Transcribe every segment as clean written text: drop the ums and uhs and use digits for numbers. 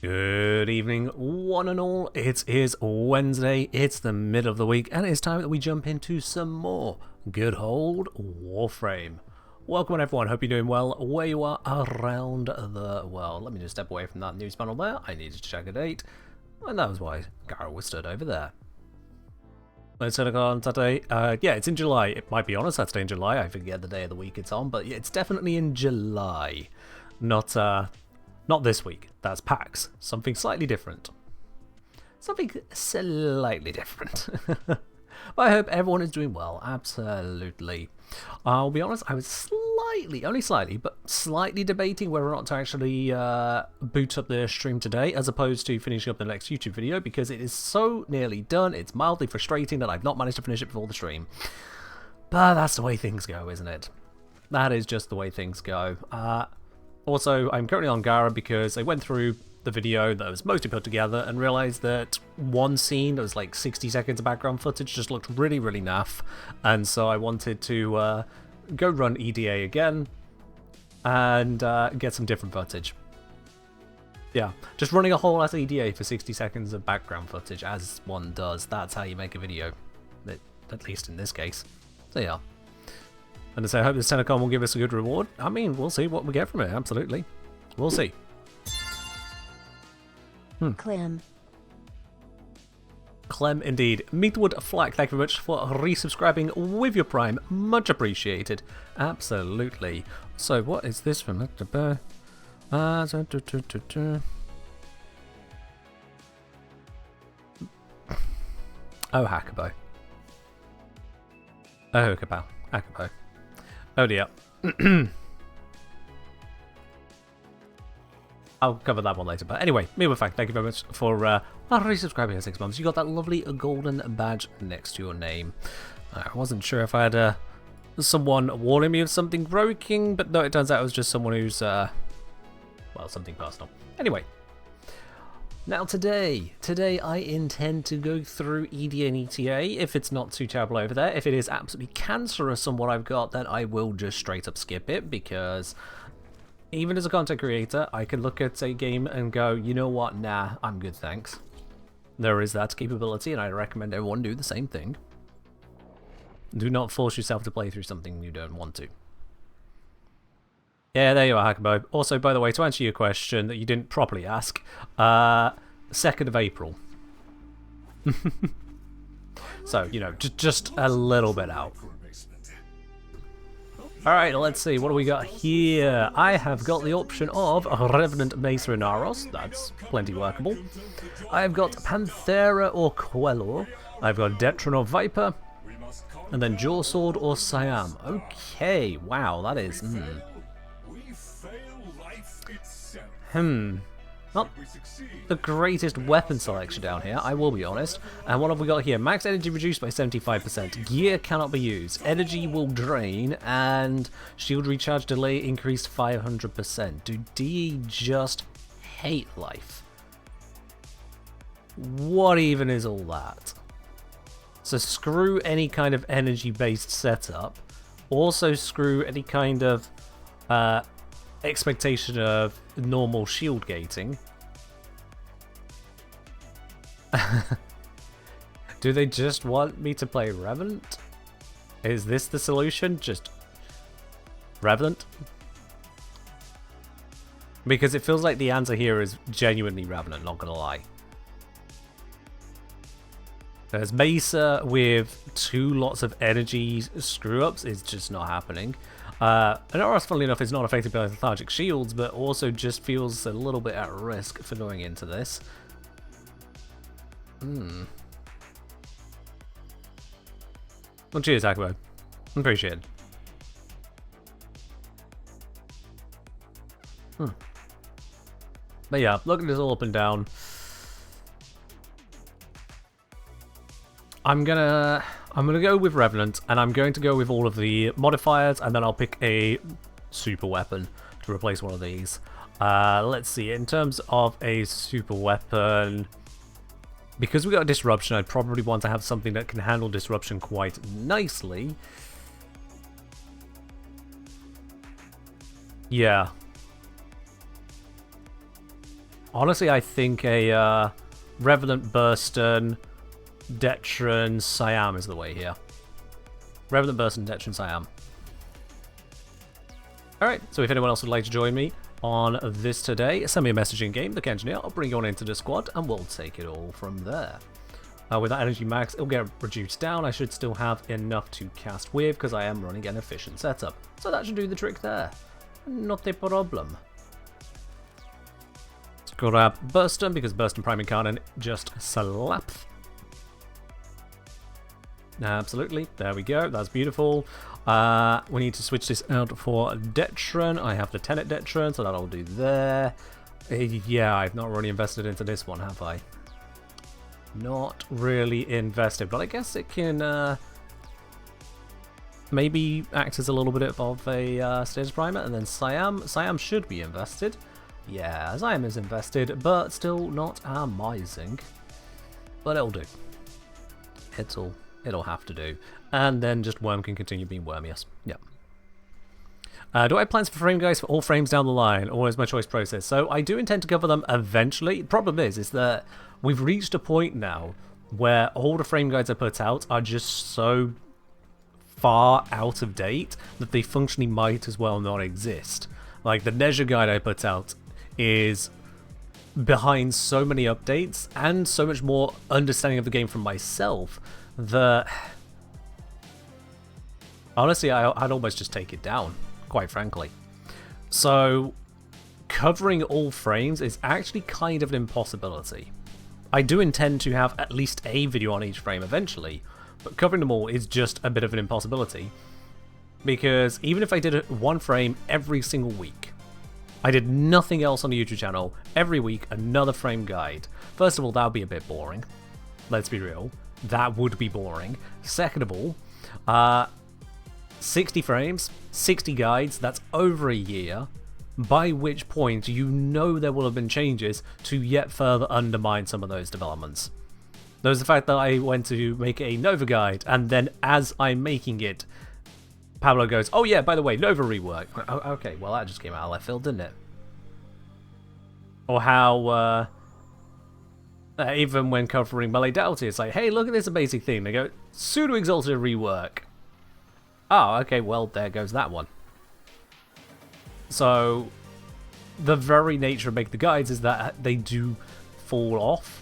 Good evening, one and all. It is Wednesday, it's the middle of the week, and it's time that we jump into some more good old Warframe. Welcome everyone, hope you're doing well where you are around the world. Let me just step away from that news panel there. I needed to check a date, and that was why Garrett was stood over there. Let's take on Saturday. Yeah, it's in July. It might be on a Saturday in July. I forget the day of the week it's on, but yeah, it's definitely in July. Not this week. That's PAX. Something slightly different. Something slightly different. But I hope everyone is doing well. Absolutely. I'll be honest, I was slightly, only slightly, but slightly debating whether or not to actually boot up the stream today as opposed to finishing up the next YouTube video because it is so nearly done. It's mildly frustrating that I've not managed to finish it before the stream. But that's the way things go, isn't it? That is just the way things go. Also, I'm currently on Gara because I went through the video that was mostly put together and realised that one scene that was like 60 seconds of background footage just looked really, really naff. And so I wanted to go run EDA again and get some different footage. Yeah, just running a whole ass EDA for 60 seconds of background footage, as one does. That's how you make a video, at least in this case. So yeah. And so I hope this Telecom will give us a good reward. I mean, we'll see what we get from it, absolutely. We'll see. Clem indeed. Meatwood Flack, thank you very much for resubscribing with your Prime. Much appreciated. Absolutely. So what is this from? Oh, Hackabo. Oh, Hackabo. Oh dear. I'll cover that one later. But anyway, Meatwood Flack, thank you very much for resubscribing for 6 months. You got that lovely golden badge next to your name. I wasn't sure if I had someone warning me of something broken, but no, it turns out it was just someone who's, well, something personal. Anyway. Now today I intend to go through EDA and ETA, if it's not too terrible over there. If it is absolutely cancerous on what I've got, then I will just straight up skip it, because even as a content creator, I can look at a game and go, you know what, nah, I'm good, thanks. There is that capability, and I recommend everyone do the same thing. Do not force yourself to play through something you don't want to. Yeah, there you are, Hackabo. Also, by the way, to answer your question that you didn't properly ask, 2nd of April. So, you know, just a little bit out. Alright, let's see, what do we got here? I have got the option of Revenant Mesa and Aros, that's plenty workable. I've got Panthera or Quello. I've got Detron or Viper. And then Jawsword or Siam. Okay, wow, that is... Not the greatest weapon selection down here, I will be honest. And what have we got here? Max energy reduced by 75%. Gear cannot be used. Energy will drain. And shield recharge delay increased 500%. Do DE just hate life? What even is all that? So screw any kind of energy-based setup. Also screw any kind of... expectation of normal shield gating. Do they just want me to play Revenant? Is this the solution? Just Revenant? Because it feels like the answer here is genuinely Revenant, not gonna lie. There's Mesa with 2 lots of energy screw-ups is just not happening. And Aros, funnily enough, is not affected by lethargic shields, but also just feels a little bit at risk for going into this. Well, cheers, Hackabo. Appreciate it. But yeah, looking at this all up and down. I'm gonna go with Revenant, and I'm going to go with all of the modifiers, and then I'll pick a super weapon to replace one of these. Let's see, in terms of a super weapon, because we got a disruption, I'd probably want to have something that can handle disruption quite nicely. Yeah. Honestly, I think a Revenant, Burston, Detron, Siam is the way here. Revenant, Burston, Detron, Siam. Alright, so if anyone else would like to join me on this today, send me a message in game, the engineer. I'll bring you on into the squad and we'll take it all from there. With that energy max, it'll get reduced down. I should still have enough to cast with because I am running an efficient setup. So that should do the trick there. Not a problem. Let's grab Burston because Burston Priming Cannon just slaps. Absolutely, there we go, that's beautiful. We need to switch this out for Detron. I have the Tenet Detron, so that'll do there. Yeah, I've not really invested into this one, have I? Not really invested, but I guess it can maybe act as a little bit of a status primer. And then Siam should be invested. Yeah, Siam is invested, but still not amazing. But it'll do. It'll have to do. And then just Worm can continue being wormiest. Yeah. Do I have plans for frame guides for all frames down the line, or is my choice process? So I do intend to cover them eventually. The problem is that we've reached a point now where all the frame guides I put out are just so far out of date that they functionally might as well not exist. Like the Neja guide I put out is behind so many updates and so much more understanding of the game from myself that honestly I'd almost just take it down, quite frankly. So covering all frames is actually kind of an impossibility. I do intend to have at least a video on each frame eventually, but covering them all is just a bit of an impossibility, because even if I did one frame every single week, I did nothing else on the YouTube channel, every week another frame guide. First of all, that would be a bit boring. Let's be real. That would be boring. Second of all, 60 frames, 60 guides, that's over a year, by which point you know there will have been changes to yet further undermine some of those developments. There's the fact that I went to make a Nova guide, and then as I'm making it, Pablo goes, oh yeah, by the way, Nova rework. Okay, well that just came out of left field, didn't it? Or how, even when covering Melee Doughty, it's like, hey, look at this amazing thing. They go, Pseudo-Exalted rework. Oh, okay, well, there goes that one. So, the very nature of making the guides is that they do fall off.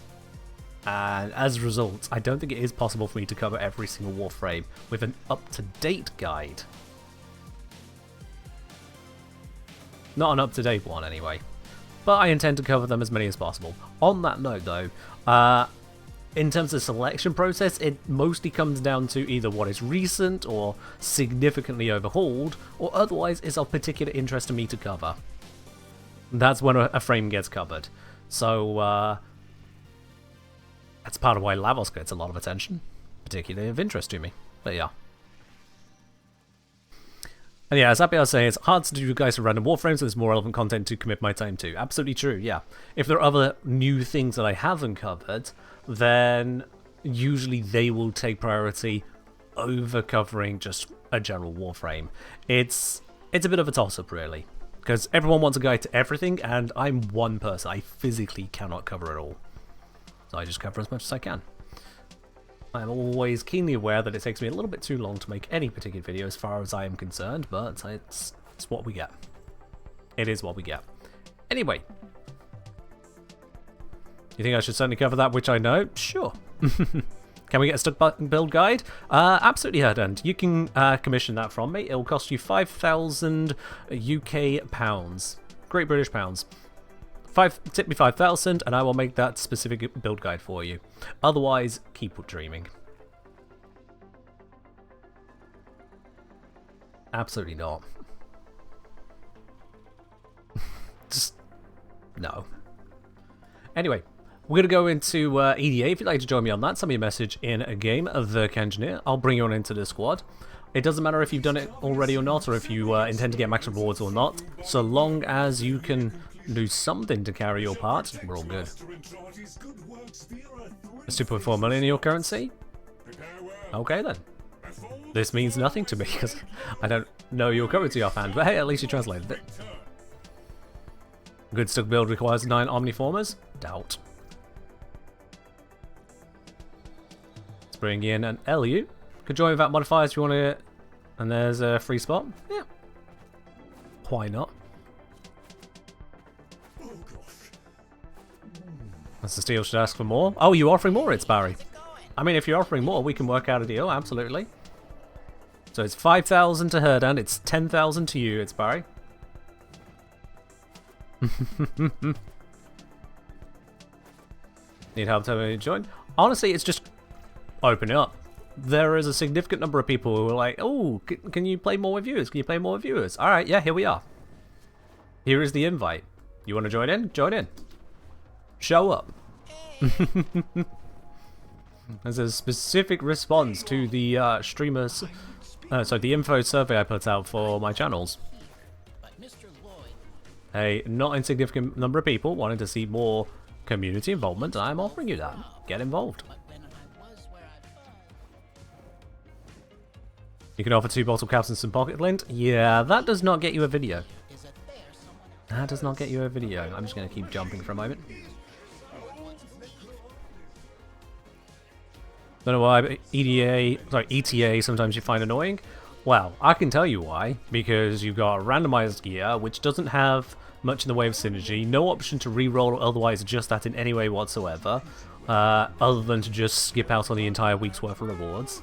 And as a result, I don't think it is possible for me to cover every single Warframe with an up-to-date guide. Not an up-to-date one, anyway. But I intend to cover them as many as possible. On that note, though, in terms of the selection process, it mostly comes down to either what is recent or significantly overhauled, or otherwise is of particular interest to me to cover. That's when a frame gets covered. So, that's part of why Lavos gets a lot of attention, particularly of interest to me. But yeah. And yeah, as Abby was saying, it's hard to do guys for random Warframes, so there's more relevant content to commit my time to. Absolutely true, yeah. If there are other new things that I haven't covered, then usually they will take priority over covering just a general Warframe. It's a bit of a toss-up, really, because everyone wants a guide to everything, and I'm one person. I physically cannot cover it all. So I just cover as much as I can. I'm always keenly aware that it takes me a little bit too long to make any particular video as far as I am concerned, but it's what we get. It is what we get. Anyway. You think I should certainly cover that, which I know? Sure. Can we get a stuck button build guide? Absolutely, Herdend. You can commission that from me. It'll cost you 5,000 UK pounds. Great British pounds. Tip me 5,000 and I will make that specific build guide for you. Otherwise, keep dreaming. Absolutely not. Just no. Anyway, we're going to go into EDA. If you'd like to join me on that, send me a message in a game of the engineer. I'll bring you on into the squad. It doesn't matter if you've done it already or not, or if you intend to get max rewards or not, so long as you can do something to carry your part, we're all good. 2.4 million in your currency? Okay then. This means nothing to me because I don't know your currency offhand, but hey, at least you translated it. Good stock build requires 9 Omniformers? Doubt. Let's bring in an LU. Could join without modifiers if you want to. And there's a free spot. Yeah. Why not? That's the Steel should ask for more. Oh, you're offering more, it's Barry. I mean, if you're offering more, we can work out a deal, absolutely. So it's 5,000 to her, Dan. It's 10,000 to you, it's Barry. Need help to join? Honestly, it's just open it up. There is a significant number of people who are like, oh, can you play more with viewers? Can you play more with viewers? Alright, yeah, here we are. Here is the invite. You want to join in? Join in. Show up. There's a specific response to the streamers, so the info survey I put out for my channels. A not insignificant number of people wanted to see more community involvement, and I'm offering you that. Get involved. You can offer 2 bottle caps and some pocket lint. Yeah, that does not get you a video. That does not get you a video. I'm just going to keep jumping for a moment. Don't know why, but ETA sometimes you find annoying. Well, I can tell you why. Because you've got randomized gear, which doesn't have much in the way of synergy. No option to reroll or otherwise adjust that in any way whatsoever. Other than to just skip out on the entire week's worth of rewards.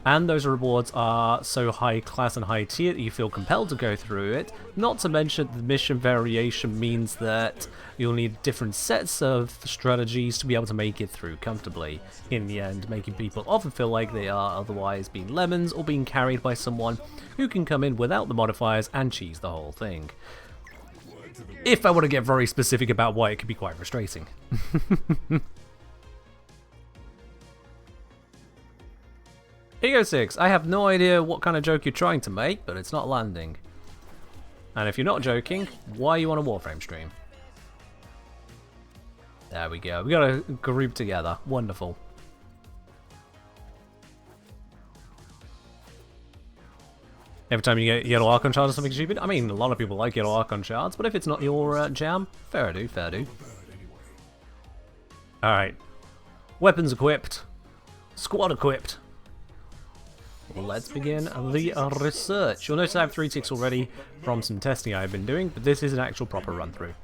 And those rewards are so high class and high tier that you feel compelled to go through it. Not to mention the mission variation means that you'll need different sets of strategies to be able to make it through comfortably. In the end, making people often feel like they are otherwise being lemons or being carried by someone who can come in without the modifiers and cheese the whole thing. If I want to get very specific about why it can be quite frustrating. Ego6, I have no idea what kind of joke you're trying to make, but it's not landing. And if you're not joking, why are you on a Warframe stream? There we go. We got a group together. Wonderful. Every time you get Yellow Archon shards or something stupid? I mean, a lot of people like Yellow Archon shards, but if it's not your jam, fair do, fair do. Alright. Weapons equipped. Squad equipped. Let's begin the research. You'll notice I have 3 ticks already from some testing I've been doing, but this is an actual proper run through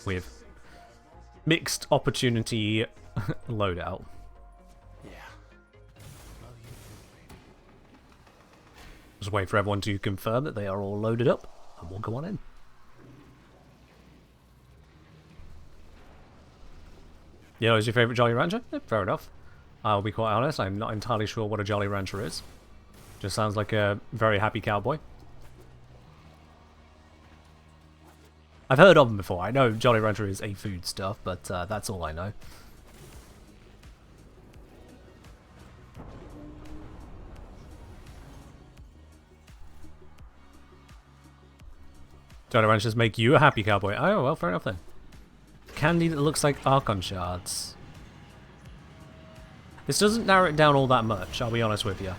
with mixed opportunity loadout. Just wait for everyone to confirm that they are all loaded up, and we'll go on in. Yeah, is your favourite Jolly Rancher? Yeah, fair enough. I'll be quite honest, I'm not entirely sure what a Jolly Rancher is. Just sounds like a very happy cowboy. I've heard of them before. I know Jolly Rancher is a food stuff, but that's all I know. Jolly Ranchers make you a happy cowboy. Oh, well, fair enough then. Candy that looks like Archon shards. This doesn't narrow it down all that much, I'll be honest with you.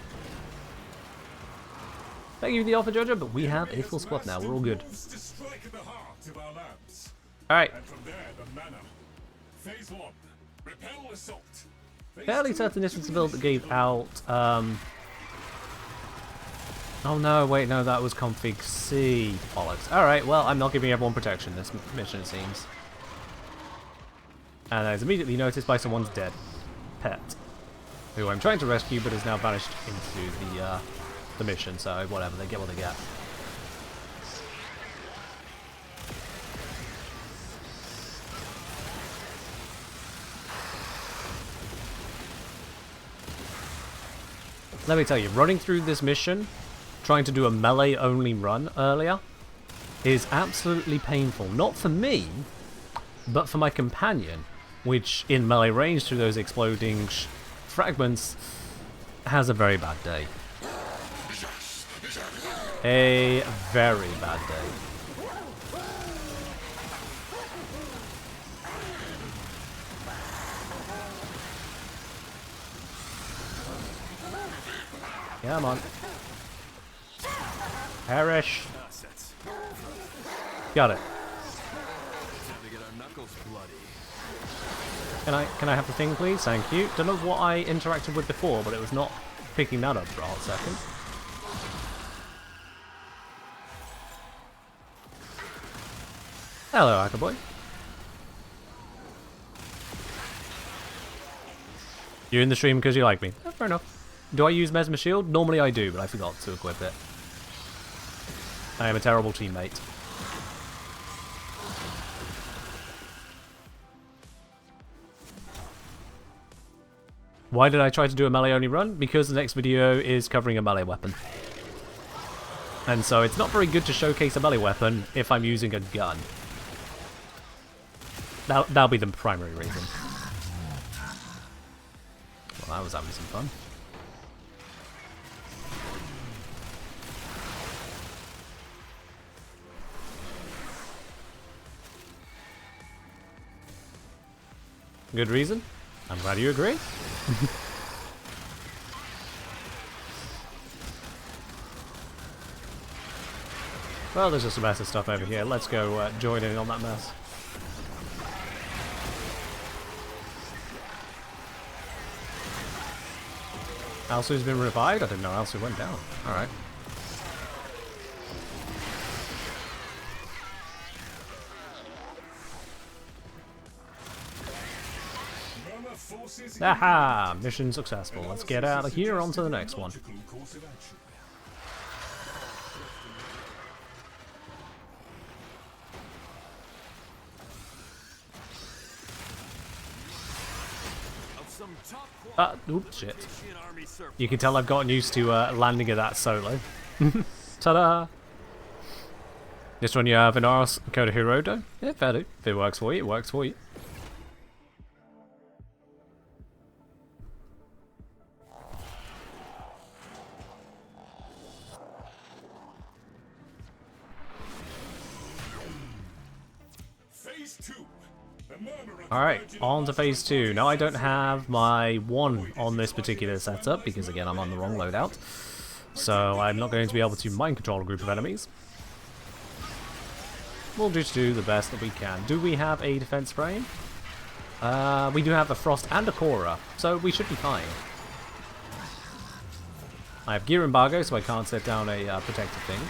Thank you for the offer, Jojo, but we have a full squad now. We're all good. Alright. Fairly certain this was the build that gave out... Oh no, wait, no, that was config C. Bollocks. Alright, well, I'm not giving everyone protection this mission, it seems. And that is immediately noticed by someone's dead pet, who I'm trying to rescue, but is now vanished into the mission, so whatever, they get what they get. Let me tell you, running through this mission, trying to do a melee-only run earlier, is absolutely painful. Not for me, but for my companion, which in melee range to those exploding fragments has a very bad day. A very bad day. Come on. Perish. Got it. Can I have the thing, please? Thank you. Don't know what I interacted with before, but it was not picking that up for a hot second. Hello, Hacker Boy. You're in the stream because you like me. Oh, fair enough. Do I use Mesmer Shield? Normally I do, but I forgot to equip it. I am a terrible teammate. Why did I try to do a melee only run? Because the next video is covering a melee weapon. And so it's not very good to showcase a melee weapon if I'm using a gun. That'll be the primary reason. Well, I was having some fun. Good reason. I'm glad you agree. Well, there's just a mess of stuff over here. Let's go join in on that mess. Alsu's been revived? I didn't know Alsu went down. Alright. Aha! Mission successful. Let's get out of here onto the next one. Oops, shit. You can tell I've gotten used to landing at that solo. Ta-da! This one you have an Ars Coda Hirodo? Yeah, fair do. If it works for you, it works for you. Alright, on to phase 2. Now I don't have my 1 on this particular setup because again I'm on the wrong loadout. So I'm not going to be able to mind control a group of enemies. We'll just do the best that we can. Do we have a defense frame? We do have a Frost and a Cora, so we should be fine. I have gear embargo, so I can't set down a protective thing.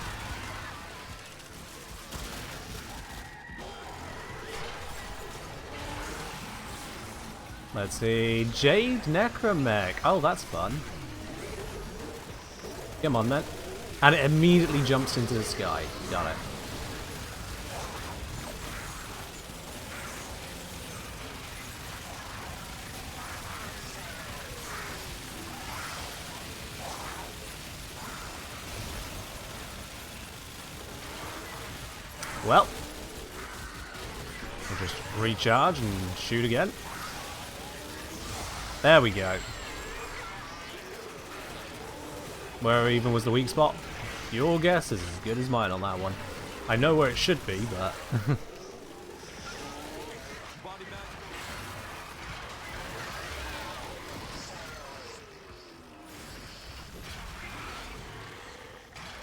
Let's see, Jade Necromech. Oh, that's fun. Come on then. And it immediately jumps into the sky. Got it. Well, we'll just recharge and shoot again. There we go. Where even was the weak spot? Your guess is as good as mine on that one. I know where it should be, but...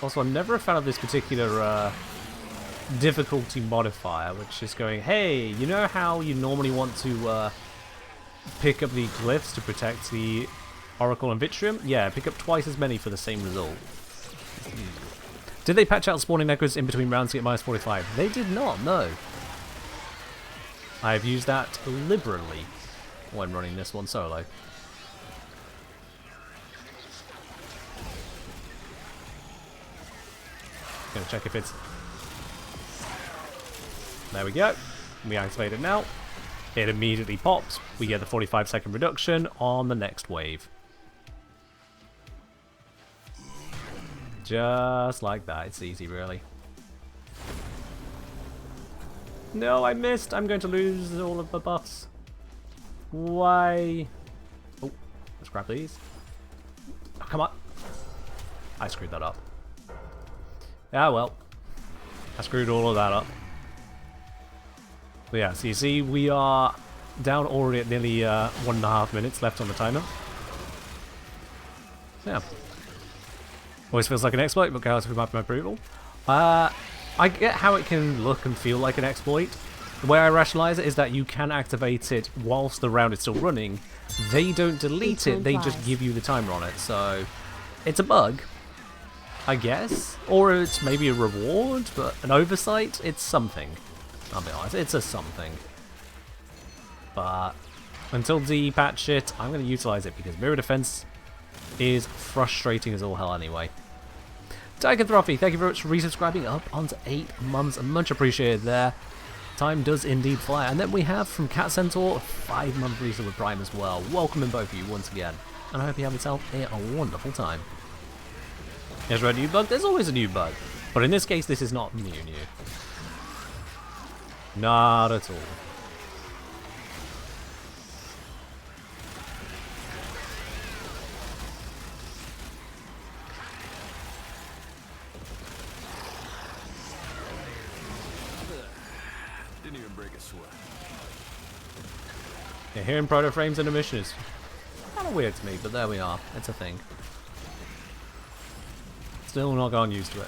Also, I'm never a fan of this particular difficulty modifier, which is going, hey, you know how you normally want to pick up the glyphs to protect the Oracle and Vitrium? Yeah, pick up twice as many for the same result. Did they patch out spawning echoes in between rounds to get minus 45? They did not, no. I've used that liberally when running this one solo. Gonna check if it's... There we go. We activate it now. It immediately pops. We get the 45-second reduction on the next wave. Just like that. It's easy, really. No, I missed. I'm going to lose all of the buffs. Why? Oh, let's grab these. Oh, come on. I screwed that up. Ah, well. I screwed all of that up. But yeah, so you see, we are down already at nearly 1.5 minutes left on the timer. So yeah. Always feels like an exploit, but guys, we might be my approval. I get how it can look and feel like an exploit, The way I rationalize it is that you can activate it whilst the round is still running. They don't delete it, they just give you the timer on it. So it's a bug, I guess. Or it's maybe a reward, but an oversight, it's something. I'll be honest, it's a something. But until D patch it, I'm going to utilize it because mirror defense is frustrating as all hell anyway. Tiger Trophy, thank you very much for resubscribing up onto 8 months. Much appreciated there. Time does indeed fly. And then we have from Cat Centaur, 5-month resub with Prime as well. Welcoming both of you once again. And I hope you have yourself a wonderful time. Is there a new bug? There's always a new bug. But in this case, this is not new. Not at all. Yeah, hearing proto frames in a mission is kind of weird to me, but there we are. It's a thing. Still not gotten used to it.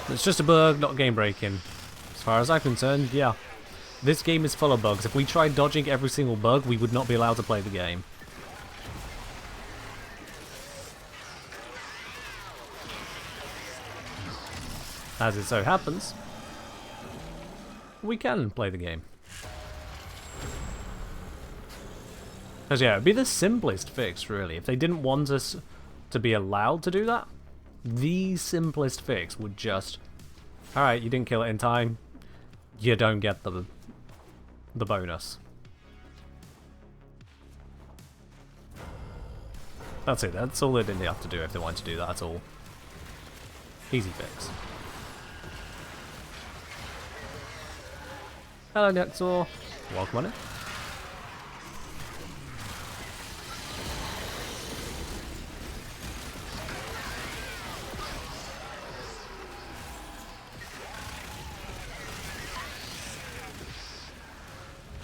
It's just a bug, not game breaking. As far as I'm concerned, yeah. This game is full of bugs. If we tried dodging every single bug, we would not be allowed to play the game. As it so happens, we can play the game. Because yeah, it would be the simplest fix, really. If they didn't want us to be allowed to do that, the simplest fix would just... Alright, you didn't kill it in time, you don't get the bonus. That's it, that's all they didn't have to do if they wanted to do that at all. Easy fix. Hello Nexor, welcome on in.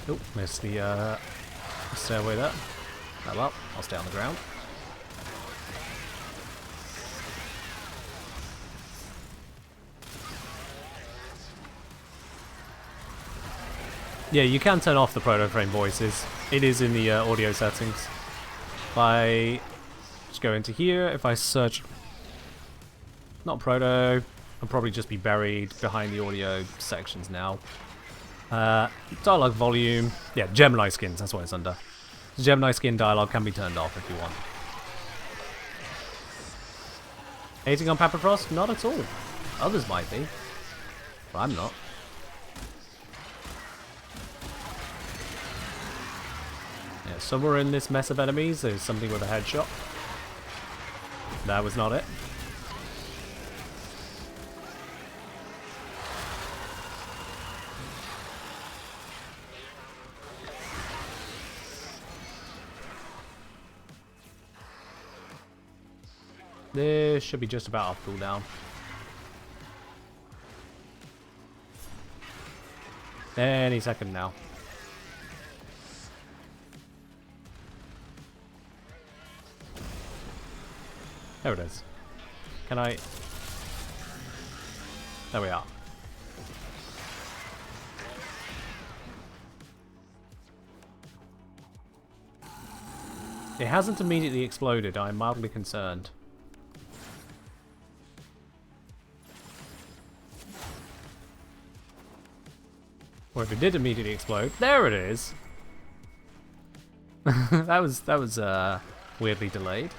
Oh, missed the stairway there. Oh well, I'll stay on the ground. Yeah, you can turn off the proto frame voices. It is in the audio settings. If I just go into here, if I search... Not proto, I'll probably just be buried behind the audio sections now. Dialogue volume, yeah, Gemini skins, that's what it's under. Gemini skin dialogue can be turned off if you want. Hating on Pepperfrost? Not at all. Others might be, but I'm not. Yeah, somewhere in this mess of enemies there's something with a headshot. That was not it. This should be just about off cooldown. Any second now. There it is. Can I... There we are. It hasn't immediately exploded. I'm mildly concerned. Or if it did immediately explode, there it is. that was weirdly delayed.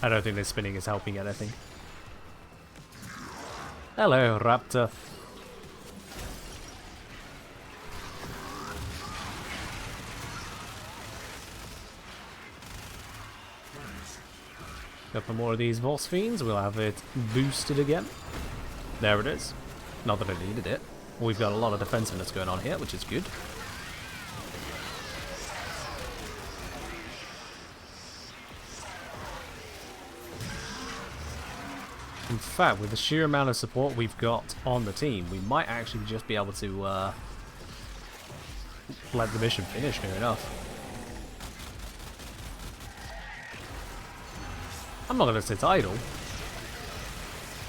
I don't think this spinning is helping anything. Hello, Raptor. Go for more of these boss fiends, we'll have it boosted again. There it is. Not that I needed it. We've got a lot of defensiveness going on here, which is good. In fact, with the sheer amount of support we've got on the team, we might actually just be able to let the mission finish near enough. I'm not going to sit idle,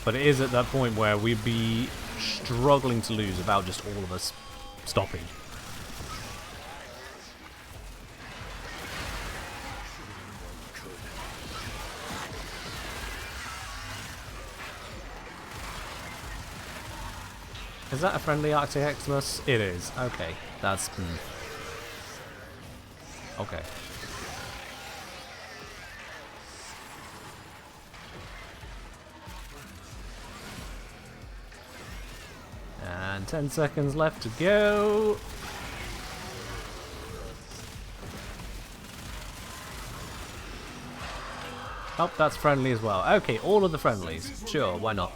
but it is at that point where we'd be struggling to lose without just all of us stopping. Is that a friendly Arctic Eximus? It is. Okay, that's... Okay. And 10 seconds left to go. Oh, that's friendly as well. Okay, all of the friendlies. Sure, why not?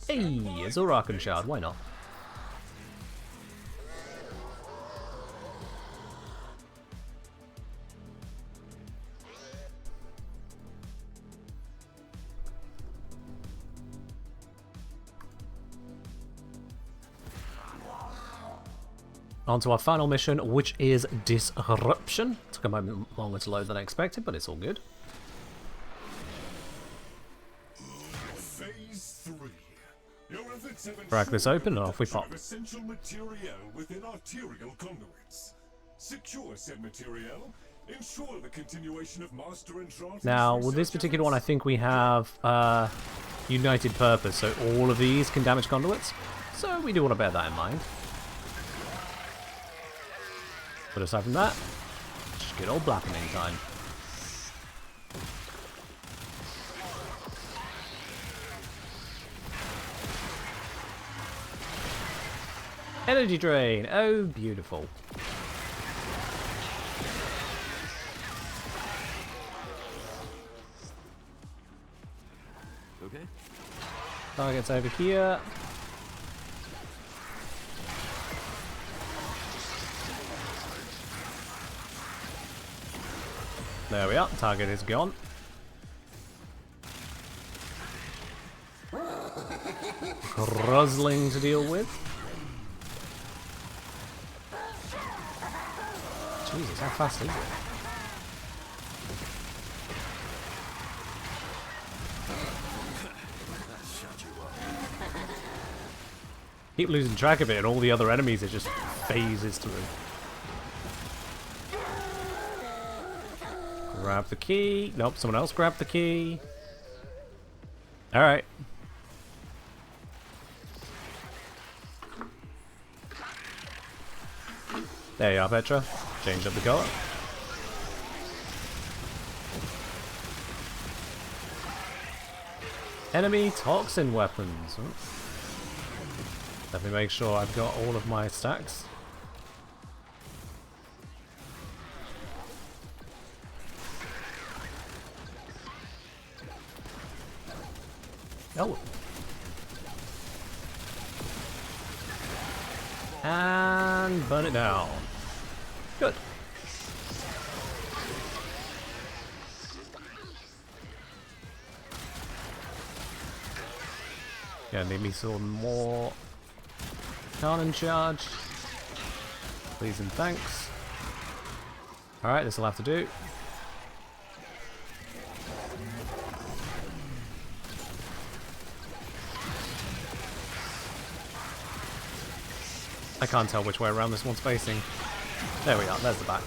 Hey, it's a Zorakan Shard, why not? On to our final mission, which is Disruption. Took a moment longer to load than I expected, but it's all good. Phase 3. Your efforts have Crack this open and off we pop. Essential material within arterial conduits. Secure said material. Ensure the continuation of master and trance. Now, with this particular one, I think we have united purpose, so all of these can damage conduits. So we do want to bear that in mind. But aside from that, just good old blackening time. Energy drain. Oh, beautiful. Okay. Target's over here. There we are. Target is gone. Gruzzling to deal with. Jesus, how fast is it? Keep losing track of it, and all the other enemies it just phases through. Grab the key. Nope, someone else grabbed the key. Alright. There you are, Petra. Change up the color. Enemy toxin weapons. Oh. Let me make sure I've got all of my stacks. Oh. And burn it down. Good. Yeah, need me some more cannon charge. Please and thanks. Alright, this will have to do. I can't tell which way around this one's facing. There we are, there's the back.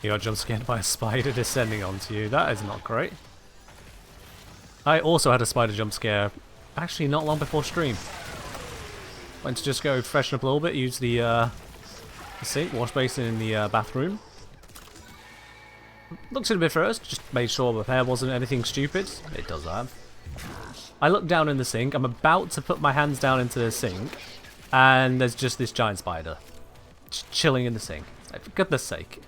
You got jump scared by a spider descending onto you. That is not great. I also had a spider jump scare actually not long before stream. Went to just go freshen up a little bit, use the sink, wash basin in the bathroom. Looked at it a bit first, just made sure the hair wasn't anything stupid. It does have. I look down in the sink, I'm about to put my hands down into the sink, and there's just this giant spider. Just chilling in the sink. Like, for goodness sake.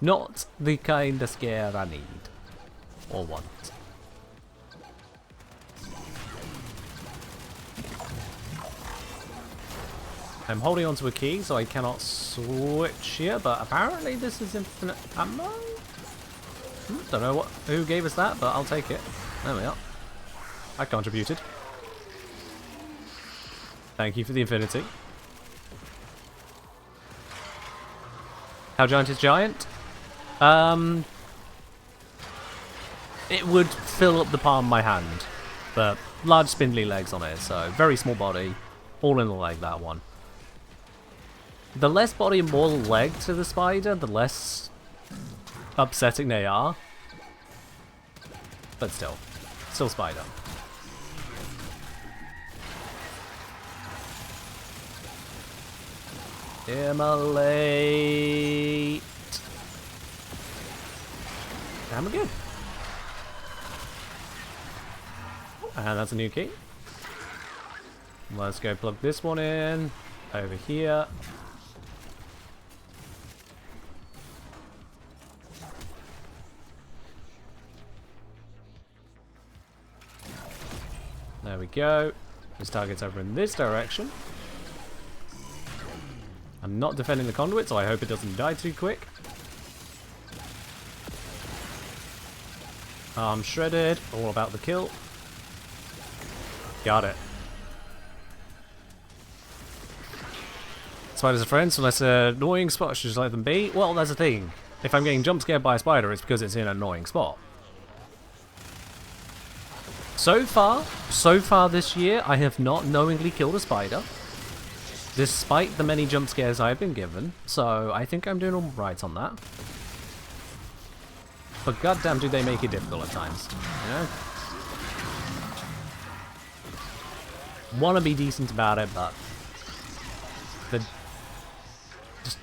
Not the kind of scare I need. Or want. I'm holding onto a key, so I cannot switch here, but apparently this is infinite ammo? Don't know who gave us that, but I'll take it. There we are. I contributed. Thank you for the infinity. How giant is giant? It would fill up the palm of my hand, but large spindly legs on it, so very small body, all in the leg, that one. The less body and more leg to the spider, the less upsetting they are. But still spider. Immolate. And we're good. And that's a new key. Let's go plug this one in. Over here. There we go. This target's over in this direction. I'm not defending the conduit, so I hope it doesn't die too quick. Arm shredded. All about the kill. Got it. Spiders are friends, so unless an annoying spot, should just let them be. Well, that's the thing. If I'm getting jump scared by a spider, it's because it's in an annoying spot. So far this year, I have not knowingly killed a spider, despite the many jump scares I've been given, so I think I'm doing alright on that. But goddamn do they make it difficult at times, you know? Wanna be decent about it, but the just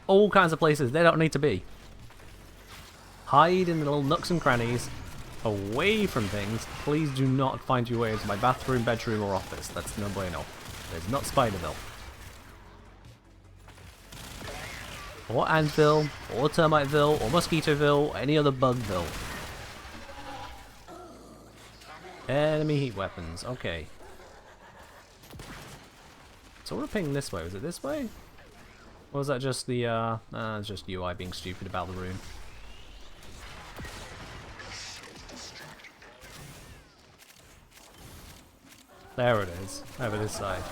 all kinds of places they don't need to be. Hide in the little nooks and crannies, away from things. Please do not find your way into my bathroom, bedroom, or office. That's no bueno. It's not Spiderville. Or Antville, or Termiteville, or Mosquitoville, or any other Bugville. Enemy heat weapons, okay. So we're ping this way. Was it this way? Or was that just the, it's just UI being stupid about the room. There it is, over this side.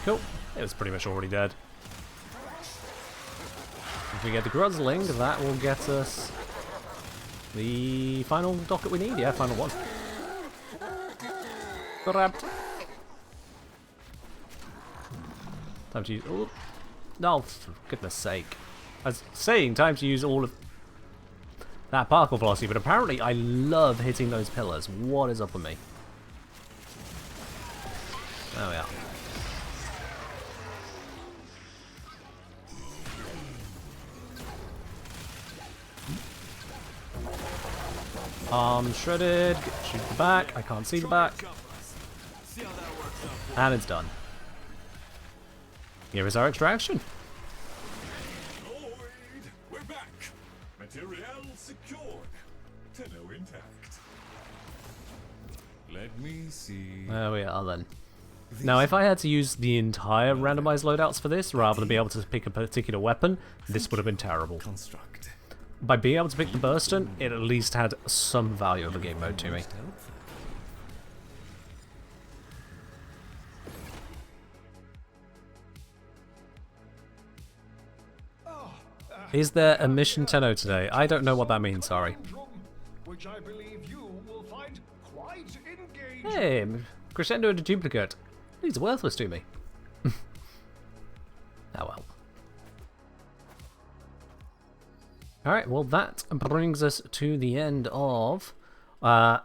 Cool. It was pretty much already dead. If we get the Gruzzling, that will get us the final docket we need. Yeah, final one. Grabbed. Time to use. Oh, no, for goodness sake! I was saying time to use all of that parkour velocity, but apparently I love hitting those pillars. What is up with me? There we are. Arm shredded. Shoot the back. I can't see the back. And it's done. Here is our extraction. We're back. Material secured. Tenno intact. Let me see. There we are then. Now, if I had to use the entire randomized loadouts for this, rather than be able to pick a particular weapon, this would have been terrible. By being able to pick the Burston, it at least had some value of a game mode to me. Is there a mission Tenno today? I don't know what that means, sorry. Hey, Crescendo and a duplicate. These are worthless to me. Oh well. Alright, well that brings us to the end of the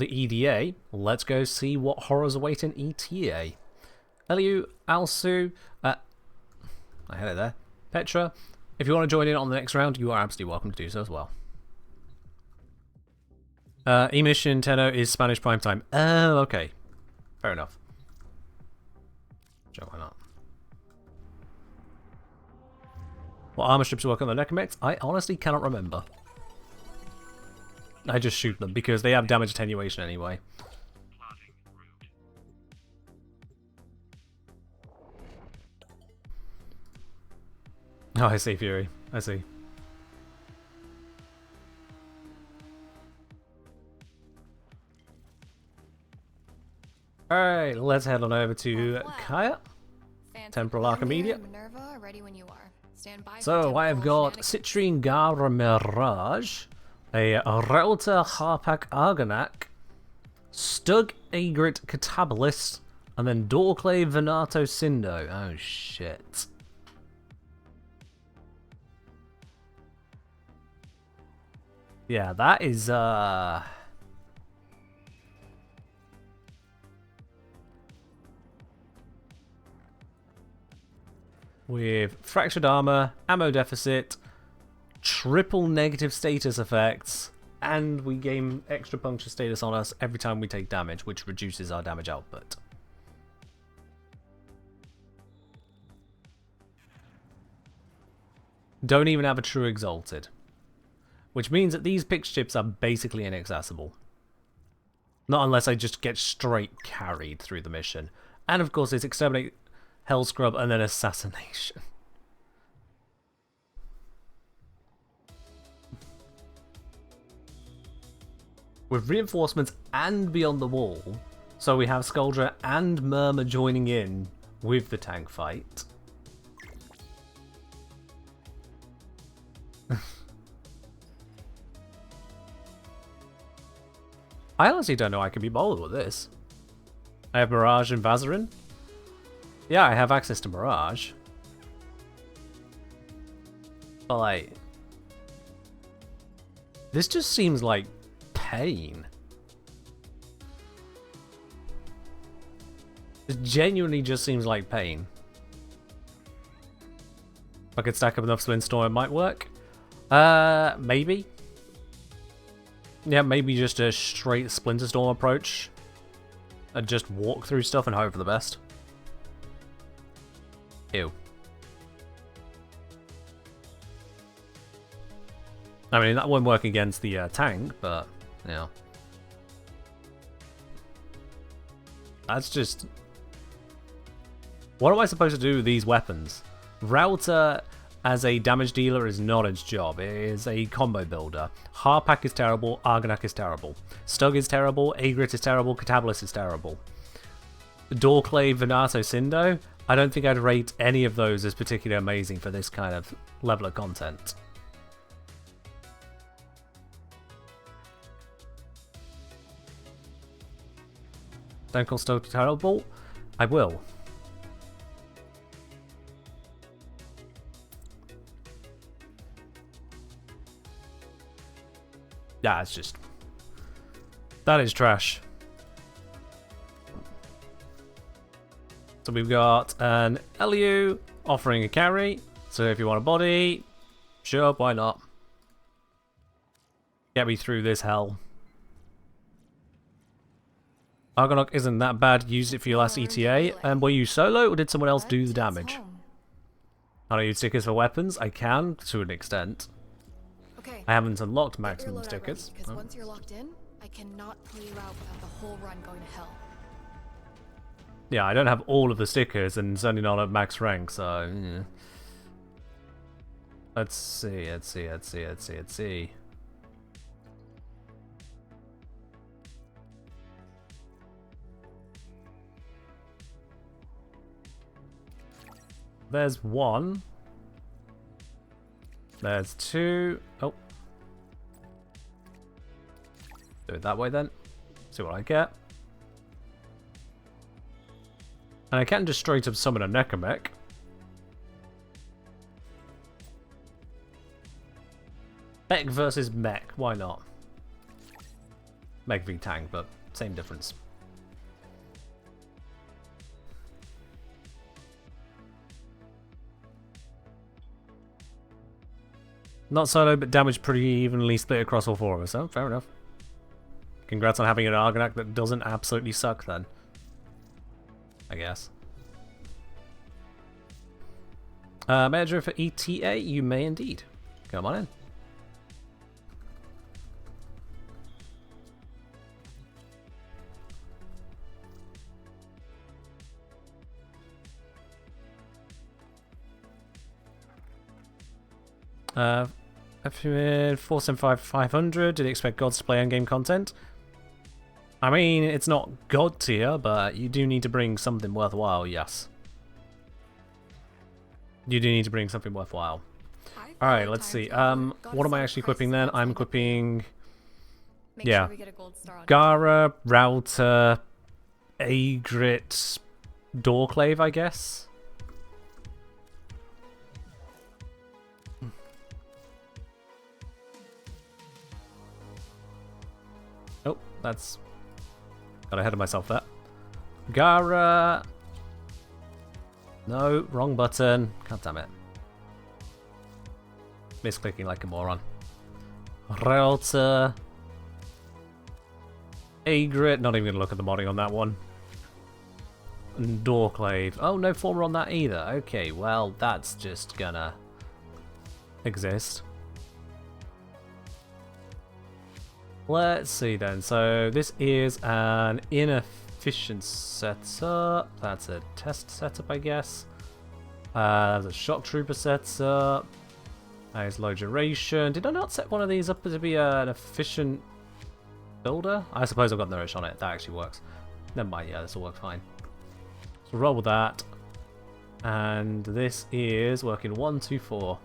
EDA. Let's go see what horrors await in ETA. Eliu, Alsu, I had it there. Petra, if you want to join in on the next round, you are absolutely welcome to do so as well. Emission Tenno is Spanish prime time. Oh, okay. Fair enough. Sure, why not? What armor strips work on the Necromex? I honestly cannot remember. I just shoot them because they have damage attenuation anyway. Oh, I see, Fury. I see. Alright, let's head on over to Kaya. Temporal Archimedia. Minerva, ready when you are. Stand by So I have got Citrine Gara Mirage, a Router Harpak Argonac, Stug Egret Catabolist, and then Dorclay Venato Cindo. Oh shit. Yeah, that is with fractured armor, ammo deficit, triple negative status effects, and we gain extra puncture status on us every time we take damage, which reduces our damage output. Don't even have a true exalted, which means that these pick chips are basically inaccessible. Not unless I just get straight carried through the mission. And of course it's exterminate, hell scrub, and then assassination. With reinforcements and beyond the wall, so we have Skuldra and Murmur joining in with the tank fight. I honestly don't know I can be bothered with this. I have Mirage and Vazarin. Yeah, I have access to Mirage. But like, this just seems like pain. It genuinely just seems like pain. If I could stack up enough Splint-Storm, it might work. Maybe. Yeah, maybe just a straight Splinter-Storm approach. And just walk through stuff and hope for the best. Ew. I mean, that won't work against the tank, but, you know. That's just... What am I supposed to do with these weapons? Router as a damage dealer is not its job. It is a combo builder. Harpak is terrible, Argonac is terrible. Stug is terrible, Egret is terrible, Catabolist is terrible. Dorclay, Venato, Cindo, I don't think I'd rate any of those as particularly amazing for this kind of level of content. Don't call Stug terrible? I will. Yeah, it's just... That is trash. So we've got an LU offering a carry. So if you want a body, sure, why not? Get me through this hell. Argonac isn't that bad. Used it for your last ETA. And were you solo or did someone else do the damage? Can I use stickers for weapons? I can, to an extent. Okay. I haven't unlocked maximum stickers. Because once you're locked in, I cannot pull you out without the whole run going to hell. Yeah, I don't have all of the stickers and certainly not at max rank, so... Yeah. Let's see. There's one. There's two. Oh. Do it that way then. See what I get. And I can just straight up summon a Necromech. Mech versus Mech. Why not? Mech v Tank, but same difference. Not solo, but damage pretty evenly split across all four of us. Oh, fair enough. Congrats on having an Argonac that doesn't absolutely suck then. I guess. Manager for ETA, you may indeed. Come on in. 475 did you expect gods to play endgame content? I mean, it's not god tier, but you do need to bring something worthwhile, yes. You do need to bring something worthwhile. Alright, let's see. What am I actually equipping then? I'm equipping... yeah. Gara, Router, Agrit, Doorclave, I guess? Oh, that's... got ahead of myself there. Gara... no, wrong button. God damn it. Misclicking like a moron. Router... Agrit, not even going to look at the modding on that one. And Doorclave. Oh, no former on that either. Okay, well, that's just gonna exist. Let's see then. So, this is an inefficient setup. That's a test setup, I guess. There's a shock trooper setup. There's low duration. Did I not set one of these up to be an efficient builder? I suppose I've got nourish on it. That actually works. Never mind, yeah, this will work fine. So roll with that. And this is working 1, 2, 4.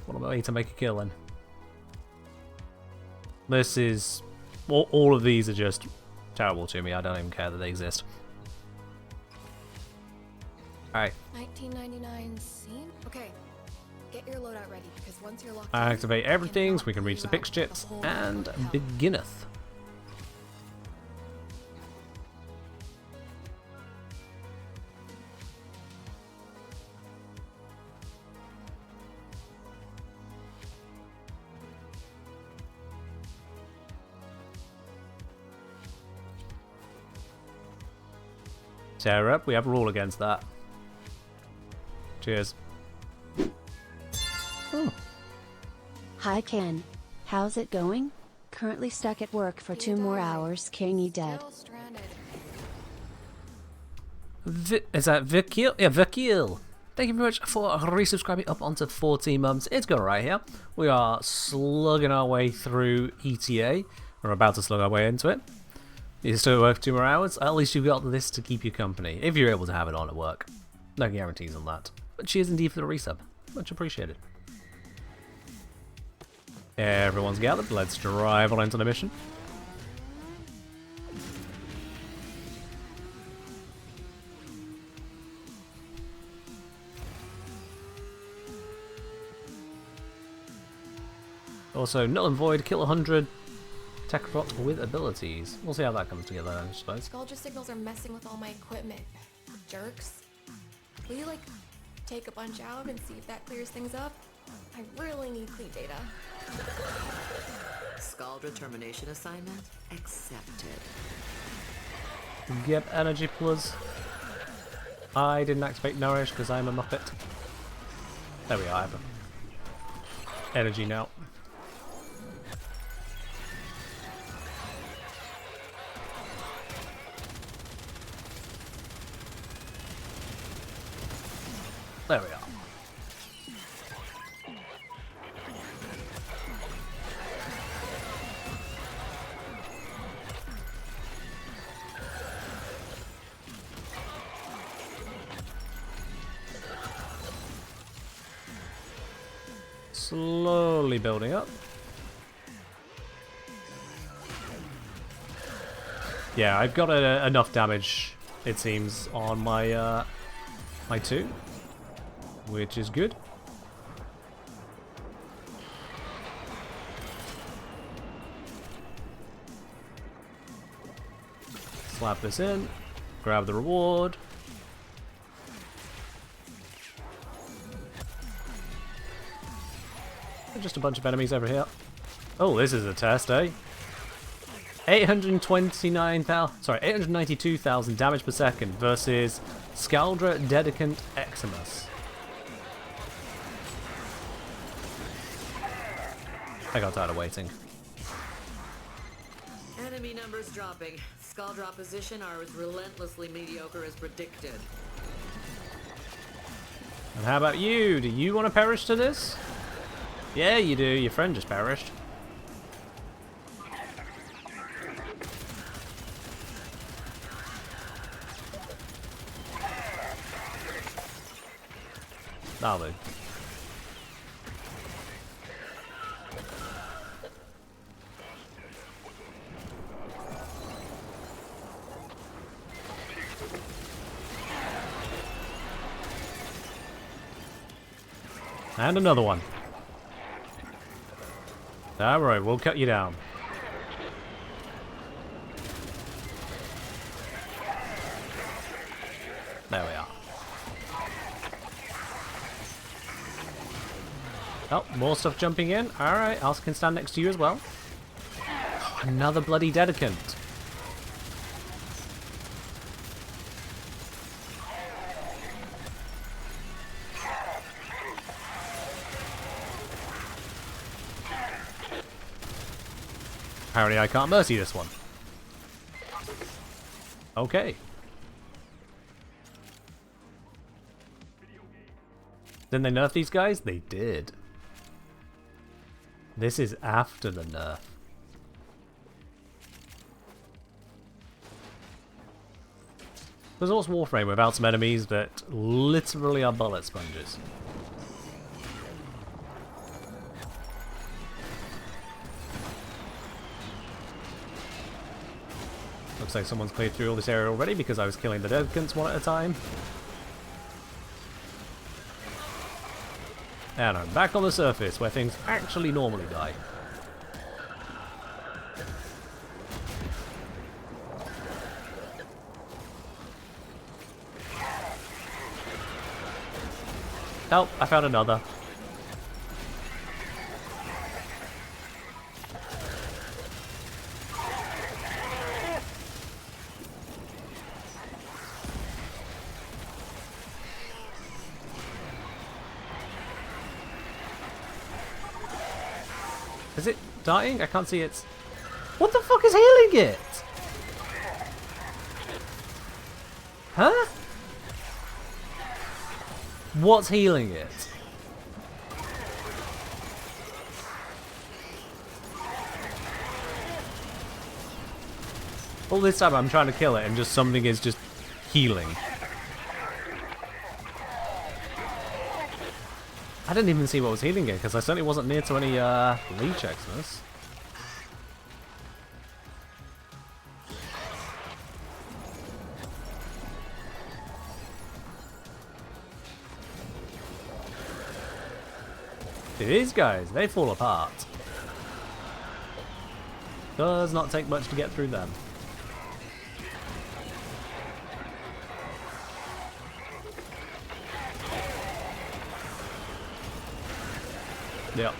What am I need to make a kill then? This is... all of these are just terrible to me. I don't even care that they exist. Alright. 1999 scene? Okay. Get your loadout ready, because once you're locked Activate everything so we can reach the PAX chips and beginneth. Tear up, we have a rule against that. Cheers. Oh. Hi Ken, how's it going? Currently stuck at work for 2 more hours, King dead. Is that Vikil? Yeah, Vikil. Thank you very much for resubscribing up onto 14 months. It's going right here. We are slugging our way through ETA. We're about to slug our way into it. You still work 2 more hours? At least you've got this to keep you company, if you're able to have it on at work. No guarantees on that. But cheers indeed for the resub. Much appreciated. Everyone's gathered. Let's drive on into the mission. Also, Null and Void, kill 100, Techrot with abilities. We'll see how that comes together, I suppose. Sculpture signals are messing with all my equipment. Jerks. Will you, like, take a bunch out and see if that clears things up? I really need clean data. Scaldra termination assignment accepted. Yep, energy plus. I didn't activate Nourish because I'm a Muppet. There we are, I have energy now. There we are. Slowly building up. Yeah, I've got enough damage, it seems, on my my 2, which is good. Slap this in, grab the reward. Just a bunch of enemies over here. Oh, this is a test, eh? 892,000 damage per second versus Scaldra Dedicant Eximus. I got tired of waiting. Enemy numbers dropping. Scaldra opposition are as relentlessly mediocre as predicted. And how about you? Do you want to perish to this? Yeah, you do. Your friend just perished. That'll do. And another one. Alright, we'll cut you down. There we are. Oh, more stuff jumping in. Alright, I can stand next to you as well. Oh, another bloody dedicant. Apparently I can't mercy this one. Okay. Didn't they nerf these guys? They did. This is after the nerf. There's also Warframe without some enemies that literally are bullet sponges. Looks like someone's cleared through all this area already because I was killing the dedicants one at a time. And I'm back on the surface where things actually normally die. Oh, I found another. Is it dying? I can't see it. What the fuck is healing it? Huh? What's healing it? All this time I'm trying to kill it and just something is just healing. I didn't even see what was healing it because I certainly wasn't near to any leech Xmas. These guys, they fall apart. Does not take much to get through them. Yep.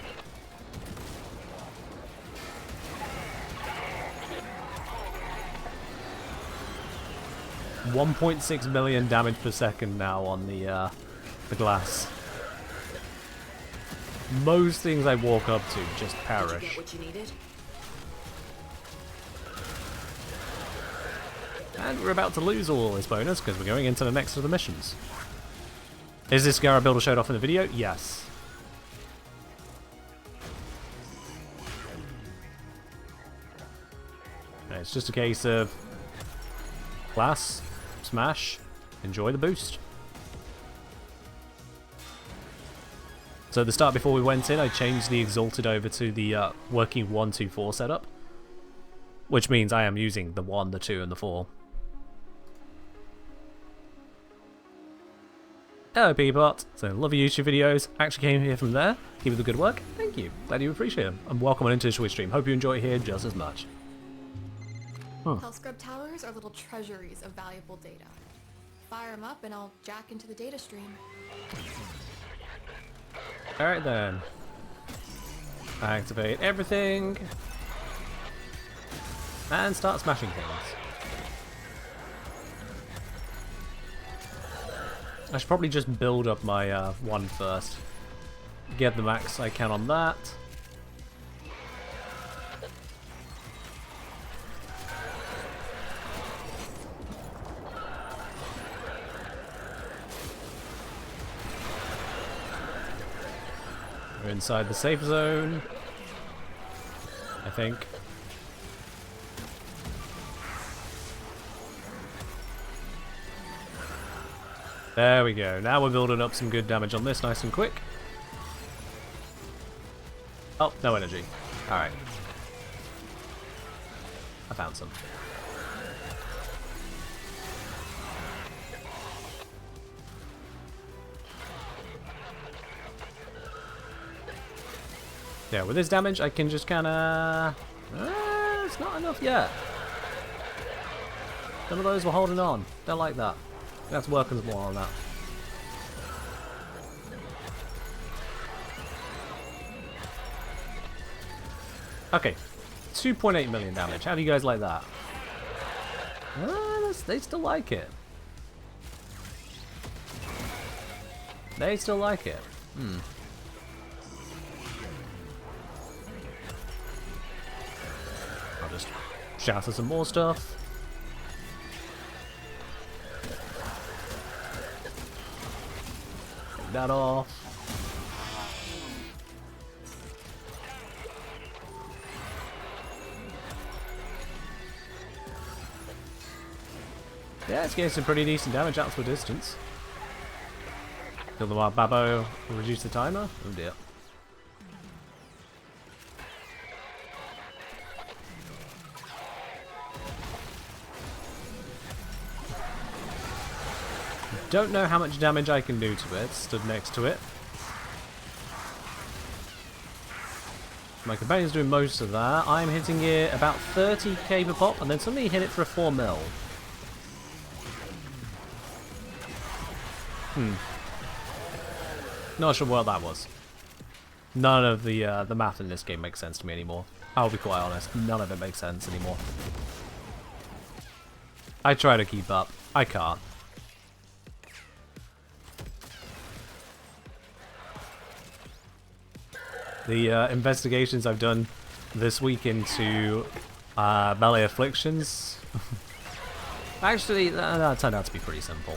$1.6 million damage per second now on the glass. Most things I walk up to just perish. Did you get what you needed? And we're about to lose all this bonus because we're going into the next of the missions. Is this Scarab build I showed off in the video? Yes. It's just a case of class, smash, enjoy the boost. So at the start, before we went in, I changed the Exalted over to the working 1, 2, 4 setup, which means I am using the 1, the 2, and the 4. Hello, Peapot. So, love your YouTube videos. Actually came here from there. Keep up the good work. Thank you. Glad you appreciate them. And welcome on into the Twitch stream. Hope you enjoy it here just as much. Hell Scrub Towers are little treasuries of valuable data. Fire them up and I'll jack into the data stream. Alright then. Activate everything. And start smashing things. I should probably just build up my one first. Get the max I can on that. We're inside the safe zone, I think. There we go. Now we're building up some good damage on this, nice and quick. Oh, no energy. Alright. I found some. Yeah, with this damage, I can just kinda... it's not enough yet. Some of those were holding on. Don't like that. That's working more on that. Okay, 2.8 million damage. How do you guys like that? They still like it. They still like it. I'll just shout at some more stuff. Take that off. Yeah, it's getting some pretty decent damage out to a distance. Kill the wild babbo, reduce the timer. Oh dear. Don't know how much damage I can do to it, stood next to it. My companion's doing most of that. I'm hitting it about 30k per pop, and then suddenly hit it for a 4 mil. Not sure what that was. None of the math in this game makes sense to me anymore. I'll be quite honest, none of it makes sense anymore. I try to keep up. I can't. The investigations I've done this week into melee afflictions actually that turned out to be pretty simple.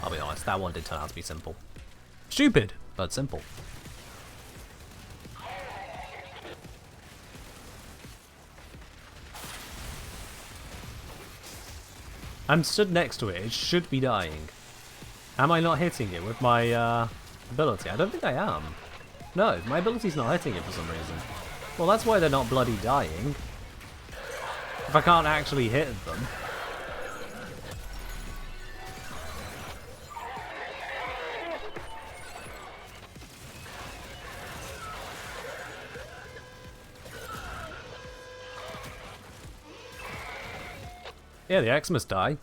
I'll be honest, that one did turn out to be simple. Stupid, but simple. I'm stood next to it, it should be dying. Am I not hitting it with my ability? I don't think I am. No, my ability's not hitting it for some reason. Well, that's why they're not bloody dying. If I can't actually hit them. Yeah, the X must die.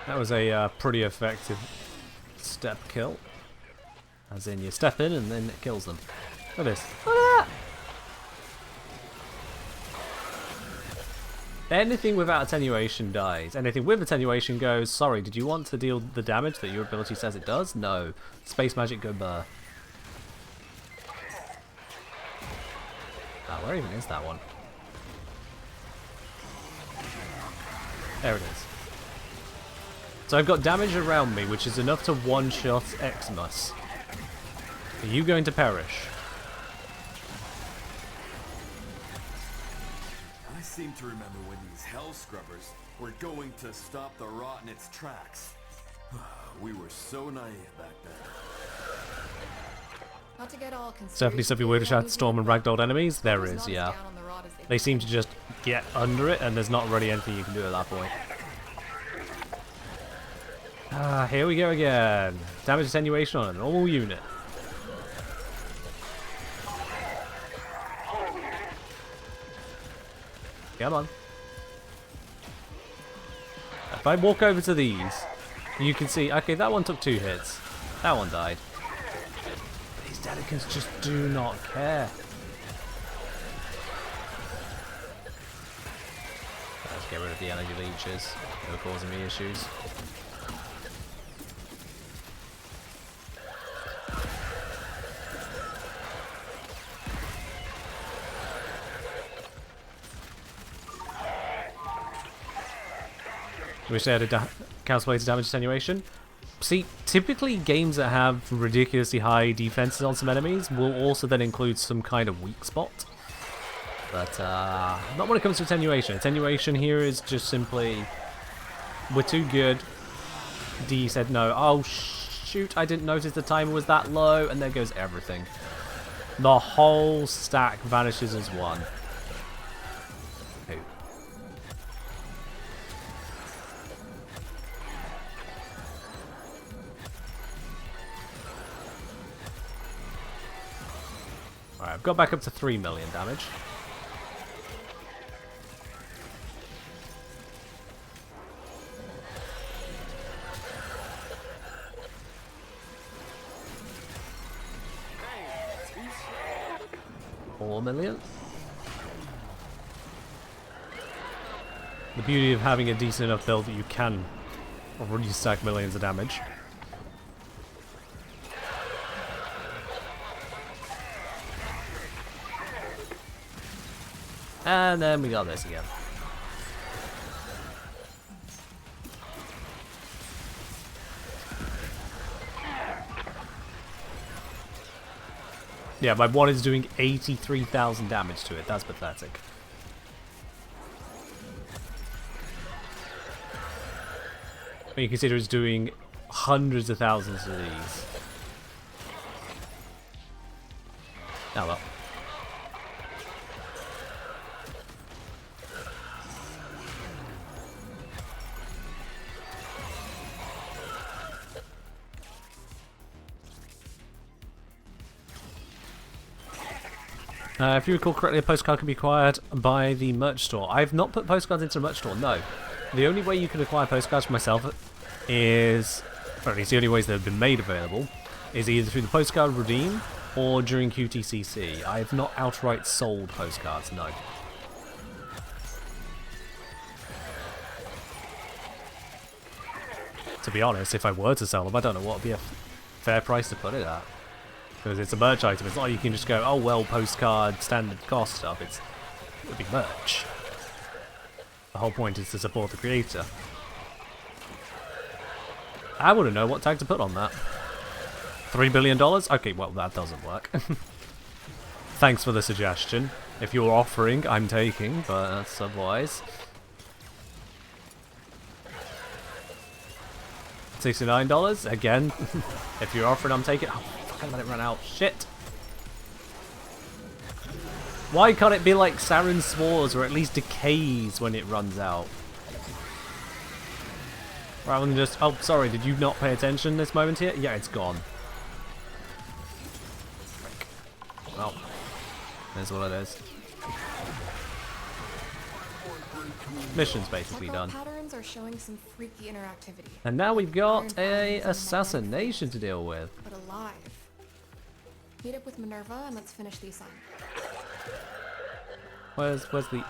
That was a pretty effective step kill. As in, you step in and then it kills them. Look at this. Look at that! Anything without attenuation dies. Anything with attenuation goes, sorry, did you want to deal the damage that your ability says it does? No. Space magic, go burr. Ah, where even is that one? There it is. So I've got damage around me, which is enough to one-shot Xmas. Are you going to perish? I seem to remember when these hell scrubbers were going to stop the rot in its tracks. We were so naive back then. Not to get all Definitely stuff you would shout Storm and Ragdolled enemies? There is, yeah. They seem to just get under it and there's not really anything you can do at that point. Ah, here we go again. Damage attenuation on a normal unit. Come on. If I walk over to these, you can see, okay, that one took 2 hits. That one died. These Delicants just do not care. Let's get rid of the energy leeches. They're causing me issues. Wish they had a counterplay to damage attenuation. See, typically games that have ridiculously high defenses on some enemies will also then include some kind of weak spot. But not when it comes to attenuation. Attenuation here is just simply, we're too good. D said no. Oh shoot, I didn't notice the timer was that low, and there goes everything. The whole stack vanishes as one. Ooh. Alright, I've got back up to 3 million damage. $4 million. The beauty of having a decent enough build that you can already stack millions of damage. And then we got this again. Yeah, my one is doing 83,000 damage to it. That's pathetic. When you consider it's doing hundreds of thousands of these. Oh well. If you recall correctly, a postcard can be acquired by the merch store. I've not put postcards into the merch store, no. The only way you can acquire postcards for myself is, or at least the only ways that have been made available, is either through the postcard redeem or during QTCC. I have not outright sold postcards, no. To be honest, if I were to sell them, I don't know what would be a fair price to put it at. Because it's a merch item. It's not like you can just go, oh well, postcard, standard cost stuff. It would be merch. The whole point is to support the creator. I wouldn't know what tag to put on that. $3 billion? Okay, well, that doesn't work. Thanks for the suggestion. If you're offering, I'm taking, but that's otherwise. $69? Again. If you're offering, I'm taking. Oh, fucking let it run out. Shit. Why can't it be like Sarin Spores or at least decays when it runs out? Rather than just, oh, sorry, did you not pay attention this moment here? Yeah, it's gone. Well, there's what it is. Mission's basically done. Patterns are showing some freaky interactivity. And now we've got a assassination to deal with. But alive. Meet up with Minerva and let's finish the assignment. Where's the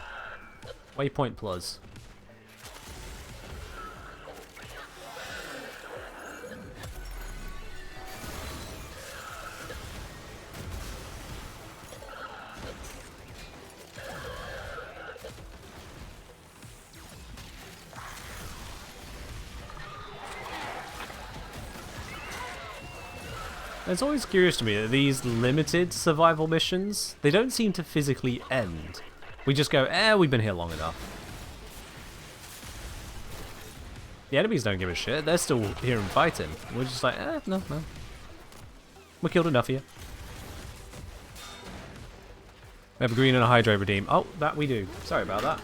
waypoint plus? It's always curious to me that these limited survival missions, they don't seem to physically end. We just go, we've been here long enough. The enemies don't give a shit, they're still here and fighting. We're just like, no. We killed enough of you. We have a green and a Hydro redeem. Oh, that we do. Sorry about that.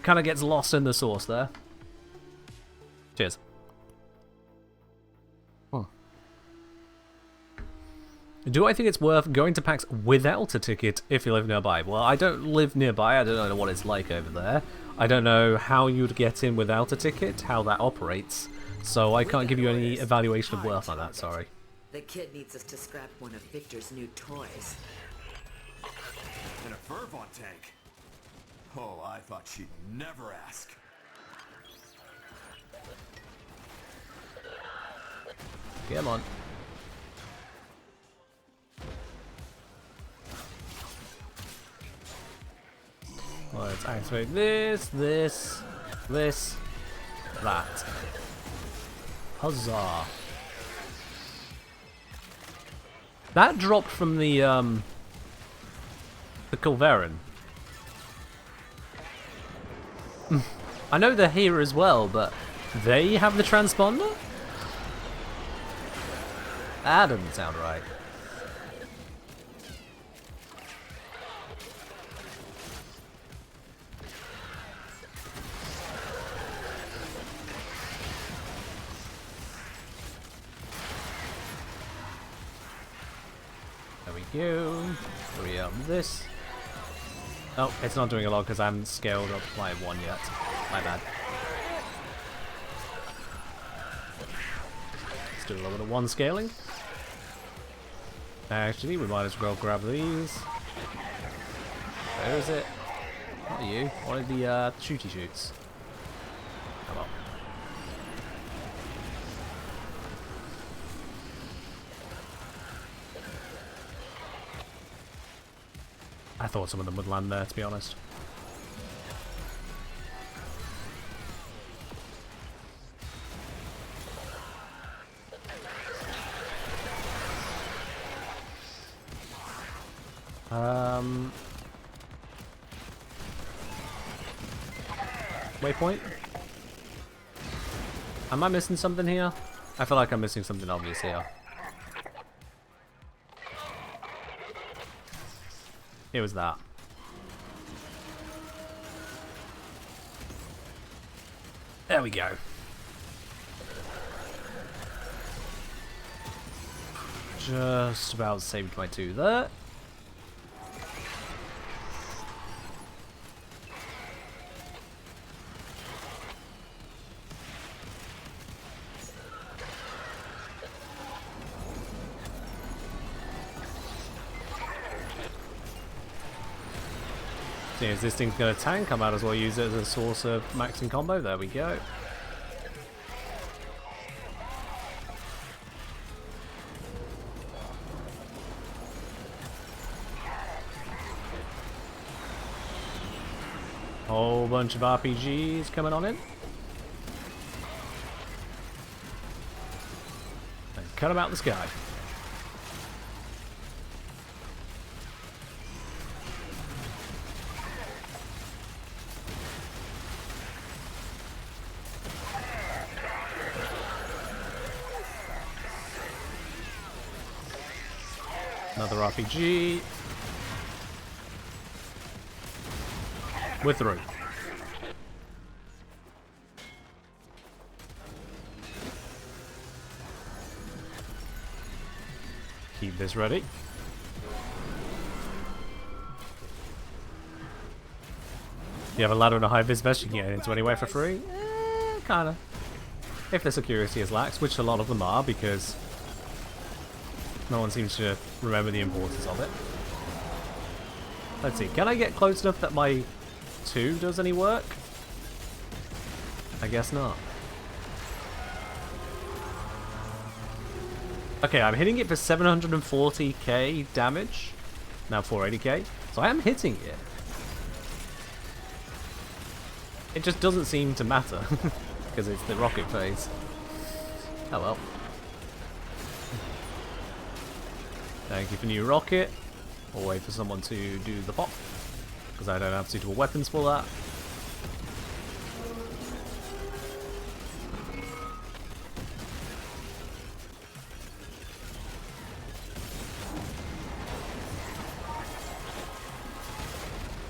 Kinda gets lost in the sauce there. Cheers. Do I think it's worth going to PAX without a ticket if you live nearby? Well, I don't live nearby. I don't know what it's like over there. I don't know how you'd get in without a ticket, how that operates. So I can't give you any evaluation of worth on that, sorry. The kid needs us to scrap one of Victor's new toys. And a Fervon tank. Oh, I thought she'd never ask. Come on. Let's activate this, that. Huzzah. That dropped from the Culverin. I know they're here as well, but they have the transponder? That doesn't sound right. There we go. Hurry up this. Oh, it's not doing a lot because I haven't scaled up my one yet. My bad. Let's do a little bit of one scaling. Actually, we might as well grab these. Where is it? Not you. One of the shooty shoots. Come on. I thought some of them would land there, to be honest. Waypoint? Am I missing something here? I feel like I'm missing something obvious here. It was that. There we go. Just about saved my two there. Seeing as this thing's going to tank, I might as well use it as a source of maxing combo. There we go. Whole bunch of RPGs coming on in. And cut them out the sky. Another RPG. We're through. Keep this ready. You have a ladder and a high vis vest, you can get into anywhere for free? Kinda. If the security is lax, which a lot of them are, because no one seems to remember the importance of it. Let's see, can I get close enough that my 2 does any work? I guess not. Okay, I'm hitting it for 740k damage. Now 480k. So I am hitting it. It just doesn't seem to matter. Because it's the rocket phase. Oh well. Thank you for new rocket. We'll wait for someone to do the pop. Because I don't have suitable weapons for that.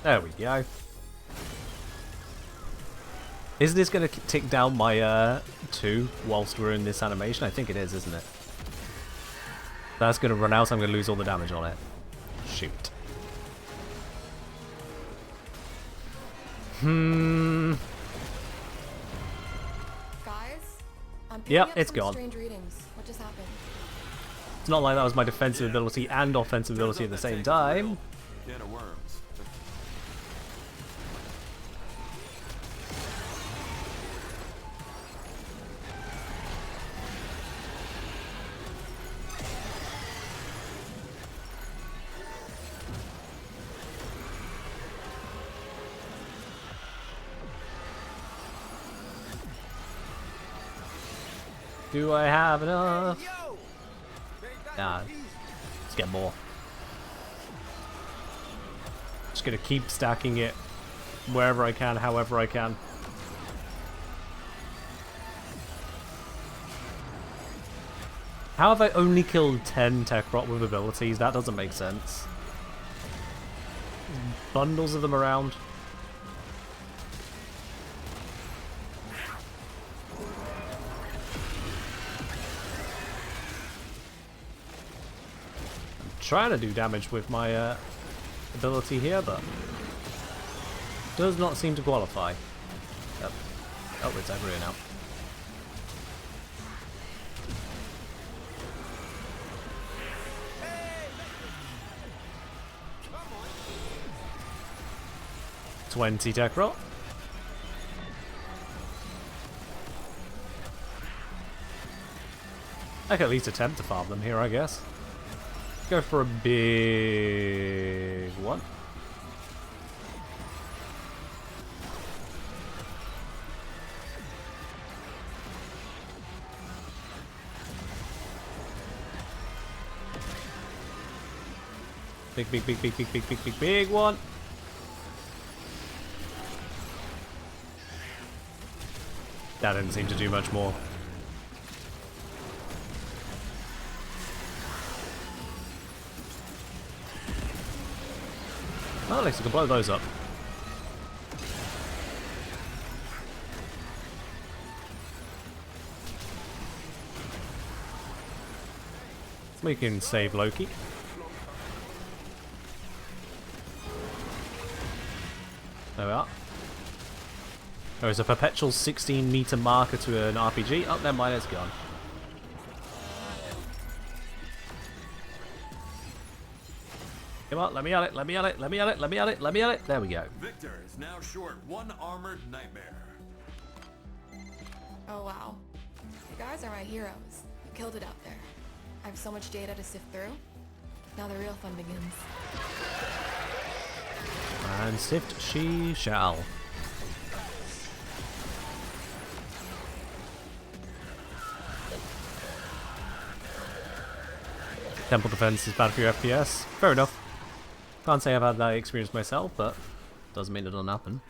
There we go. Is this going to tick down my 2 whilst we're in this animation? I think it is, isn't it? That's going to run out, so I'm going to lose all the damage on it. Shoot. Guys, I'm picking Yep, up it's some gone. strange readings. What just happened? It's not like that was my defensive ability and offensive ability at the same time. Can of worms. Do I have enough? Nah. Let's get more. Just gonna keep stacking it wherever I can, however I can. How have I only killed 10 tech rot with abilities? That doesn't make sense. Bundles of them around. I'm trying to do damage with my ability here, but does not seem to qualify. Oh, it's over here now. $20 tech roll. I can at least attempt to farm them here, I guess. Go for a big one. Big one. That didn't seem to do much more. Well, at least I can blow those up. We can save Loki. There we are. There is a perpetual 16-meter marker to an RPG. Oh, never mind, it's gone. Come on, let me at it, let me at it, let me at it, let me at it, let me at it. There we go. Victor is now short one armored nightmare. Oh wow. You guys are my heroes. You killed it out there. I have so much data to sift through. Now the real fun begins. And sift she shall. Temple defense is bad for your FPS. Fair enough. Can't say I've had that experience myself, but doesn't mean it doesn't happen.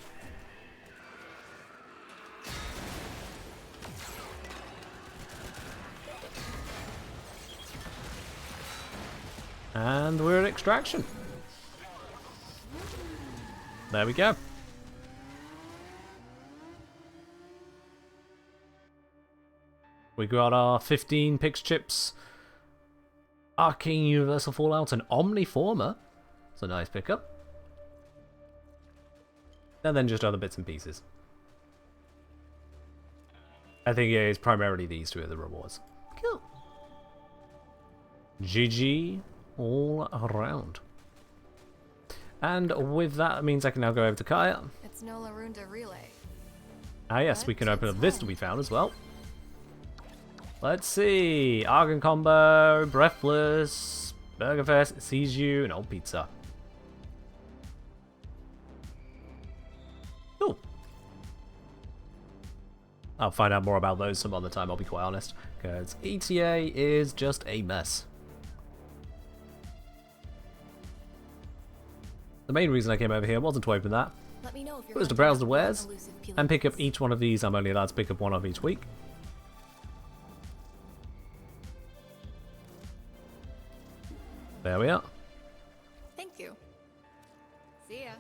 And we're at extraction. There we go. We got our 15 PIX chips. Arcane Universal Fallout and Omniformer. It's a nice pickup. And then just other bits and pieces. I think it is primarily these two are the rewards. Cool. GG all around. And with that, it means I can now go over to Kaya. It's no Larunda relay. Ah yes, we can open up this that we found as well. Let's see. Argon Combo, Breathless, Burger Fest, Sees You, and Old Pizza. Cool. I'll find out more about those some other time, I'll be quite honest. Because ETA is just a mess. The main reason I came over here wasn't to open that. Let me know if It was to browse the wares and pick up each one of these. I'm only allowed to pick up one of each week. There we are. Thank you. See ya.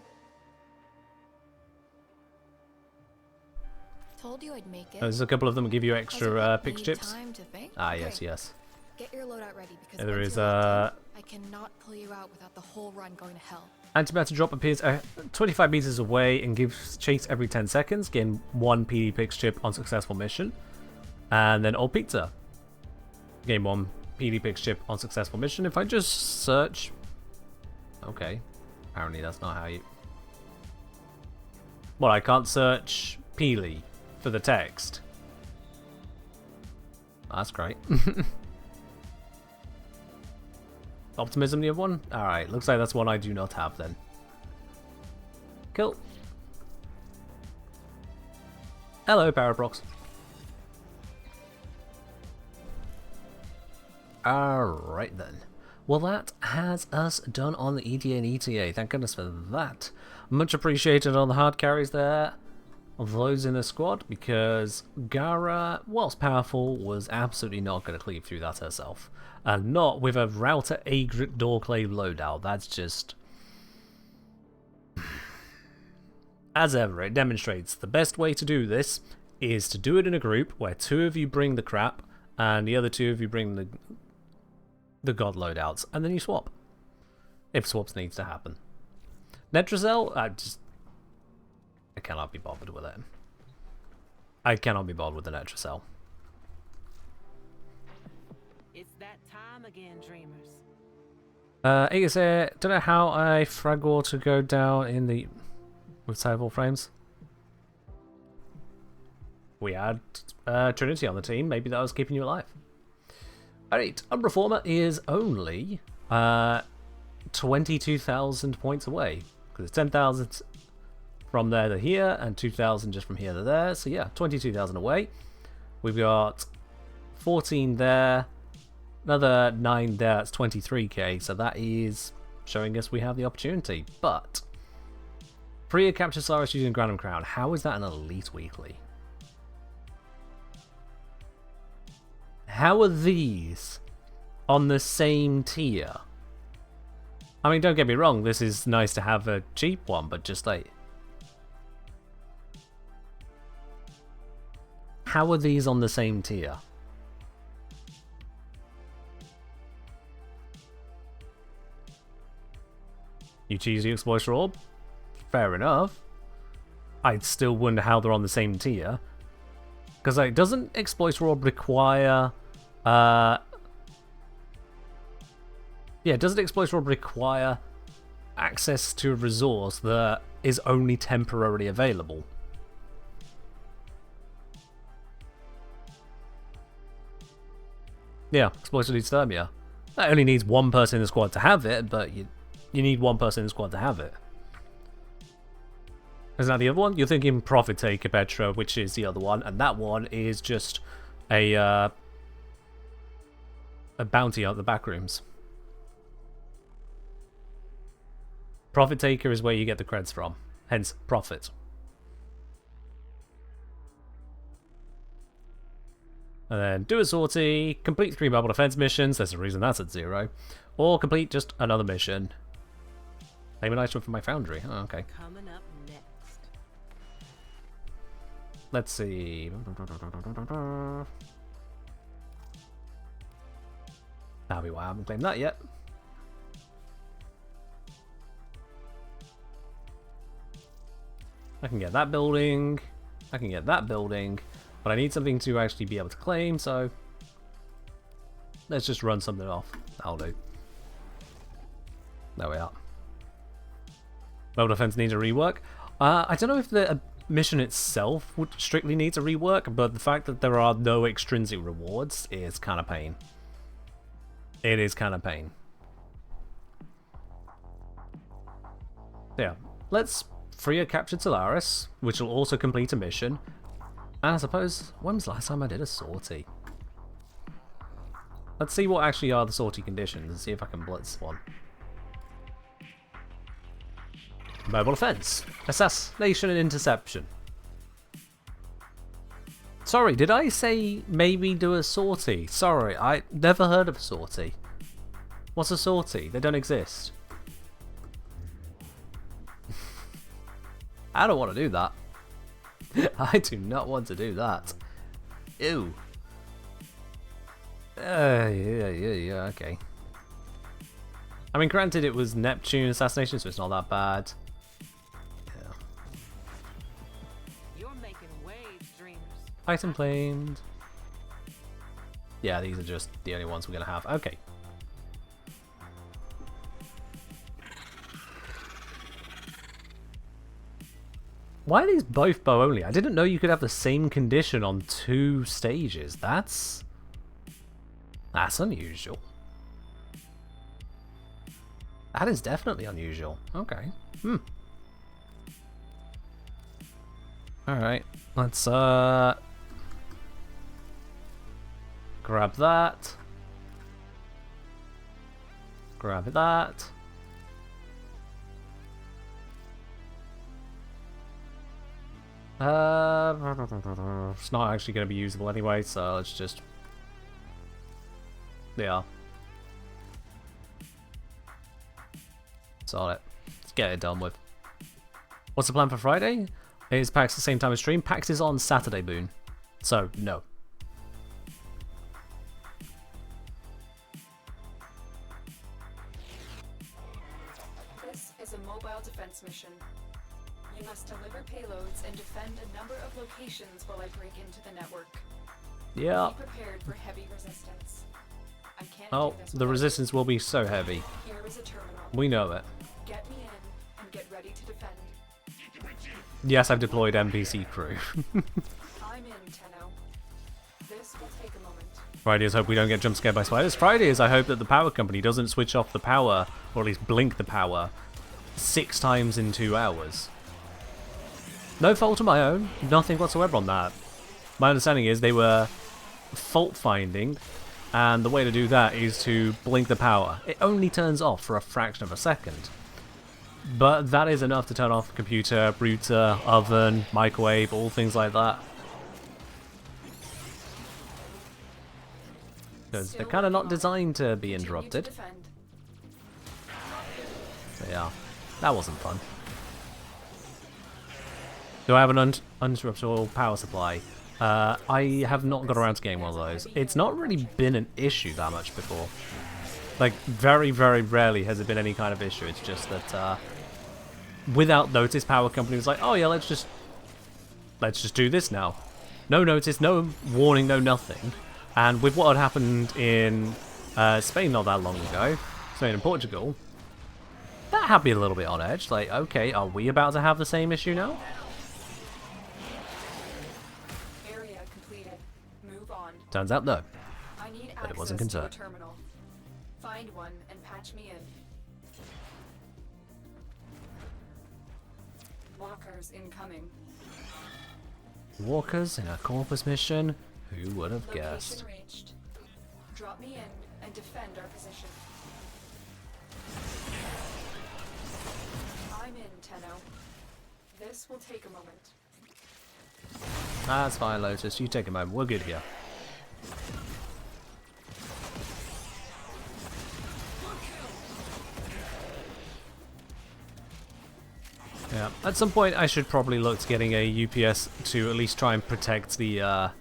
Told you I'd make it. There's a couple of them that give you Has extra it PIX need chips. time to think? Ah, Okay. yes, yes. Get your loadout ready because There once is you're locked in, I cannot pull you out without the whole run going to hell. Antimatter drop appears 25 meters away and gives chase every 10 seconds. Gain 1 PD PIX chip on successful mission. And then Old Pizza. Gain 1 PD PIX chip on successful mission. If I just search... Okay. Apparently that's not how you... Well, I can't search Peely for the text. That's great. Optimism, you have one? Alright, looks like that's one I do not have then. Cool. Hello, Paraprox. Alright then. Well, that has us done on the EDA and ETA. Thank goodness for that. Much appreciated on the hard carries there of those in the squad, because Gara, whilst powerful, was absolutely not going to cleave through that herself. And not with a router Agric Doorclave loadout. That's just... As ever, it demonstrates the best way to do this is to do it in a group where 2 of you bring the crap and the other 2 of you bring the god loadouts, and then you swap. If swaps needs to happen. Netracell, I cannot be bothered with it. I cannot be bothered with the Netracell. It's that time again, dreamers. ETA, don't know how I frag war to go down in the... with side Warframes. We had Trinity on the team, maybe that was keeping you alive. Alright, Unreformer is only 22,000 points away. Because it's 10,000 from there to here, and 2,000 just from here to there. So yeah, 22,000 away. We've got 14 there, another 9 there, that's 23k. So that is showing us we have the opportunity. But, Freya capture Cyrus using Granum Crown. How is that an elite weekly? How are these on the same tier? I mean, don't get me wrong, this is nice to have a cheap one, but just like... How are these on the same tier? You choose the Exploiter Orb? Fair enough. I'd still wonder how they're on the same tier. Because like, doesn't Exploiter Orb require... doesn't Exploiter Orb require access to a resource that is only temporarily available? Yeah, Exploiter needs Thermia. That only needs one person in the squad to have it, but you need one person in the squad to have it. Isn't that the other one? You're thinking Profit Taker Petra, which is the other one, and that one is just a bounty out the back rooms. Profit Taker is where you get the creds from, hence Profit. And then do a sortie, complete 3 mobile defense missions, there's a reason that's at 0, or complete just another mission. Name an item from my foundry. Oh, okay. Coming up next. Let's see. That'll be why I haven't claimed that yet. I can get that building. I can get that building. But I need something to actually be able to claim, so let's just run something off. That'll do. There we are. Mobile defense needs a rework. I don't know if the mission itself would strictly need a rework, but the fact that there are no extrinsic rewards is kind of pain. It is kind of pain. Yeah, let's free a captured Solaris, which will also complete a mission. And I suppose, when was the last time I did a sortie? Let's see what actually are the sortie conditions and see if I can blitz one. Mobile defense, assassination and interception. Sorry, did I say maybe do a sortie? Sorry, I never heard of a sortie. What's a sortie? They don't exist. I don't want to do that. I do not want to do that. Ew. Yeah, okay. I mean, granted it was Neptune assassination, so it's not that bad. Yeah. You're making waves, dreamers. Item claimed. Yeah, these are just the only ones we're going to have. Okay. Why are these both bow only? I didn't know you could have the same condition on 2 stages. That's unusual. That is definitely unusual. Okay. Alright. Let's grab that. Grab that. It's not actually going to be usable anyway, so let's just... Yeah. Solid. Let's get it done with. What's the plan for Friday? Is PAX the same time as stream? PAX is on Saturday, Boone. So, no. This is a mobile defense mission. You must deliver payloads and defend a number of locations while I break into the network. Yeah. Be prepared for heavy resistance. I can't Oh, do this the without resistance will be so heavy. you. Here is a terminal. We know it. Get me in and get ready to defend. Yes, I've deployed NPC crew. I'm in, Tenno. This will take a moment. Fridays hope we don't get jump scared by spiders. Fridays I hope that the power company doesn't switch off the power, or at least blink the power, 6 times in 2 hours. No fault of my own, nothing whatsoever on that. My understanding is they were fault finding, and the way to do that is to blink the power. It only turns off for a fraction of a second. But that is enough to turn off the computer, router, oven, microwave, all things like that. Because they're kind of not designed to be interrupted. So yeah, that wasn't fun. Do I have an uninterruptible power supply? I have not got around to getting one of those. It's not really been an issue that much before. Like, very, very rarely has it been any kind of issue. It's just that, without notice, power company was like, oh yeah, let's just do this now. No notice, no warning, no nothing. And with what had happened in Spain not that long ago, Spain and Portugal, that had me a little bit on edge. Like, okay, are we about to have the same issue now? Area completed. Move on. Turns out no. I need But it wasn't access to a concerned. terminal. Find one and patch me in. Walkers incoming. Walkers in a Corpus mission? Who would have guessed? Location reached. Drop me in and defend our position. I'm in, Tenno. This will take a moment. That's fine, Lotus. You take a moment. We're good here. Yeah. At some point, I should probably look to getting a UPS to at least try and protect the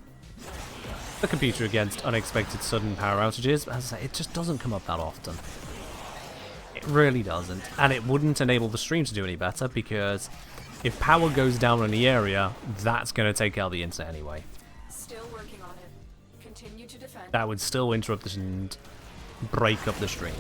computer against unexpected sudden power outages. As I say, it just doesn't come up that often. It really doesn't. And it wouldn't enable the stream to do any better, because if power goes down in the area, that's going to take out the internet anyway. Still working on it. Continue to defend. That would still interrupt and break up the stream.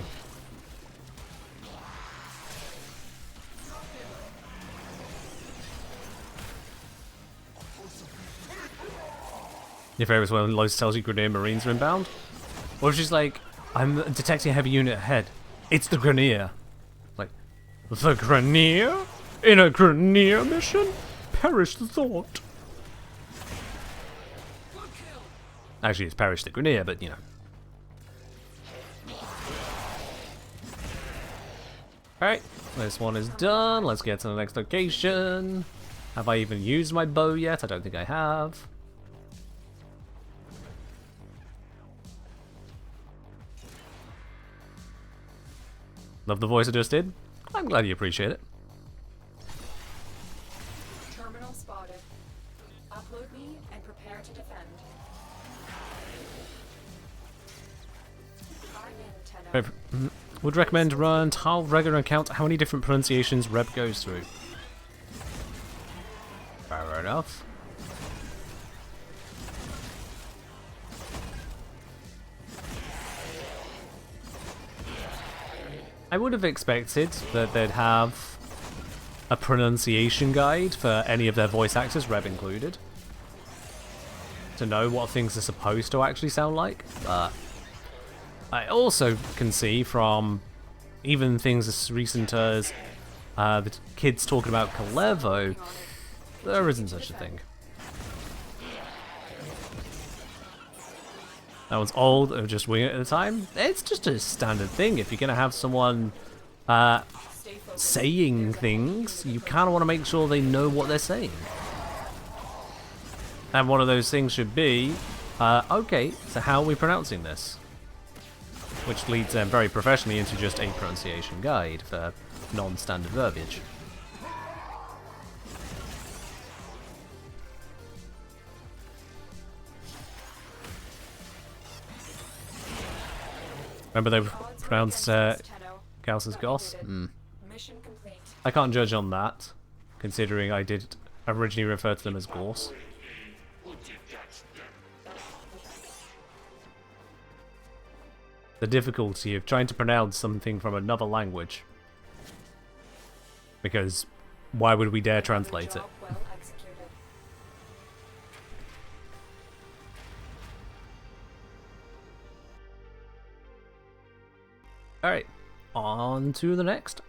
Your favourite is when Lois tells you Grenadier Marines are inbound? Or if she's like, I'm detecting a heavy unit ahead. It's the Grenadier. Like, the Grenadier? In a Grenadier mission? Perish the thought. Actually, it's Perish the Grenadier, but you know. Alright, this one is done. Let's get to the next location. Have I even used my bow yet? I don't think I have. Love the voice I just did. I'm glad you appreciate it. Terminal spotted. Upload me and prepare to defend. I'm in, Tenno. Would recommend run how regular and count how many different pronunciations Reb goes through. Fair enough. I would have expected that they'd have a pronunciation guide for any of their voice actors, Reb included, to know what things are supposed to actually sound like. But I also can see from even things as recent as the kids talking about Kalevo, there isn't such a thing. That one's old, or just wing it at a time. It's just a standard thing. If you're going to have someone saying things, you kind of want to make sure they know what they're saying. And one of those things should be, okay, so how are we pronouncing this? Which leads them very professionally into just a pronunciation guide for non-standard verbiage. Remember they pronounced Gauss as Goss? Mission complete. I can't judge on that, considering I did originally refer to them as Gorse. The difficulty of trying to pronounce something from another language. Because why would we dare translate it? Job well executed. Alright, on to the next.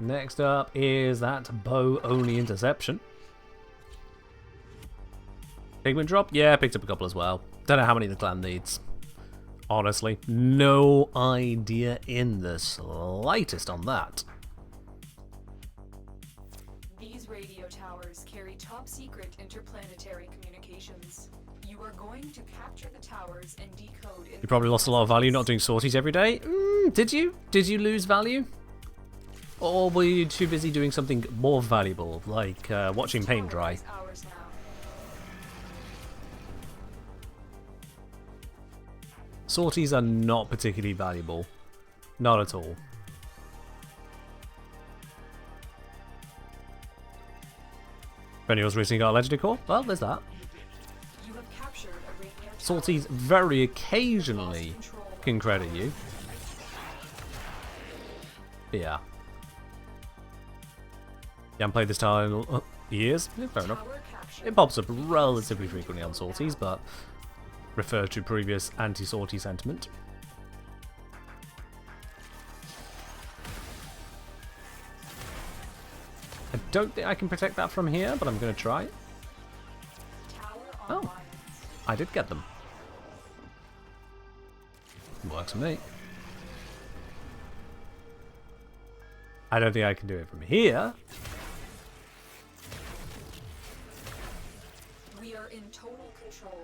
Next up is that bow-only interception. Pigment drop? Yeah, I picked up a couple as well. Don't know how many the clan needs. Honestly, no idea in the slightest on that. These radio towers carry top-secret interplanetary communications. You are going to capture the towers and decode... You probably lost a lot of value not doing sorties every day. Did you? Did you lose value? Or were you too busy doing something more valuable, like watching paint dry? Ours now. Sorties are not particularly valuable. Not at all. If anyone's recently got a legendary core, well, there's that. You have captured a radio tower. Sorties very occasionally can credit you. Yeah. You haven't played this tile in years? Yeah, fair enough. Tower captured. It pops up relatively frequently on sorties, but refer to previous anti-sortie sentiment. I don't think I can protect that from here, but I'm going to try. Tower Oh, online. I did get them. Works for me. I don't think I can do it from here. We are in total control.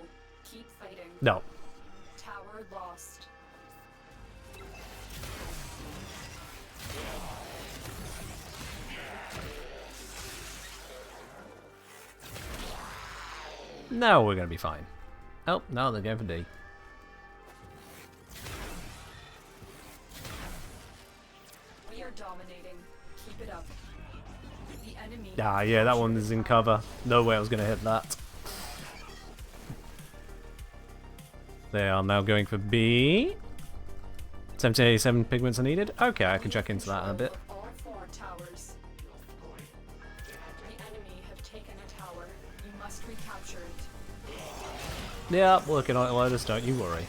Keep fighting. No. Tower lost. No, we're going to be fine. Oh, no, they're going for D. We are dominating. Keep it up. The enemy. Ah, yeah, that one is in cover. No way I was going to hit that. They are now going for B. 1787 pigments are needed. Okay, I can check into that in a bit. All 4 towers. The enemy have taken a tower. You must recapture it. Yeah, working on it, Lotus, don't you worry.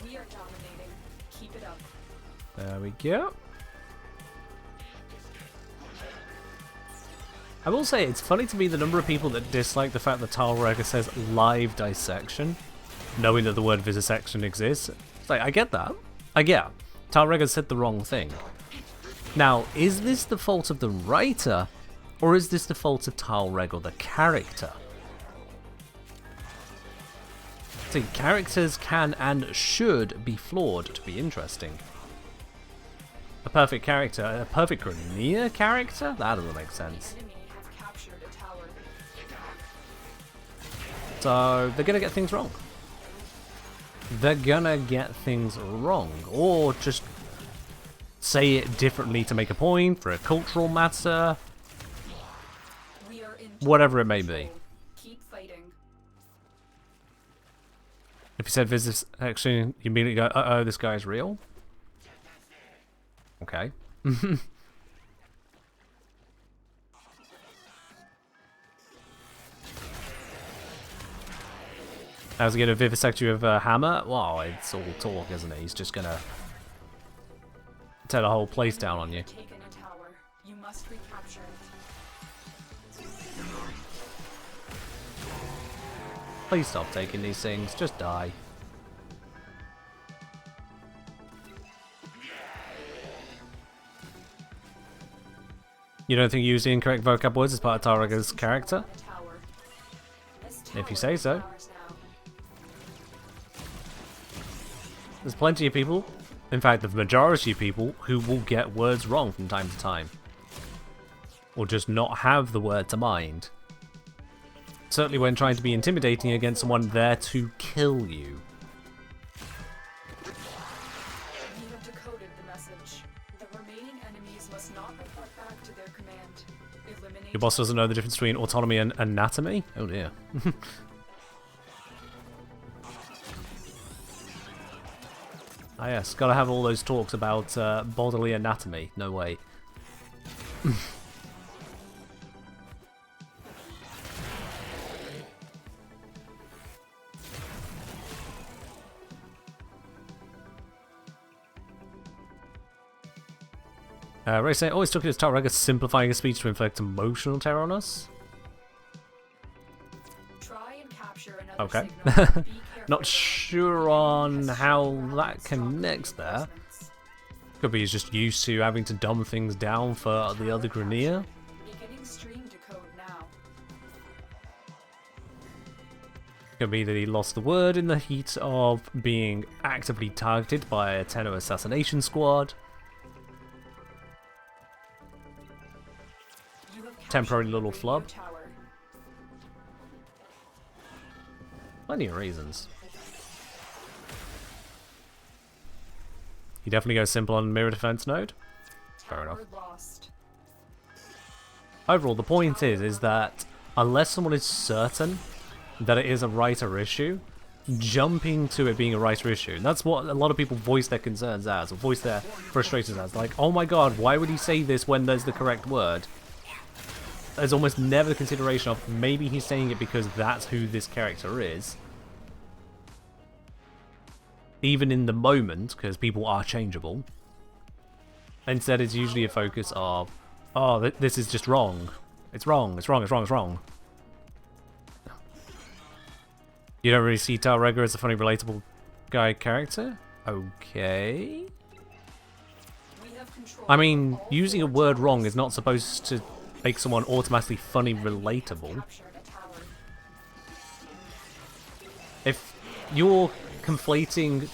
We are dominating. Keep it up. There we go. I will say, it's funny to me the number of people that dislike the fact that Tile Regger says live dissection, knowing that the word vivisection exists. It's like, I get that. I get it. Tile Regger said the wrong thing. Now, is this the fault of the writer, or is this the fault of Tile Regger, the character? See, characters can and should be flawed to be interesting. A perfect character, a perfect Grenier character? That doesn't make sense. Enemy have captured a tower. So, they're gonna get things wrong. They're gonna get things wrong. Or just say it differently to make a point, for a cultural matter, We are in whatever it may be. control. Keep fighting. If you said visit action, you immediately go, uh-oh, this guy's real? Okay. How's he gonna vivisect you with a hammer? Well, it's all talk, isn't it? He's just gonna tear the whole place down on you. Taken a tower. You must recapture it. Please stop taking these things. Just die. You don't think using incorrect vocab words is part of Taraga's character? If you say so. There's plenty of people, in fact the majority of people, who will get words wrong from time to time. Or just not have the word to mind. Certainly when trying to be intimidating against someone there to kill you. You have decoded the message. The remaining enemies must not report back to their command. Eliminate. Your boss doesn't know the difference between autonomy and anatomy? Oh dear. Ah yes, gotta have all those talks about bodily anatomy. No way. Ray saying, always took it as Taraga simplifying his speech to inflict emotional terror on us? Try and capture another Okay. signal. Be careful Not with sure on how that connects there. Could be he's just used to having to dumb things down for the other Grenier. beginning stream decode now. Could be that he lost the word in the heat of being actively targeted by a Tenno assassination squad. You have captured Temporary the little radio flub. tower. Plenty of reasons. He definitely goes simple on mirror defense node. Fair enough. Tower lost. Overall, the point is that unless someone is certain that it is a writer issue, jumping to it being a writer issue, and that's what a lot of people voice their concerns as, or voice their frustrations as. Like, oh my god, why would he say this when there's the correct word? There's almost never the consideration of maybe he's saying it because that's who this character is. Even in the moment, because people are changeable. Instead, it's usually a focus of, oh, this is just wrong. It's wrong, it's wrong, it's wrong, it's wrong. You don't really see Talrega as a funny, relatable guy character? Okay. We have control I mean, of all using a four word towers. wrong is not supposed to make someone automatically funny, relatable. Captured a tower. If you're conflating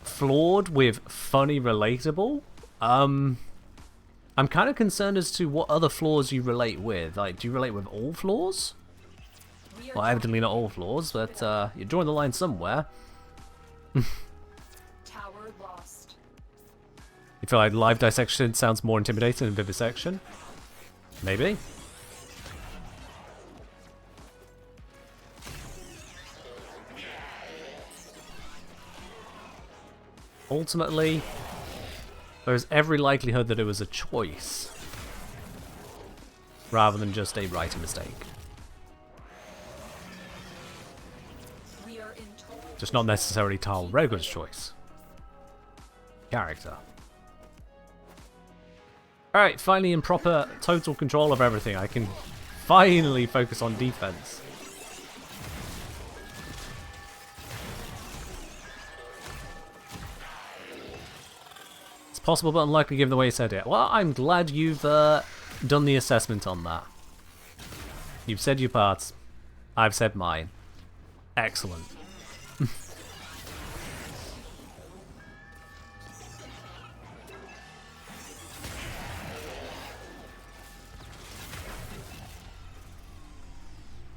flawed with funny, relatable, I'm kind of concerned as to what other flaws you relate with. Like, do you relate with all flaws? We are Well, evidently not all flaws, but you're drawing the line somewhere. tower lost. You feel like live dissection sounds more intimidating than vivisection? Maybe. Ultimately, there's every likelihood that it was a choice rather than just a writer mistake. We are in total. Just not necessarily Talrega's choice. Character. Alright, finally in proper total control of everything. I can finally focus on defense. It's possible but unlikely given the way you said it. Well, I'm glad you've done the assessment on that. You've said your parts. I've said mine. Excellent.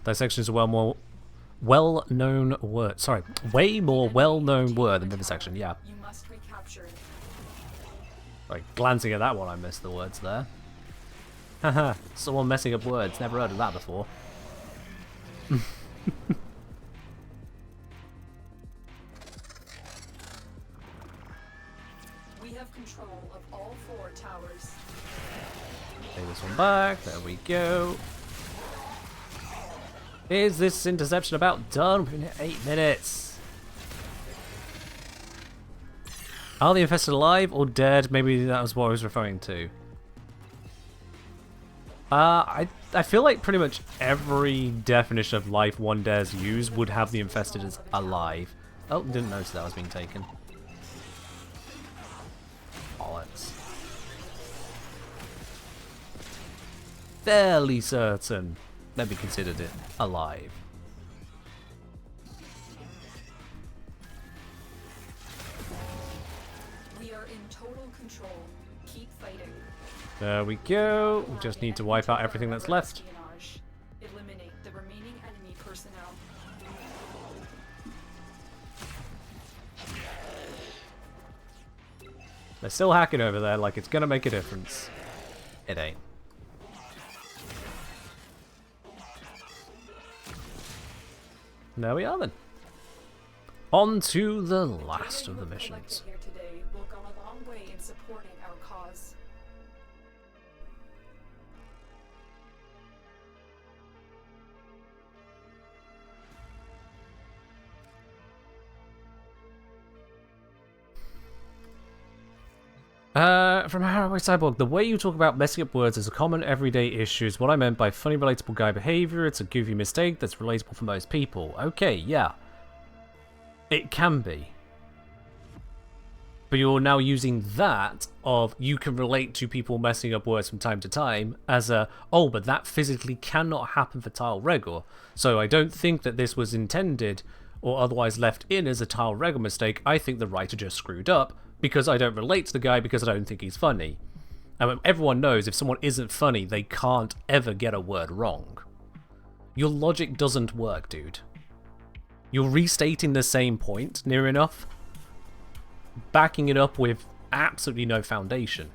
Dissection is a well-known word. Sorry, way more well-known word than vivisection. Yeah. You must recapture it. Like, glancing at that one, I missed the words there. Haha, someone messing up words. Never heard of that before. We have control of all four towers. Take this one back. There we go. Is this interception about done? We've been here 8 minutes. Are the infested alive or dead? Maybe that was what I was referring to. I feel like pretty much every definition of life one dares use would have the infested as alive. Oh, didn't notice that was being taken. Bollocks. Fairly certain that we considered it alive. We are in total control. Keep fighting. There we go. We just need to wipe out everything that's left. Espionage. Eliminate the remaining enemy personnel. They're still hacking over there like it's gonna make a difference. It ain't. There we are then. On to the last of the missions. Here today will go a long way in supporting our cause. From Haraway Cyborg, the way you talk about messing up words is a common everyday issue. Is what I meant by funny relatable guy behavior. It's a goofy mistake that's relatable for most people. Okay, yeah. It can be. But you're now using that of you can relate to people messing up words from time to time as a, oh, but that physically cannot happen for tile regor. So I don't think that this was intended or otherwise left in as a tile regor mistake. I think the writer just screwed up because I don't relate to the guy because I don't think he's funny. And everyone knows if someone isn't funny, they can't ever get a word wrong. Your logic doesn't work, dude. You're restating the same point, near enough, backing it up with absolutely no foundation.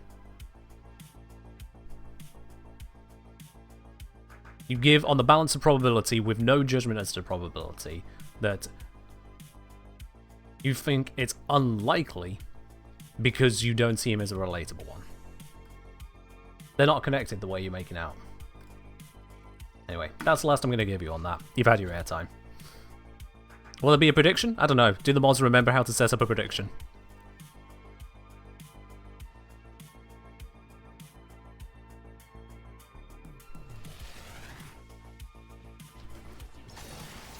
You give on the balance of probability with no judgment as to probability that you think it's unlikely because you don't see him as a relatable one. They're not connected the way you're making out. Anyway, that's the last I'm going to give you on that. You've had your airtime. Will there be a prediction? I don't know. Do the mods remember how to set up a prediction?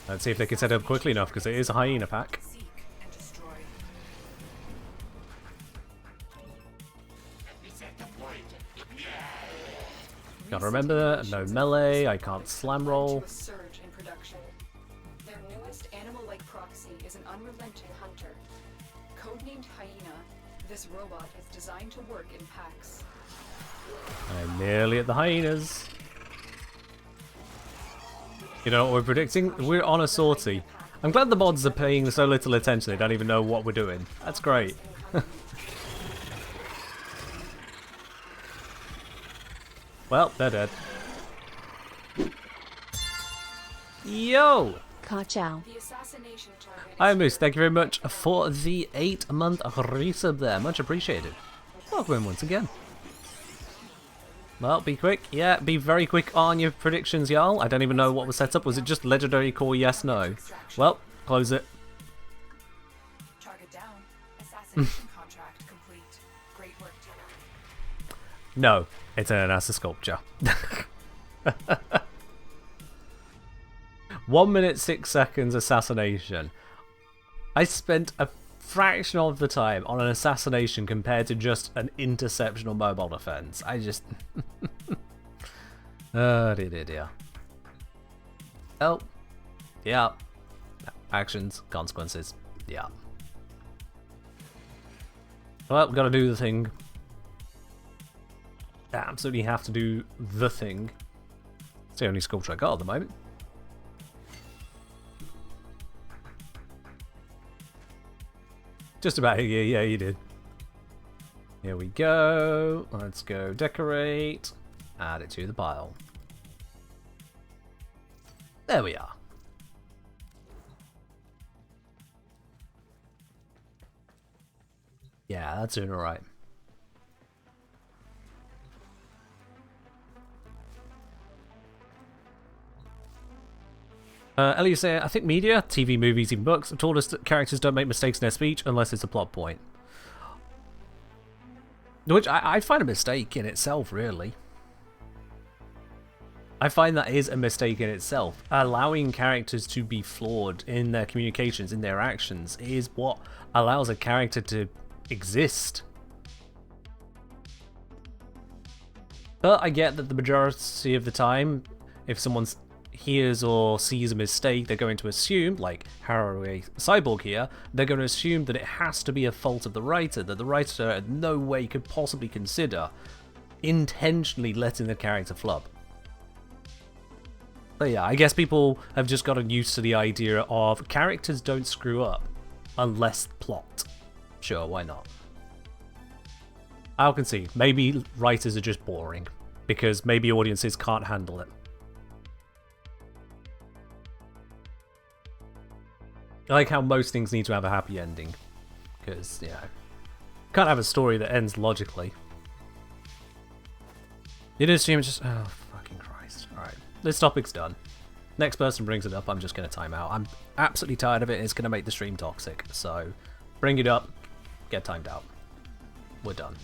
Let's see if they can set it up quickly enough, because it is a hyena pack. Seek and destroy. Gotta remember, no melee, I can't slam roll. To a surge in production. Their newest animal-like proxy is an unrelenting hunter. Codenamed Hyena, this robot is designed to work in PAX. I'm nearly at the hyenas. You know what we're predicting? We're on a sortie. I'm glad the mods are paying so little attention they don't even know what we're doing. That's great. Well, they're dead. Yo! Ka-chow. The assassination target Hi Moose, thank you very much for the 8-month resub there. Much appreciated. Welcome in once again. Well, be quick. Yeah, be very quick on your predictions, y'all. I don't even know what was set up. Was it just legendary core yes, no? Well, close it. target down. Assassination contract complete. Great work, team. No, it's an NASA sculpture. 1 minute 6 seconds assassination. I spent a fraction of the time on an assassination compared to just an interception or mobile defense. I just... oh, dear. Oh. Yeah. Actions, consequences. Yeah. Well, we've got to do the thing. Absolutely have to do the thing. It's the only sculpture I got at the moment. Just about here, yeah, you did. Here we go. Let's go decorate. Add it to the pile. There we are. Yeah, that's doing alright. Elliot said, I think media, TV, movies, even books have told us that characters don't make mistakes in their speech unless it's a plot point. Which I find a mistake in itself, really. I find that is a mistake in itself. Allowing characters to be flawed in their communications, in their actions, is what allows a character to exist. But I get that the majority of the time, if someone hears or sees a mistake, they're going to assume, like Haraway Cyborg here, they're going to assume that it has to be a fault of the writer, that the writer in no way could possibly consider intentionally letting the character flub. But yeah, I guess people have just gotten used to the idea of characters don't screw up unless plot. Sure, why not? I'll concede, maybe writers are just boring, because maybe audiences can't handle it. I like how most things need to have a happy ending, because, you know, can't have a story that ends logically. You just assume it's just, oh, fucking Christ. Alright, this topic's done. Next person brings it up, I'm just going to time out. I'm absolutely tired of it, it's going to make the stream toxic, so bring it up, get timed out. We're done.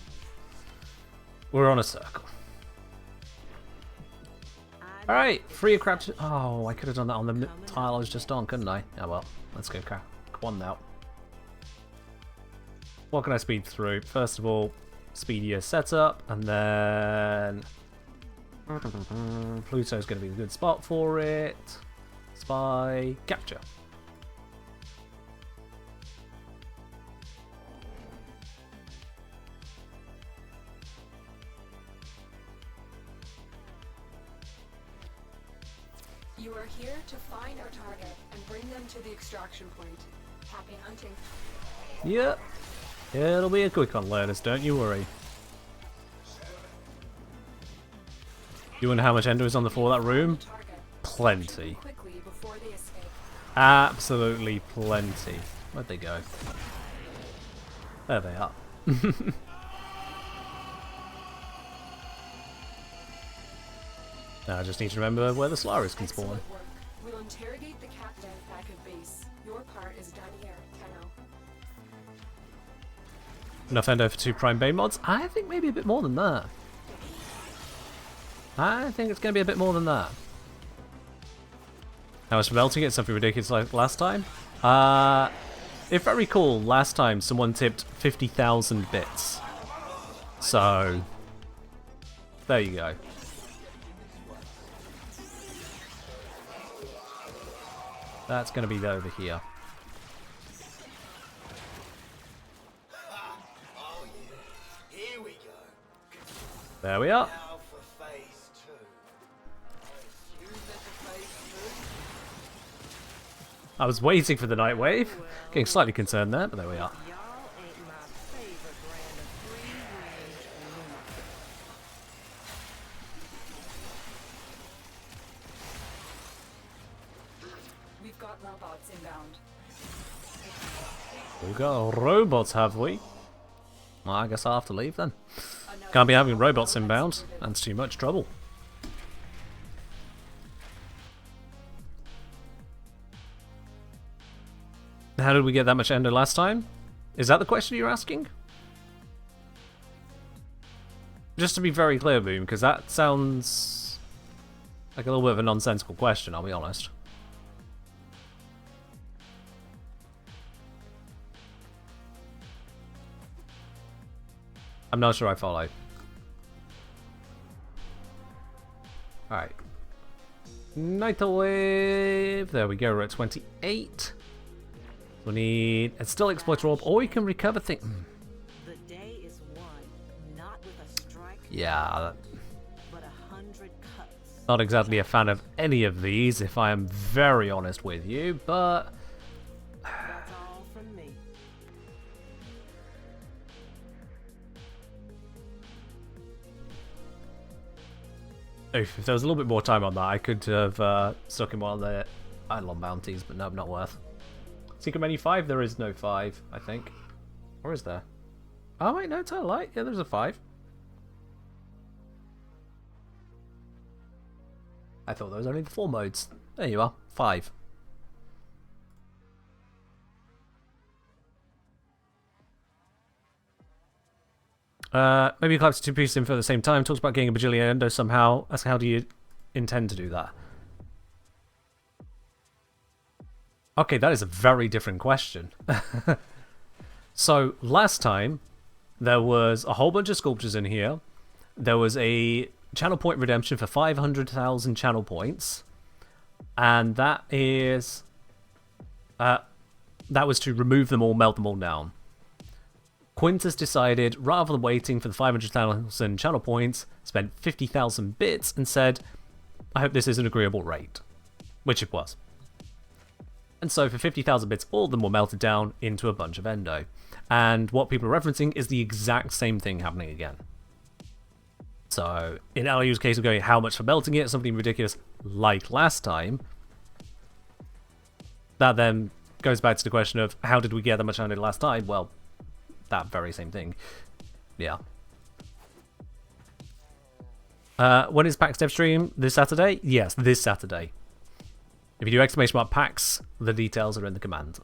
We're on a circle. Alright, free a crap. Oh, I could have done that on the tile I was just on, couldn't I? Oh well, let's go crack one now. What can I speed through? First of all, speedier setup, and then Pluto's going to be a good spot for it. Spy, capture. You are here to find our target and bring them to the extraction point. Happy hunting. Yep. It'll be a quick one, learners, don't you worry. You wonder how much endo is on the floor of that room? Plenty. Quickly before they escape. Absolutely plenty. Where'd they go? There they are. Now I just need to remember where the Solaris can spawn. Excellent work. We'll interrogate the captain back at base. Your part is done here, Tenno. Enough endo for 2 Prime Bane mods? I think maybe a bit more than that. I think it's going to be a bit more than that. How much for melting it? Something ridiculous like last time? If I recall, last time someone tipped 50,000 bits. So, there you go. That's going to be over here. Here we go. There we are. Now for phase 2. I assume there's a phase 2? I was waiting for the Nightwave. Getting slightly concerned there, but there we are. Y'all ain't my favorite brand of free-range lunatic. We've got robots inbound. We've got robots, have we? Well, I guess I'll have to leave then. Can't be having robots inbound. That's too much trouble. How did we get that much endo last time? Is that the question you're asking? Just to be very clear, Boom, because that sounds like a little bit of a nonsensical question, I'll be honest. I'm not sure I follow. Alright. Nightwave. There we go, we're at 28. We need a still exploiter orb, or we can recover things. The day is won, not with a strike, Yeah, but 100 cuts. not exactly a fan of any of these, if I am very honest with you, but That's all from me. if there was a little bit more time on that, I could have stuck in one of the Eidolon bounties, but no, not worth. Secret menu 5? There is no 5, I think. Or is there? Oh wait, no, Total Light. Yeah, there's a 5. I thought there was only the 4 modes. There you are, 5. Maybe you collapse two pieces info at the same time. Talks about getting a bajillion endo somehow. That's how do you intend to do that? Okay, that is a very different question. So, last time, there was a whole bunch of sculptures in here. There was a channel point redemption for 500,000 channel points. And that is... that was to remove them all, melt them all down. Quintus decided, rather than waiting for the 500,000 channel points, spent 50,000 bits and said, I hope this is an agreeable rate. Which it was. And so for 50,000 bits, all of them were melted down into a bunch of endo. And what people are referencing is the exact same thing happening again. So, in LU's case of going, how much for melting it, something ridiculous like last time, that then goes back to the question of, how did we get that much endo last time? Well, that very same thing. Yeah. When is PAX dev stream? This Saturday? Yes, this Saturday. If you do exclamation mark PAX, the details are in the command.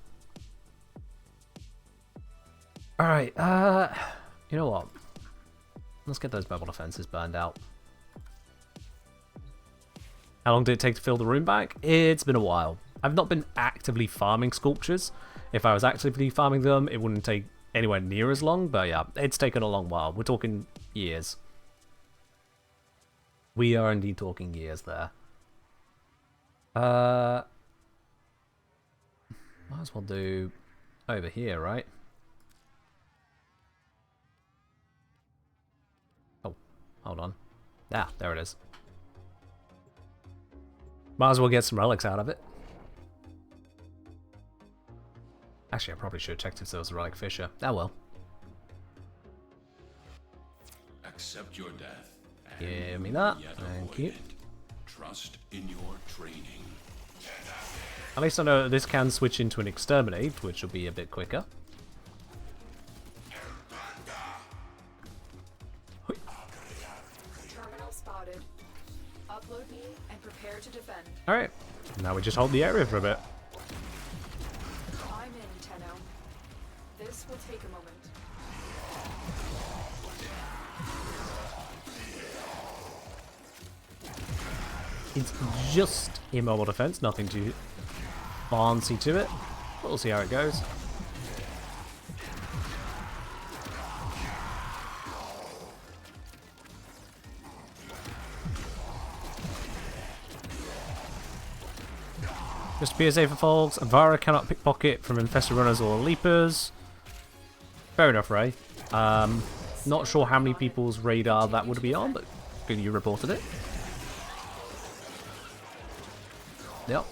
Alright, you know what? Let's get those mobile defenses burned out. How long did it take to fill the room back? It's been a while. I've not been actively farming sculptures. If I was actively farming them, it wouldn't take anywhere near as long, but yeah, it's taken a long while. We're talking years. We are indeed talking years there. Might as well do over here, right? Oh, hold on. Ah, there it is. Might as well get some relics out of it. Actually, I probably should have checked if there was a relic fisher. Oh well. Accept your death. Give me that. Thank you. Trust in your training. At least I know that this can switch into an exterminate, which will be a bit quicker. Terminal spotted. Upload me and prepare to defend. Alright, now we just hold the area for a bit. I'm in, Tenno. This will take a moment. It's just immobile defense, nothing too fancy to it. We'll see how it goes. Just PSA for folks, Avara cannot pickpocket from infested runners or leapers. Fair enough, Ray. Not sure how many people's radar that would be on, but good you reported it. Yep.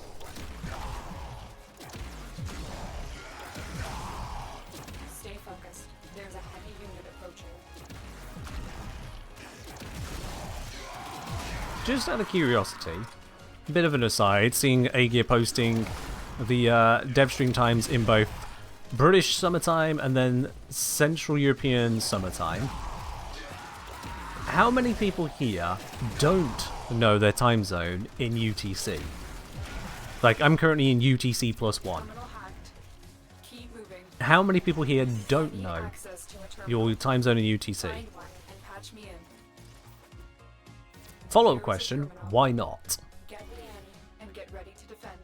Stay focused. There's a heavy unit approaching. Just out of curiosity, a bit of an aside, seeing A-Gear posting the dev stream times in both British summertime and then Central European summertime. How many people here don't know their time zone in UTC? Like, I'm currently in UTC +1. Terminal hacked. Keep moving. How many people here don't know Access to a terminal. your time zone in UTC? Find one and patch me in. Follow-up question, why not? Get the Annie and get ready to defend.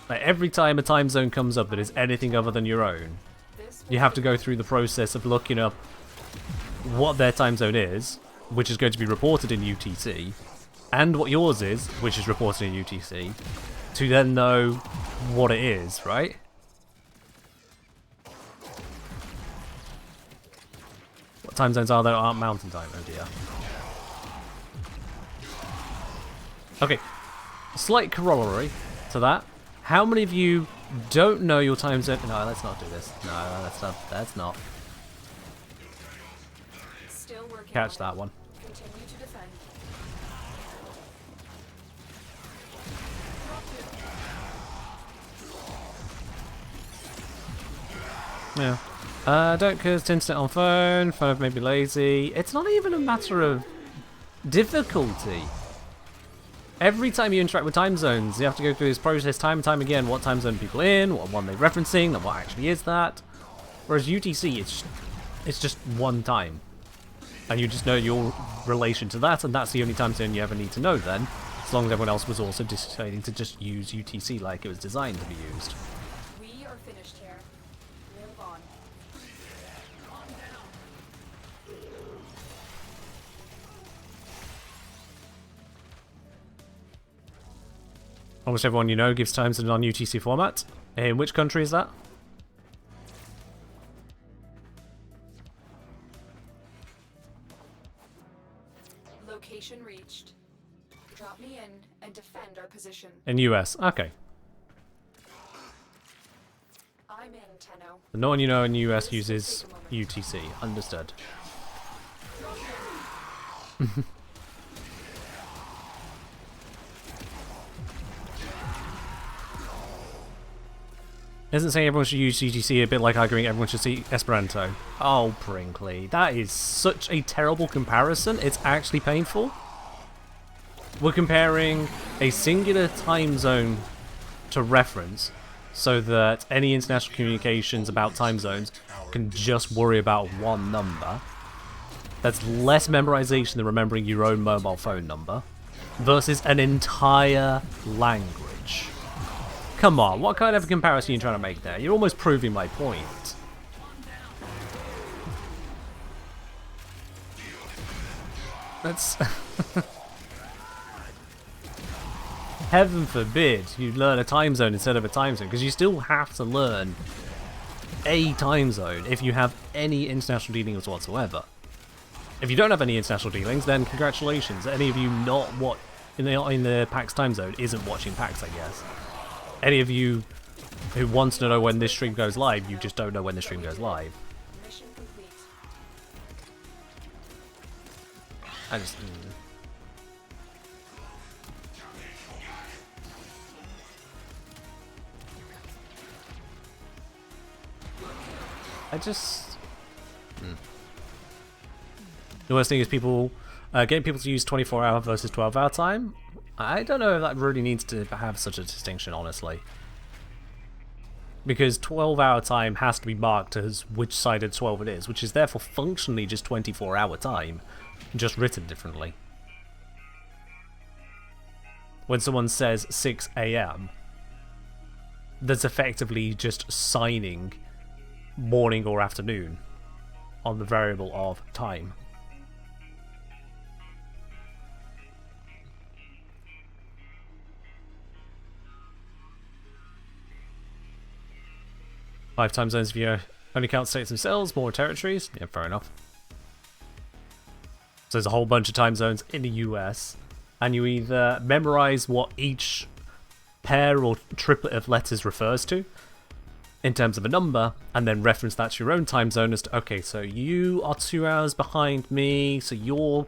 Like, every time a time zone comes up that is anything other than your own, This you have to go through the process of looking up what their time zone is, which is going to be reported in UTC, and what yours is, which is reported in UTC, to then know what it is, right? What time zones are there? Aren't mountain time, oh dear. Okay, slight corollary to that. How many of you don't know your time zone? No, let's not do this. No, let's not. Still working. Catch on that it. one. Continue to defend. Yeah. Don't cause internet on phone. Phone may be lazy. It's not even a matter of difficulty. Every time you interact with time zones, you have to go through this process time and time again. What time zone are people in? What one they're referencing? And what actually is that? Whereas UTC, it's It's just one time. And you just know your relation to that, and that's the only time zone you ever need to know then, as long as everyone else was also deciding to just use UTC like it was designed to be used. We are finished here. Move on. Almost everyone you know gives times in a non-UTC format. In which country is that? Location reached. Drop me in and defend our position. In US. Okay. I'm in, Tenno. No one you know in US uses UTC. Understood. Isn't saying everyone should use UTC a bit like arguing everyone should see Esperanto? Oh, Brinkley. That is such a terrible comparison. It's actually painful. We're comparing a singular time zone to reference so that any international communications about time zones can just worry about one number. That's less memorization than remembering your own mobile phone number versus an entire language. Come on, what kind of a comparison are you trying to make there? You're almost proving my point. That's... Heaven forbid you learn a time zone instead of a time zone, because you still have to learn a time zone if you have any international dealings whatsoever. If you don't have any international dealings, then congratulations. Any of you not what in the PAX time zone isn't watching PAX, I guess. Any of you who wants to know when this stream goes live, you just don't know when the stream goes live. Mission complete. I just... The worst thing is people... getting people to use 24-hour versus 12-hour time. I don't know if that really needs to have such a distinction, honestly. Because 12-hour time has to be marked as which side of 12 it is, which is therefore functionally just 24-hour time, just written differently. When someone says 6 AM, that's effectively just signing morning or afternoon on the variable of time. Five time zones if you only count states themselves, more territories. Yeah, fair enough. So there's a whole bunch of time zones in the US, and you either memorize what each pair or triplet of letters refers to in terms of a number, and then reference that to your own time zone as to, okay, so you are 2 hours behind me, so your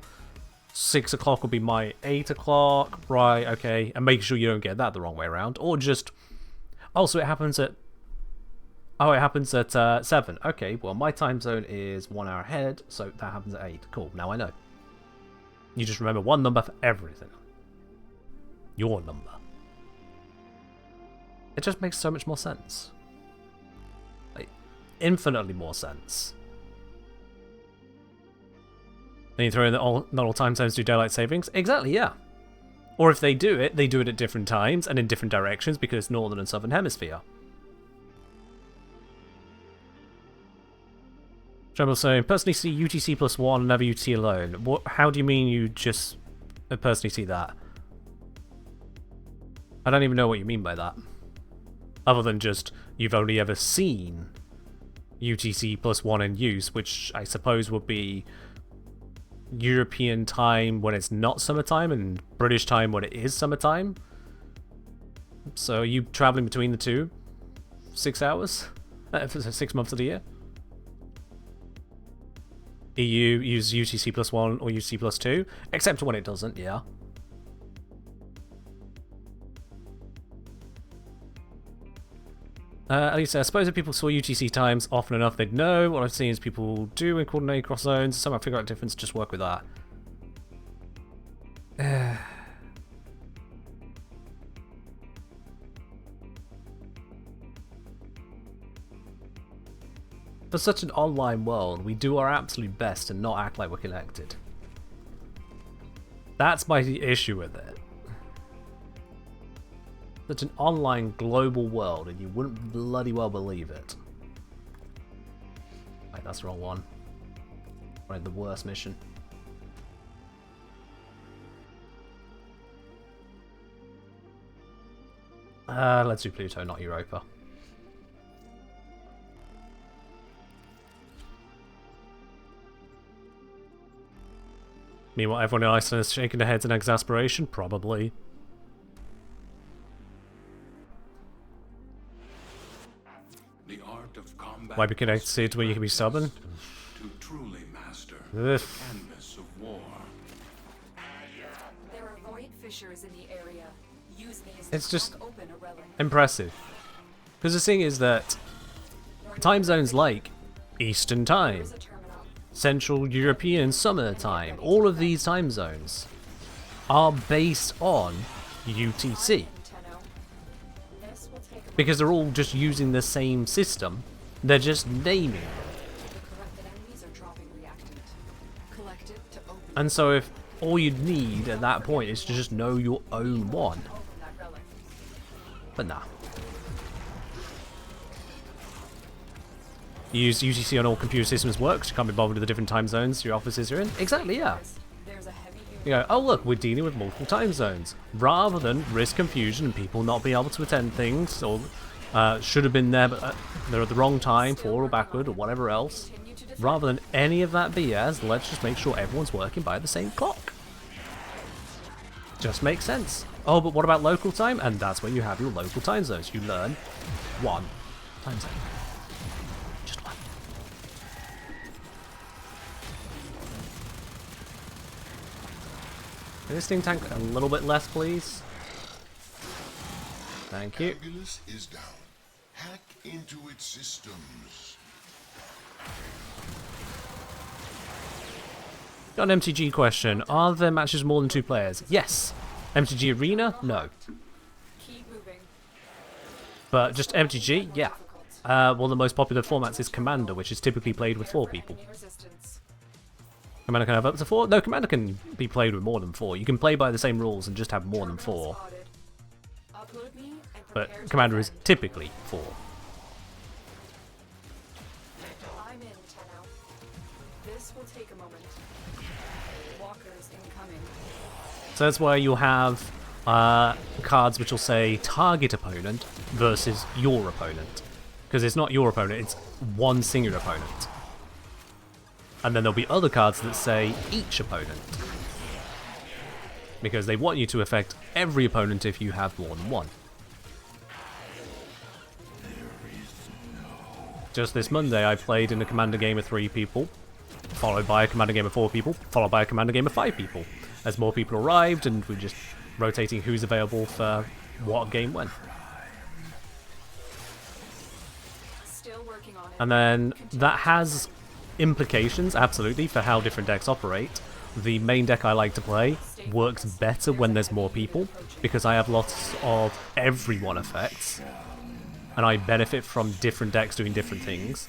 6 o'clock will be my 8 o'clock, right, okay, and make sure you don't get that the wrong way around, or just, oh, so it happens at 7. Okay, well, my time zone is 1 hour ahead, so that happens at 8. Cool, now I know. You just remember one number for everything. Your number. It just makes so much more sense. Like, infinitely more sense. Then you throw in that not all time zones do daylight savings. Exactly, yeah. Or if they do it at different times and in different directions because northern and southern hemisphere. Tremble saying, personally see UTC +1 and never UTC alone. What? How do you mean you just personally see that? I don't even know what you mean by that. Other than just, you've only ever seen UTC +1 in use, which I suppose would be European time when it's not summertime and British time when it is summertime. So are you traveling between the two? 6 hours? 6 months of the year? EU use UTC +1 or UTC +2, except when it doesn't, yeah. At least I suppose if people saw UTC times often enough, they'd know. What I've seen is people do and coordinate across zones. Somehow figure out the difference, just work with that. for such an online world, we do our absolute best to not act like we're connected. That's my issue with it. Such an online global world, and you wouldn't bloody well believe it. Right, that's the wrong one. Right, the worst mission. Let's do Pluto, not Europa. Meanwhile, everyone in Iceland is shaking their heads in exasperation? Probably. The art of combat Why be connected to where you can be stubborn? to truly master Ugh. canvas of war. There are void fissures in the area. Use these It's to just pop open a relic. impressive. Because the thing is that time zones like Eastern Time, Here's a terminal. Central European Summer Time, all of these time zones are based on UTC. This will take a Because they're all just using the same system, they're just naming them. The corrupted enemies are dropping reactant. Collect it to open And so if all you need at that point is to just know your own one. that relic. But nah. You use UTC on all computer systems works, you can't be bothered with the different time zones your offices are in. Exactly, yeah. There's a heavy unit. You go, oh look, we're dealing with multiple time zones. Rather than risk confusion and people not being able to attend things, or should have been there but they're at the wrong time, forward or backward, or whatever else. Rather than any of that BS, let's just make sure everyone's working by the same clock. Just makes sense. Oh, but what about local time? And that's where you have your local time zones. You learn one time zone. Just one. Can this thing tank a little bit less, please? Thank you. Fabulous is down. Hack into its systems. Got an MTG question. Are there matches more than 2 players? Yes. MTG Arena? No. Keep moving. But just MTG? Yeah. Well, the most popular formats is Commander, which is typically played with 4 people. Enemy resistance. Commander can have up to 4? No, Commander can be played with more than 4. You can play by the same rules and just have more than 4. Spotted. Upload me and prepare But to Commander is defend. typically 4. I'm in, Tenno. This will take a moment. Walkers incoming. So that's why you'll have cards which will say target opponent versus your opponent. Because it's not your opponent, it's one singular opponent. And then there'll be other cards that say each opponent. Because they want you to affect every opponent if you have more than one. Just this Monday I played in a Commander game of 3 people, followed by a Commander game of 4 people, followed by a Commander game of 5 people. As more people arrived, and we're just rotating who's available for what game when. Still working on it. And then that has implications, absolutely, for how different decks operate. The main deck I like to play works better when there's more people, because I have lots of everyone effects, and I benefit from different decks doing different things.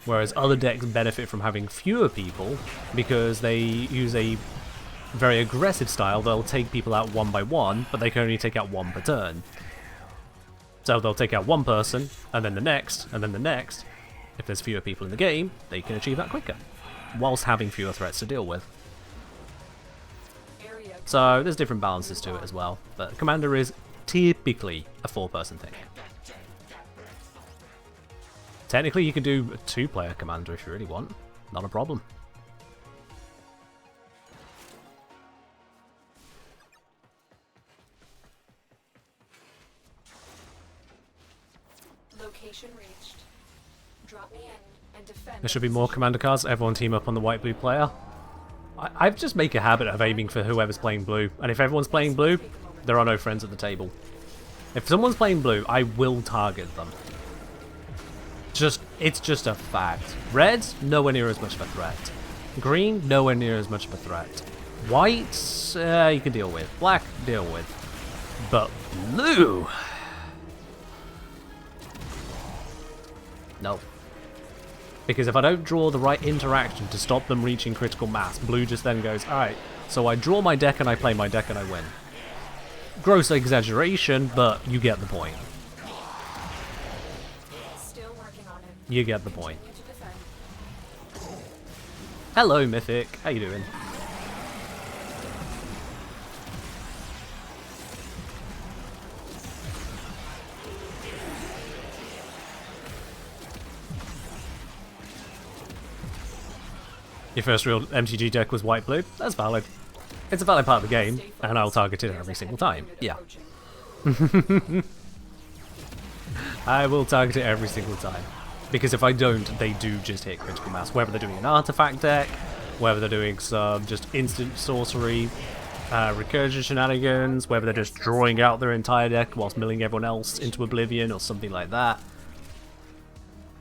Whereas other decks benefit from having fewer people, because they use a very aggressive style. They'll take people out one by one, but they can only take out one per turn. So they'll take out one person, and then the next, and then the next. If there's fewer people in the game, they can achieve that quicker, whilst having fewer threats to deal with. So there's different balances to it as well, but Commander is typically a 4-person thing. Technically you can do a 2-player Commander if you really want, not a problem. Location reached. Drop me in and defend. There should be more Commander cards. Everyone team up on the white-blue player. I just make a habit of aiming for whoever's playing blue, and if everyone's playing blue, there are no friends at the table. If someone's playing blue, I will target them. It's just a fact. Red, nowhere near as much of a threat. Green, nowhere near as much of a threat. White, you can deal with. Black, deal with. But blue... no. Because if I don't draw the right interaction to stop them reaching critical mass, blue just then goes, alright, so I draw my deck and I play my deck and I win. Gross exaggeration, but you get the point. Still working on it. You get the point. Continue to defend. Hello, Mythic. How you doing? Your first real MTG deck was white-blue? That's valid. It's a valid part of the game, and I'll target it every single time. Yeah. I will target it every single time. Because if I don't, they do just hit critical mass. Whether they're doing an artifact deck, whether they're doing some just instant sorcery, recursion shenanigans, whether they're just drawing out their entire deck whilst milling everyone else into oblivion or something like that.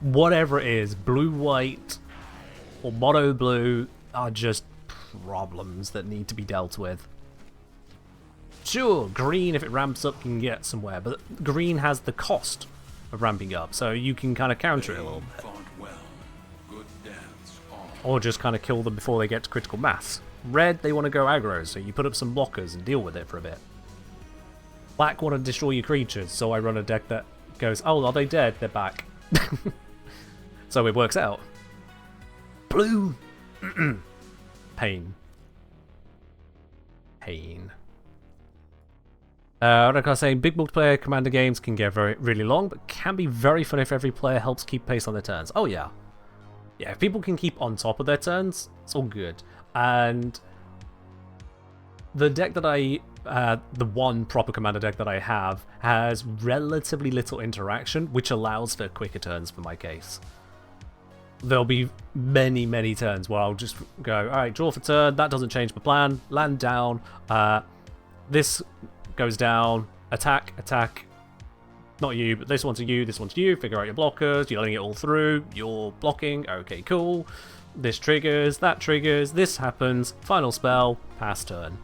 Whatever it is, blue-white or mono-blue are just problems that need to be dealt with. Sure, green, if it ramps up, can get somewhere, but green has the cost of ramping up, so you can kind of counter it a little bit. Or just kind of kill them before they get to critical mass. Red, they want to go aggro, so you put up some blockers and deal with it for a bit. Black want to destroy your creatures, so I run a deck that goes, oh, are they dead? They're back. So it works out. Blue! Pain. Pain. What I was saying, big multiplayer commander games can get really long, but can be very fun if every player helps keep pace on their turns. Oh yeah. Yeah, if people can keep on top of their turns, it's all good. And the deck that the one proper commander deck that I have has relatively little interaction, which allows for quicker turns for my case. There'll be many, many turns where I'll just go, alright, draw for turn, that doesn't change my plan, land down, this goes down, attack, attack, not you, but this one's you, this one's you, figure out your blockers, you're letting it all through, you're blocking, okay, cool, this triggers, that triggers, this happens, final spell, pass turn.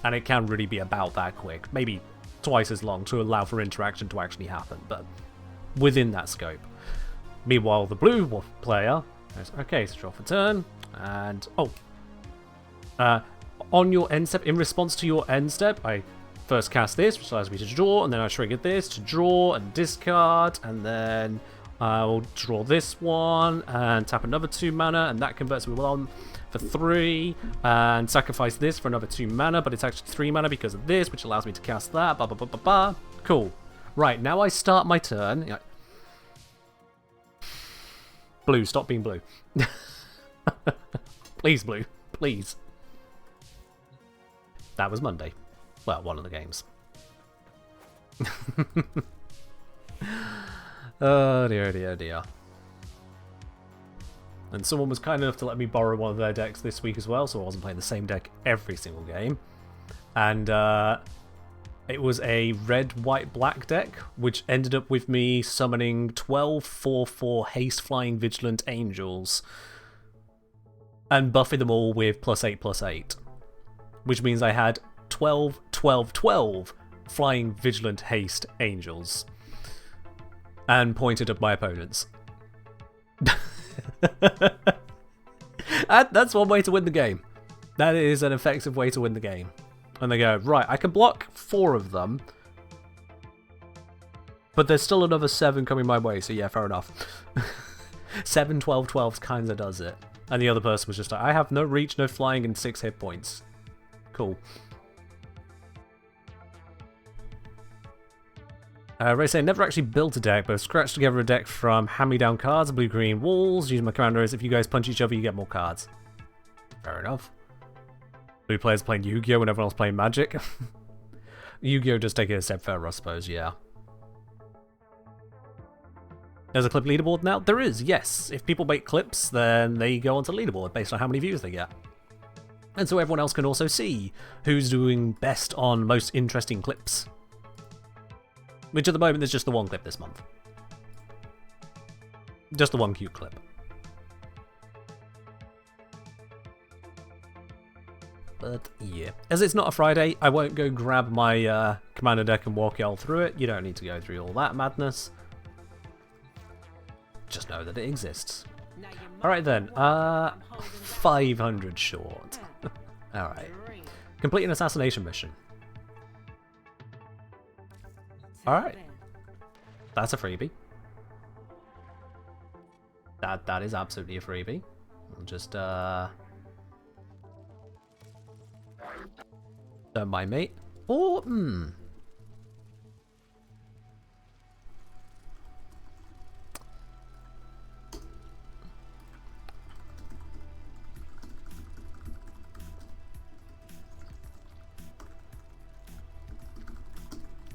And it can really be about that quick, maybe twice as long to allow for interaction to actually happen, but within that scope. Meanwhile, the blue player goes, okay, so draw for turn, and on your end step, in response to your end step, I first cast this, which allows me to draw, and then I triggered this to draw and discard, and then I'll draw this one and tap another 2 mana, and that converts me on for 3, and sacrifice this for another 2 mana, but it's actually 3 mana because of this, which allows me to cast that. Blah blah blah blah blah. Cool. Right, now I start my turn. Blue, stop being blue. Please, blue. Please. That was Monday. Well, one of the games. Oh dear, oh dear, oh dear. And someone was kind enough to let me borrow one of their decks this week as well, so I wasn't playing the same deck every single game. And it was a red, white, black deck, which ended up with me summoning 12 4/4 haste flying vigilant angels and buffing them all with +8/+8, which means I had 12 12 12 flying vigilant haste angels and pointed at my opponents. That's one way to win the game. That is an effective way to win the game. And they go, right, I can block 4 of them, but there's still another 7 coming my way, so yeah, fair enough. 7 12 12s kinda does it. And the other person was just like, I have no reach, no flying, and 6 hit points. Cool. Ray saying, never actually built a deck, but scratched together a deck from hand-me-down cards, blue-green walls, using my commanders. If you guys punch each other, you get more cards. Fair enough. Blue players playing Yu-Gi-Oh! When everyone else playing Magic. Yu-Gi-Oh! Does take it a step further, I suppose, yeah. There's a clip leaderboard now? There is, yes. If people make clips, then they go onto the leaderboard based on how many views they get. And so everyone else can also see who's doing best on most interesting clips. Which at the moment there's just the one clip this month. Just the one cute clip. But yeah. As it's not a Friday, I won't go grab my commander deck and walk y'all through it. You don't need to go through all that madness. Just know that it exists. Alright then, 500 short. Alright. Complete an assassination mission. Alright. That's a freebie. That is absolutely a freebie. We'll just, don't mind me. Or,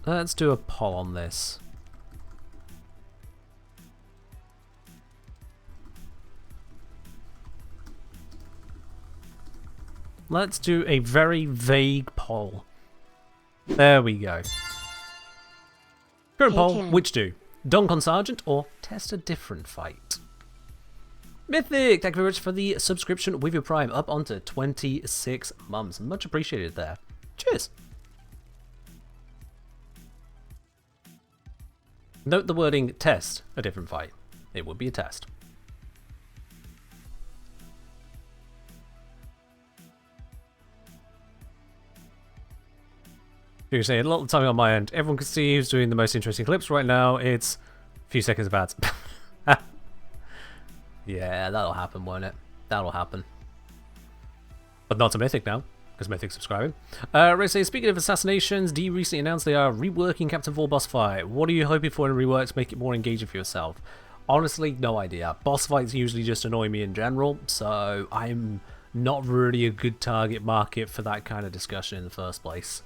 Let's do a poll on this. Let's do a very vague poll. There we go. Current poll, which do? Dunk on Sergeant or test a different fight? Mythic, thank you very much for the subscription with your Prime, up onto 26 months. Much appreciated there. Cheers. Note the wording test a different fight. It would be a test. You say a lot of the time on my end. Everyone can see who's doing the most interesting clips right now. It's a few seconds of ads. Yeah, that'll happen, won't it? That'll happen. But not to Mythic now, because Mythic's subscribing. Ray says, speaking of assassinations, D recently announced they are reworking Captain 4 boss fight. What are you hoping for in rework to make it more engaging for yourself? Honestly, no idea. Boss fights usually just annoy me in general, so I'm not really a good target market for that kind of discussion in the first place.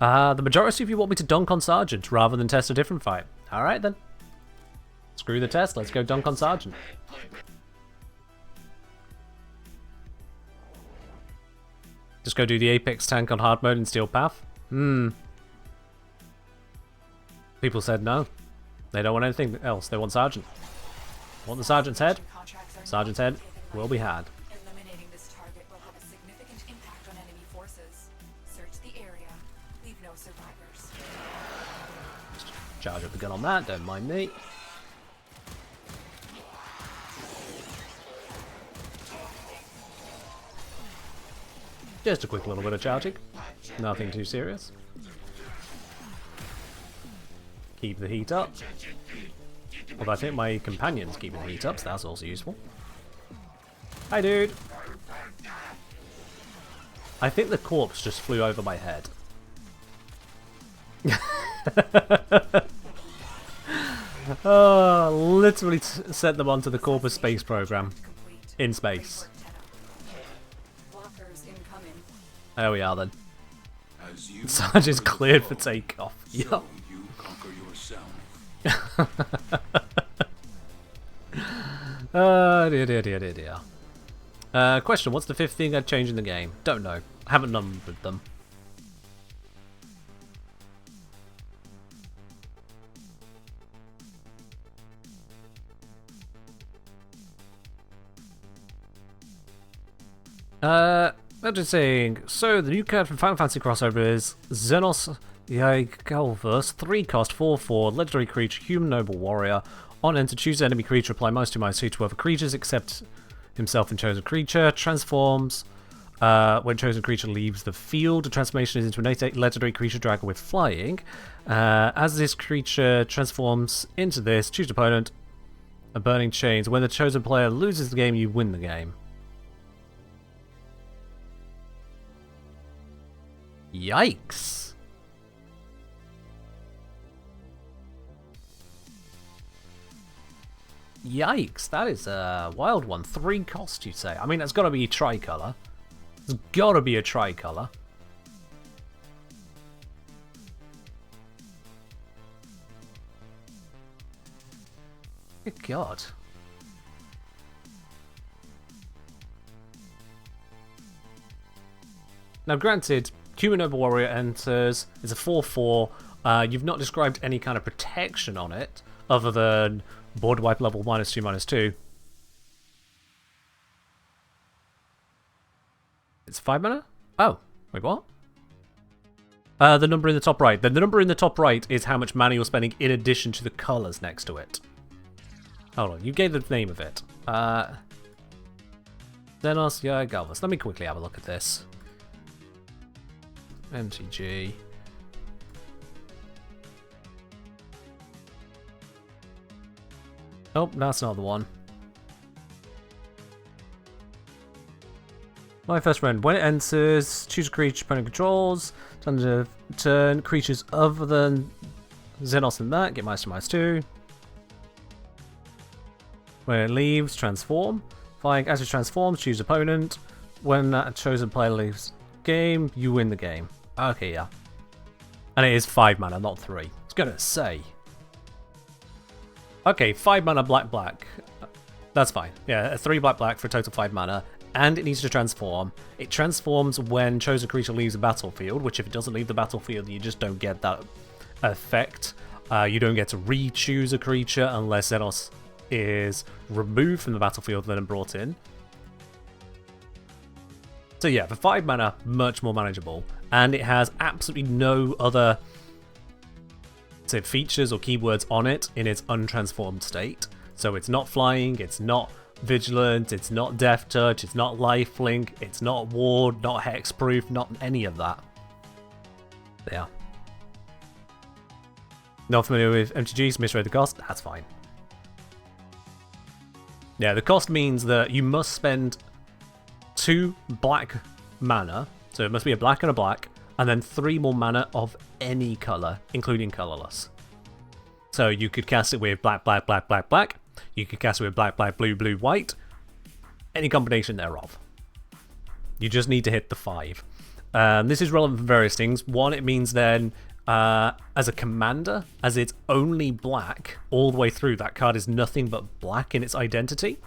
The majority of you want me to dunk on Sergeant rather than test a different fight. Alright then. Screw the test, let's go dunk on Sergeant. Just go do the Apex tank on hard mode in Steel Path? People said no. They don't want anything else, they want Sergeant. Want the Sergeant's head? Sergeant's head will be had. Eliminating this target will have a significant impact on enemy forces. Search the area. Leave no survivors. Just charge up the gun on that, don't mind me. Just a quick little bit of charging. Nothing too serious. Keep the heat up. Although I think my companion's keeping the heat up, so that's also useful. Hi, dude. I think the corpse just flew over my head. Oh, literally sent them onto the Corpus space program. In space. There we are then. Sergeant's cleared for takeoff. Yup. Dear. Question, what's the fifth thing I'd change in the game? Don't know. I haven't numbered them. I'm just saying, so the new card from Final Fantasy crossover is Xenos Yaigalverse, 3 cost, 4/4, legendary creature, human noble warrior. On enter, choose enemy creature, apply -2/-2 to other creatures except himself and chosen creature. Transforms when chosen creature leaves the field. The transformation is into an legendary creature dragon with flying. As this creature transforms into this, choose opponent, a burning chains. When the chosen player loses the game, you win the game. Yikes. Yikes, that is a wild one. 3 cost, you say? I mean, it's got to be a tricolour. It's got to be a tricolour. Good God. Now, granted, Human Noble Warrior enters, it's a 4/4. You've not described any kind of protection on it, other than board wipe level -2/-2. It's 5 mana? Oh, wait, what? The number in the top right. The number in the top right is how much mana you're spending in addition to the colours next to it. Hold on, you gave the name of it. Xenos, yeah, Galvus. Let me quickly have a look at this. MTG. Nope, that's not the one. My first friend. When it enters, choose a creature opponent controls. Time to turn creatures other than Xenos and that. Get -2. When it leaves, transform. Flying as it transforms, choose opponent. When that chosen player leaves game, you win the game. Okay, yeah. And it is 5 mana, not 3. I was gonna say. Okay, 5 mana black. That's fine. Yeah, 3 black for a total 5 mana. And it needs to transform. It transforms when chosen creature leaves the battlefield, which if it doesn't leave the battlefield, you just don't get that effect. You don't get to re-choose a creature unless Xenos is removed from the battlefield and then brought in. So yeah, for 5 mana, much more manageable. And it has absolutely no other features or keywords on it in its untransformed state. So it's not flying, it's not vigilant, it's not death touch, it's not lifelink, it's not ward, not hexproof, not any of that. Yeah. Not familiar with MTGs, misread the cost, that's fine. Yeah, the cost means that you must spend 2 black mana, so it must be a black and a black, and then 3 more mana of any colour, including colourless. So you could cast it with black, you could cast it with black, blue, white, any combination thereof. You just need to hit the 5. This is relevant for various things. One, it means then, as a commander, as it's only black all the way through, that card is nothing but black in its identity.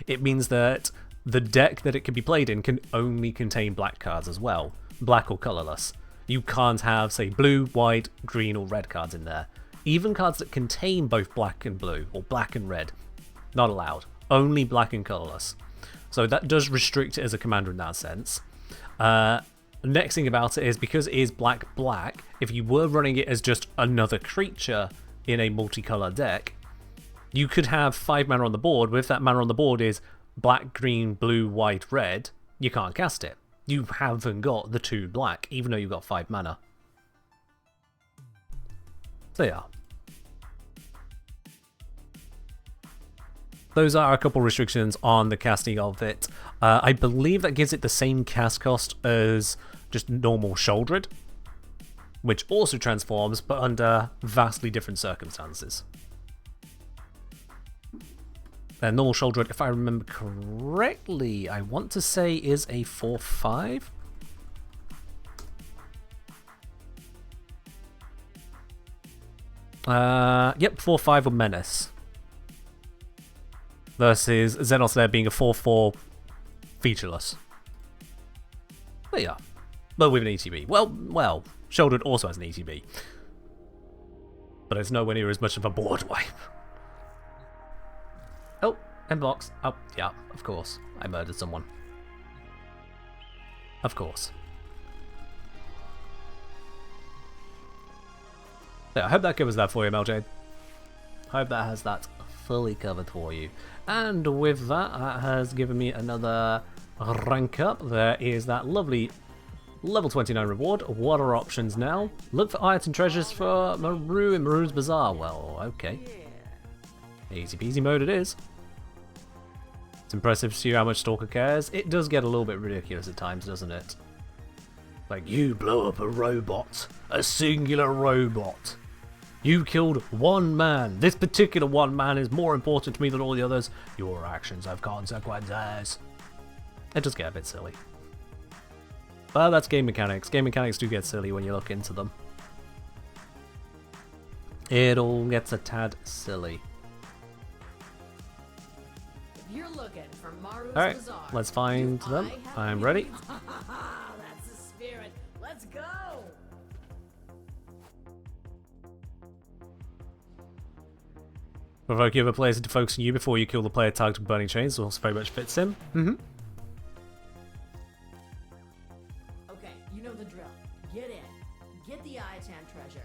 It means that the deck that it can be played in can only contain black cards as well, black or colourless. You can't have, say, blue, white, green or red cards in there. Even cards that contain both black and blue, or black and red, not allowed. Only black and colourless. So that does restrict it as a commander in that sense. Next thing about it is, because it is black, if you were running it as just another creature in a multicolour deck, you could have 5 mana on the board, but if that mana on the board is black, green, blue, white, red, you can't cast it. You haven't got the 2 black, even though you've got 5 mana. So yeah. Those are a couple restrictions on the casting of it. I believe that gives it the same cast cost as just normal Shouldered, which also transforms, but under vastly different circumstances. Normal Shouldered, if I remember correctly, I want to say is a 4/5. Yep, 4/5 with Menace. Versus Xenos there being a 4/4 featureless. But yeah. But with an ETB. Well, Shouldered also has an ETB. But it's nowhere near as much of a board wipe. Oh, inbox. Oh, yeah, of course. I murdered someone. Of course. Yeah, I hope that covers that for you, MLJ. I hope that has that fully covered for you. And with that, that has given me another rank up. There is that lovely level 29 reward. What are options now? Look for item treasures for Maru in Maru's Bazaar. Well, okay. Easy peasy mode it is. It's impressive to see how much Stalker cares. It does get a little bit ridiculous at times, doesn't it? Like, you blow up a robot. A singular robot. You killed one man. This particular one man is more important to me than all the others. Your actions have consequences. It does get a bit silly. But that's game mechanics. Game mechanics do get silly when you look into them. It all gets a tad silly. If you're looking for Maru's Alright, Bazaar, let's find them. I'm ready. That's the spirit. Let's go. Provoke your other players into focusing you before you kill the player targeted with burning chains. Also very much fits him. Okay, you know the drill. Get in. Get the Itan treasure.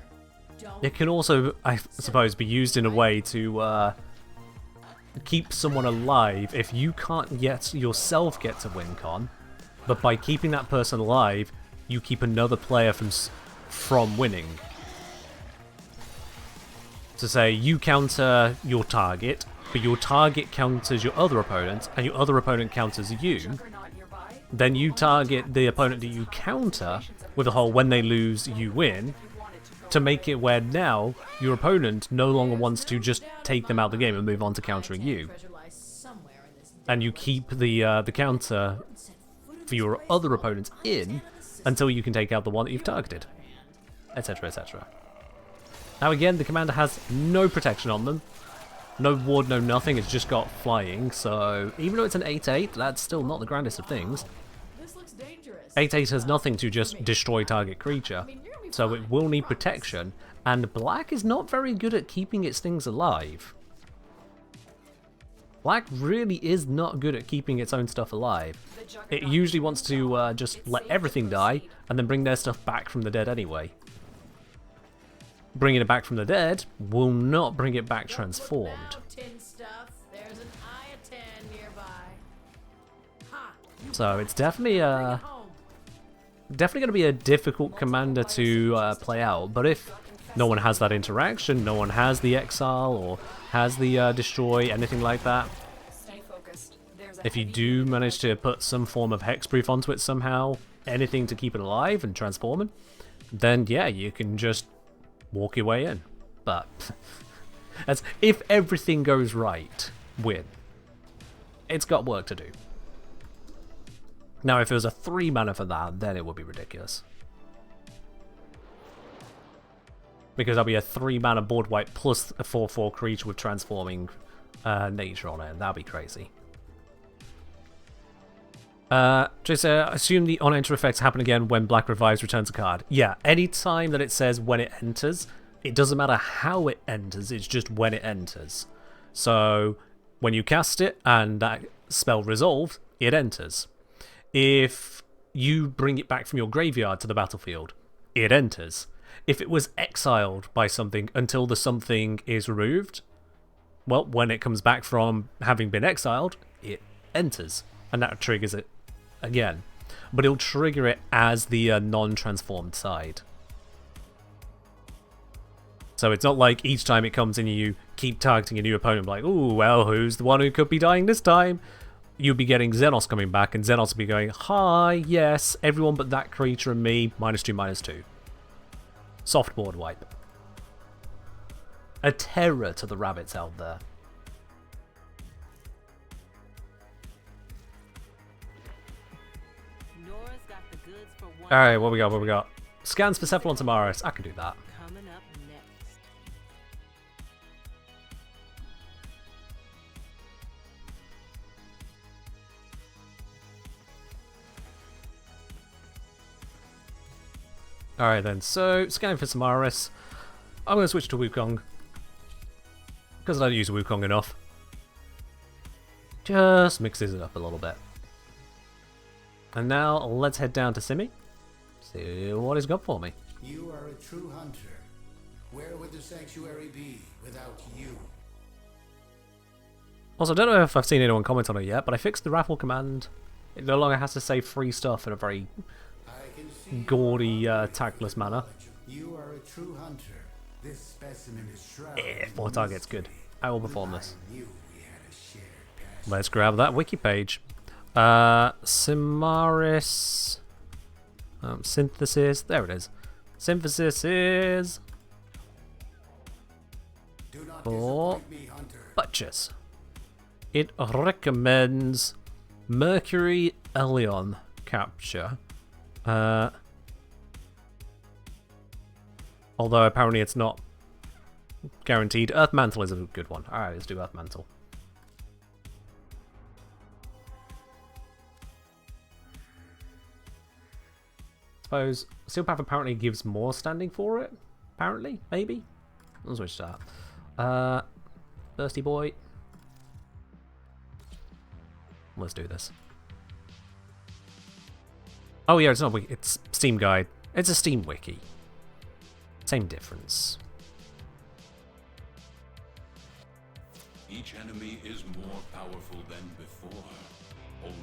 Don't. It can also, I suppose, be used in a way to keep someone alive if you can't yet yourself get to win con, but by keeping that person alive, you keep another player from winning. To say you counter your target, but your target counters your other opponent, and your other opponent counters you, then you target the opponent that you counter with the whole when they lose, you win, to make it where now your opponent no longer wants to just take them out of the game and move on to countering you. And you keep the counter for your other opponents in until you can take out the one that you've targeted, etc, etc. Now again, the commander has no protection on them. No ward, no nothing, it's just got flying, so even though it's an 8/8, that's still not the grandest of things. 8/8 has nothing to just destroy target creature, so it will need protection, and black is not very good at keeping its things alive. Black really is not good at keeping its own stuff alive. It usually wants to just let everything die, and then bring their stuff back from the dead anyway. Bringing it back from the dead will not bring it back transformed. So it's definitely going to be a difficult commander to play out, but if no one has that interaction, no one has the exile or has the destroy, anything like that, if you do manage to put some form of hexproof onto it somehow, anything to keep it alive and transform it, then yeah, you can just walk your way in. But as if everything goes right, win. It's got work to do. Now if it was a 3 mana for that, then it would be ridiculous. Because that'll be a 3 mana board wipe plus a 4/4 creature with transforming nature on it, and that'd be crazy. Just assume the on-enter effects happen again when Black Revives returns a card. Yeah, anytime that it says when it enters, it doesn't matter how it enters, it's just when it enters. So, when you cast it and that spell resolved, it enters. If you bring it back from your graveyard to the battlefield, it enters. If it was exiled by something until the something is removed, well, when it comes back from having been exiled, it enters. And that triggers it again. But it'll trigger it as the non-transformed side. So it's not like each time it comes in you keep targeting a new opponent like, ooh, well, who's the one who could be dying this time? You'll be getting Xenos coming back, and Xenos will be going, hi, yes, everyone but that creature and me, -2/-2. Soft board wipe. A terror to the rabbits out there. Alright, what we got, what we got? Scans for Cephalon Tamaris. I can do that. Coming up next. Alright then, so scanning for Samaris. I'm going to switch to Wukong. Because I don't use Wukong enough. Just mixes it up a little bit. And now let's head down to Simi. See what he's got for me. You are a true hunter. Where would the sanctuary be without you? Also, I don't know if I've seen anyone comment on it yet, but I fixed the raffle command. It no longer has to say free stuff in a very gaudy, tactless manner. You are a true hunter. This specimen is shrouded. Yeah, 4 targets, good. I will perform this. Let's grab that wiki page. Samaris. Synthesis. There it is. Synthesis is for butchers. It recommends Mercury Elion capture. Although apparently it's not guaranteed. Earth Mantle is a good one. Alright, let's do Earth Mantle. Suppose Steel Path apparently gives more standing for it. Apparently, maybe. Let's switch to that. Thirsty boy. Let's do this. Oh yeah, it's not wiki. It's Steam Guide. It's a Steam wiki. Same difference. Each enemy is more powerful than before. Only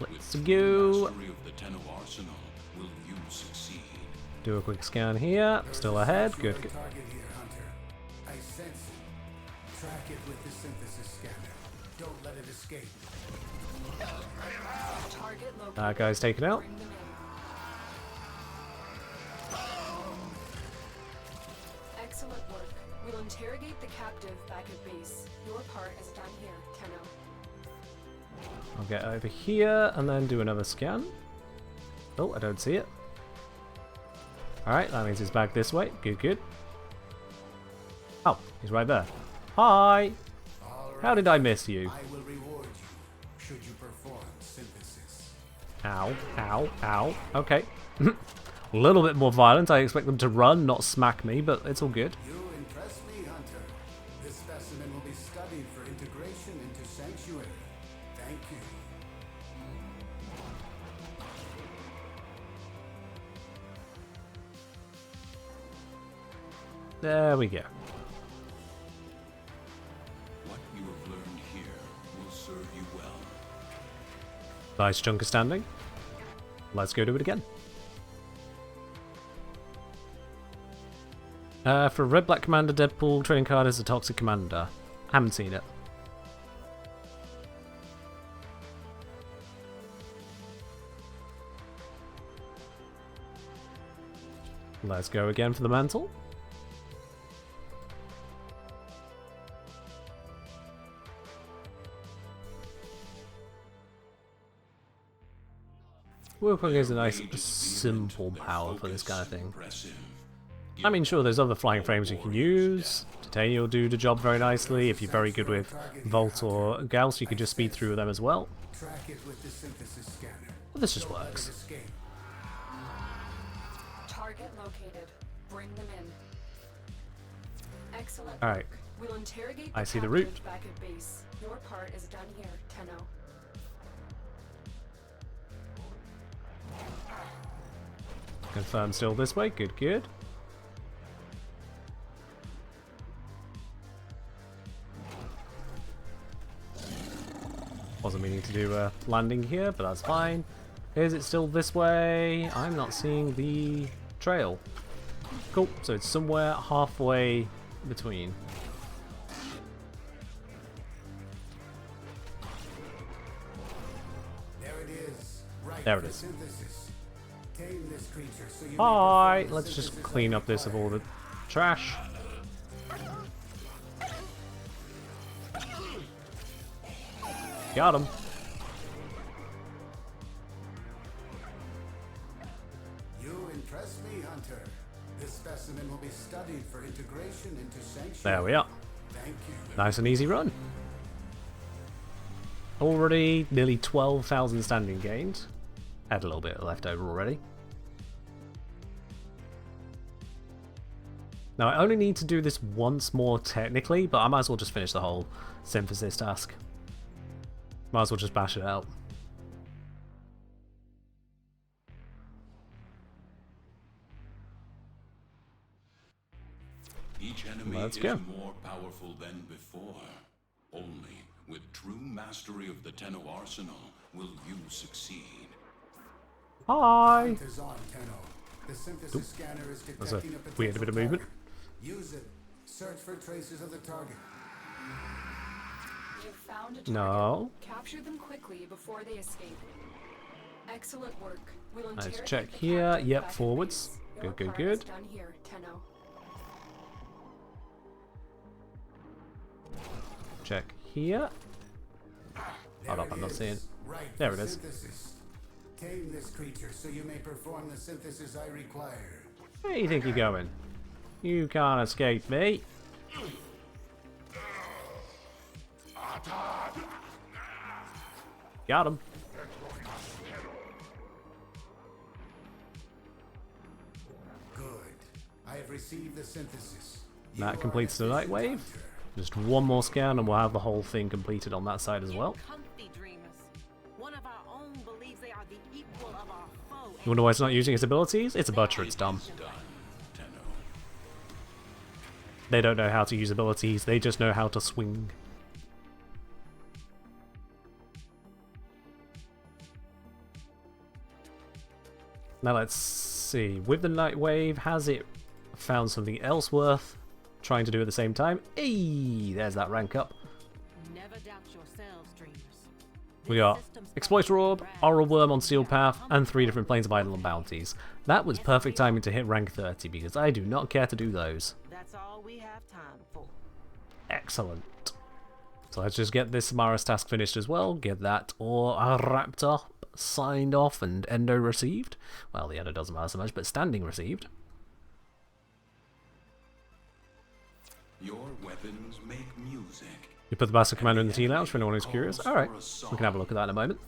Let's with go. mastery of the Tenno arsenal will you succeed. Do a quick scan here. Still ahead. Good. Good. Target here, Hunter. I sense it. Track it with the synthesis scanner. Don't let it escape. Target located. That guy's taken out. Bring them in. Excellent work. We'll interrogate the captive back at base. Your part is done here, Tenno. I'll get over here and then do another scan. Oh, I don't see it. Alright, that means he's back this way. Good, good. Oh, he's right there. Hi! How did I miss you? I will reward you should you perform synthesis. Ow, ow, ow. Okay. A little bit more violent. I expect them to run, not smack me, but it's all good. You impress me, Hunter. This specimen will be studied for integration into Sanctuary. Thank you. There we go. What you have learned here will serve you well. Nice chunk of standing. Let's go do it again. For Red Black Commander, Deadpool trading card is a Toxic Commander. Haven't seen it. Let's go again for the mantle. Wukong is a nice, simple power for this kind of thing. I mean, sure, there's other flying frames you can use. Titania will do the job very nicely. If you're very good with Volt or Gauss, you can just speed through them as well. Track it with the synthesis scanner. But this just works. Target located. Bring them in. Excellent. Alright. We'll interrogate I see the captive route. back at base. Your part is done here, Tenno. Confirm still this way. Good, good. Wasn't meaning to do a landing here, but that's fine. Is it still this way? I'm not seeing the trail. Cool, so it's somewhere halfway between. There it is. Right. There it is. Synthesis. Tame this creature so you Hi, let's just clean up this of all the trash. Got him. You impress me, Hunter. This specimen will be studied for integration into Sanctuary. There we are. Thank you. Nice and easy run. Already nearly 12,000 standing gained. Had a little bit left over already. Now I only need to do this once more technically, but I might as well just finish the whole synthesis task. Might as well just bash it out. Each enemy Let's is go. more powerful than before. Only with true mastery of the Tenno arsenal will you succeed. Hi! Hunters on, Tenno. The synthesis scanner is There's a detecting a weird bit of potential movement. target. Use it. Search for traces of the target. You've found a target. No. Capture them quickly before they escape. Excellent work. We'll Let's interrogate check the here. captive Yep, back at forwards. base. Good, Your good, part is good. done here, Tenno. Check here. Hold up, I'm not seeing it. Right. There for it is. synthesis. Tame this creature so you may perform the synthesis I require. Where do you think you're going? You can't escape me. Got him. Good. I have received the synthesis. You That are completes the an efficient Nightwave. hunter. Just one more scan and we'll have the whole thing completed on that side as well. Comfy dreamers. One of our own believes they are the equal of our foe. You wonder why it's not using its abilities? It's a butcher, it's dumb. Done, Tenno. They don't know how to use abilities, they just know how to swing. Now let's see. With the Nightwave, has it found something else worth trying to do at the same time? Hey, there's that rank up. Never doubt yourselves, dreamers. We got Exploiter Orb, Oral Worm on Steel Path, and 3 different Planes of Idle and Bounties. That was perfect timing to hit rank 30 because I do not care to do those. That's all we have time for. Excellent. So let's just get this Samara's task finished as well. Get that all wrapped up, signed off, and endo received. Well, the endo doesn't matter so much, but standing received. Your weapons make music. You put the Bastard Commander in the tea lounge for anyone who's curious. Alright, we can have a look at that in a moment.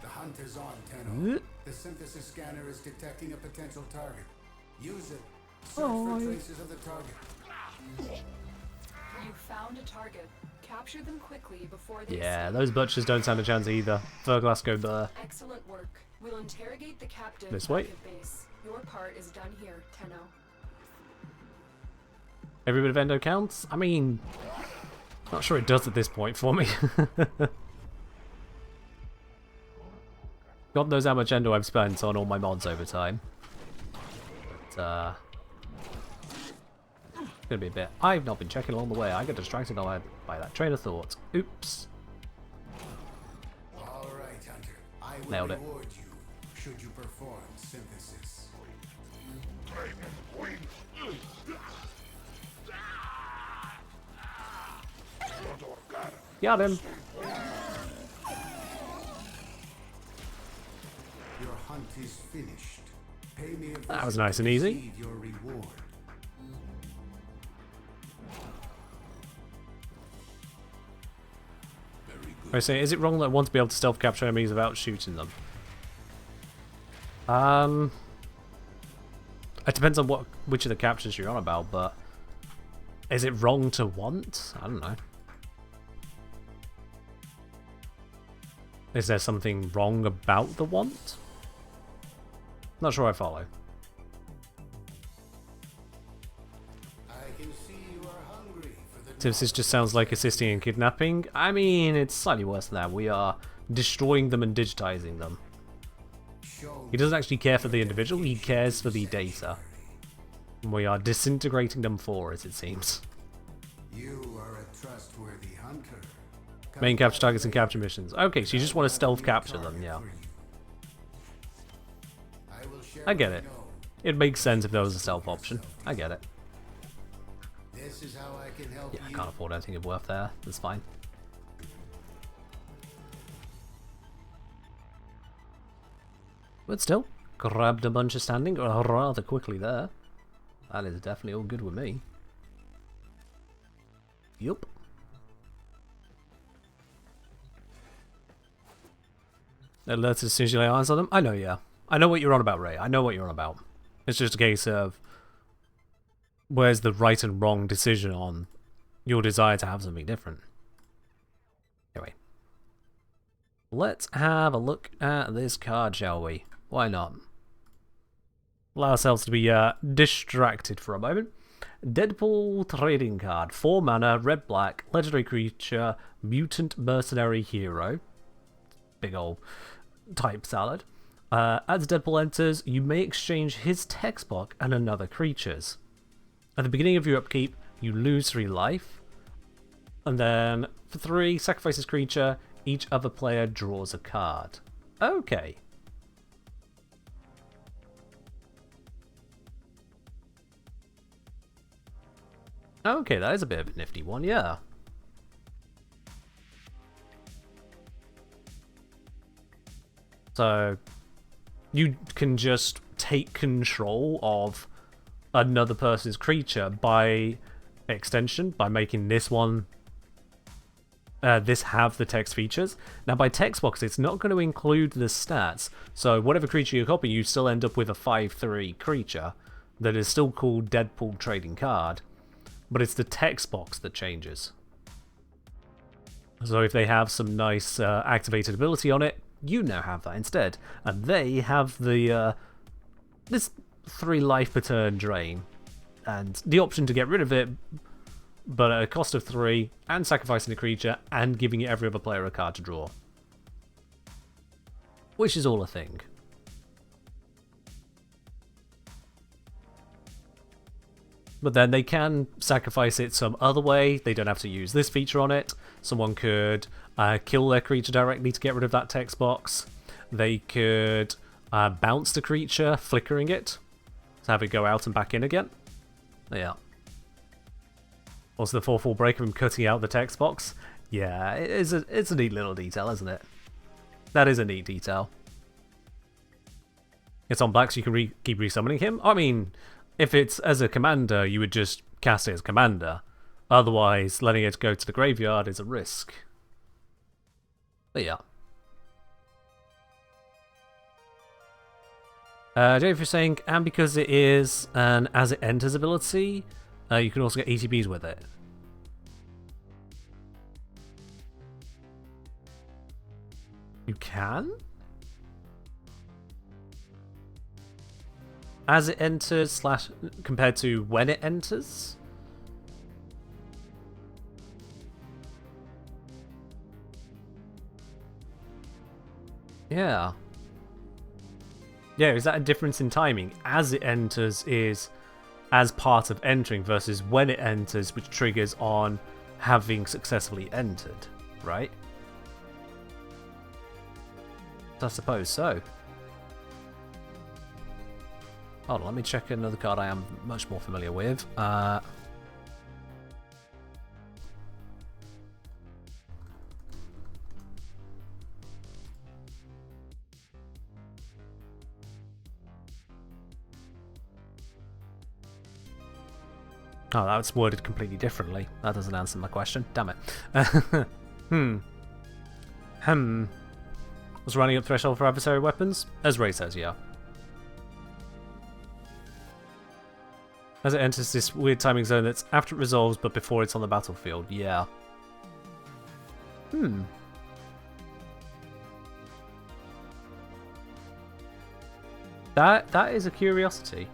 The hunt is on, Tenno. The synthesis scanner is detecting a potential target. Use it. Search for traces of the target. You found a target. Capture them quickly before they Yeah, escape. those butchers don't stand a chance either. Ferglass go there. Excellent work. We'll interrogate the captive This back way. at base. Your part is done here, Tenno. Every bit of endo counts? I mean, not sure it does at this point for me. God knows how much endo I've spent on all my mods over time. But, gonna be a bit. I've not been checking along the way. I got distracted by that train of thought. Oops. All right, Hunter. I will Nailed it. reward you should you perform synthesis. Got him. Your hunt is finished. Pay me a That was visit nice to and easy. receive your reward. I say, is it wrong that I want to be able to stealth capture enemies without shooting them? It depends on which of the captures you're on about, but is it wrong to want? I don't know. Is there something wrong about the want? Not sure I follow. I can see you are hungry for the This just sounds like assisting in kidnapping. I mean, it's slightly worse than that. We are destroying them and digitizing them. He doesn't actually care for the individual, he cares for the data. And we are disintegrating them for it, it seems. You are a trustworthy hunter. Main capture targets and capture missions. Okay, so you just want to stealth capture them, yeah. I get it. It makes sense if there was a stealth option. I get it. This is how I can help Yeah, I you. can't afford anything of worth there. That's fine. But still, grabbed a bunch of standing rather quickly there. That is definitely all good with me. Yup. Alerted as soon as you lay eyes on them? I know, yeah. I know what you're on about, Ray. I know what you're on about. It's just a case of where's the right and wrong decision on your desire to have something different. Anyway. Let's have a look at this card, shall we? Why not? Allow ourselves to be distracted for a moment. Deadpool trading card. 4 mana, red black, legendary creature, mutant mercenary hero. Big ol' type salad. As Deadpool enters, you may exchange his text block and another creature's. At the beginning of your upkeep, you lose 3 life. And then, for 3, sacrifice this creature, each other player draws a card. Okay. Okay, that is a bit of a nifty one, yeah. So, you can just take control of another person's creature by extension, by making this one, this have the text features. Now by text box, it's not going to include the stats, so whatever creature you copy, you still end up with a 5/3 creature that is still called Deadpool trading card, but it's the text box that changes. So if they have some nice activated ability on it, you now have that instead, and they have the this 3 life per turn drain, and the option to get rid of it, but at a cost of 3, and sacrificing a creature, and giving every other player a card to draw. Which is all a thing. But then they can sacrifice it some other way. They don't have to use this feature on it. Someone could kill their creature directly to get rid of that text box. They could bounce the creature, flickering it, to have it go out and back in again. Yeah. Also the 4/4 breaker from cutting out the text box. Yeah, it's a neat little detail, isn't it? That is a neat detail. It's on black, so you can keep resummoning him. I mean, if it's as a commander, you would just cast it as commander. Otherwise, letting it go to the graveyard is a risk. But yeah. Jennifer saying, and because it is an as it enters ability, you can also get ETBs with it. You can? As it enters / compared to when it enters? Yeah. Yeah, is that a difference in timing? As it enters is as part of entering versus when it enters, which triggers on having successfully entered, right? I suppose so. Hold on, let me check another card I am much more familiar with. Oh, that's worded completely differently. That doesn't answer my question. Damn it. Was running up threshold for adversary weapons? As Ray says, yeah. As it enters this weird timing zone that's after it resolves but before it's on the battlefield, yeah. That is a curiosity.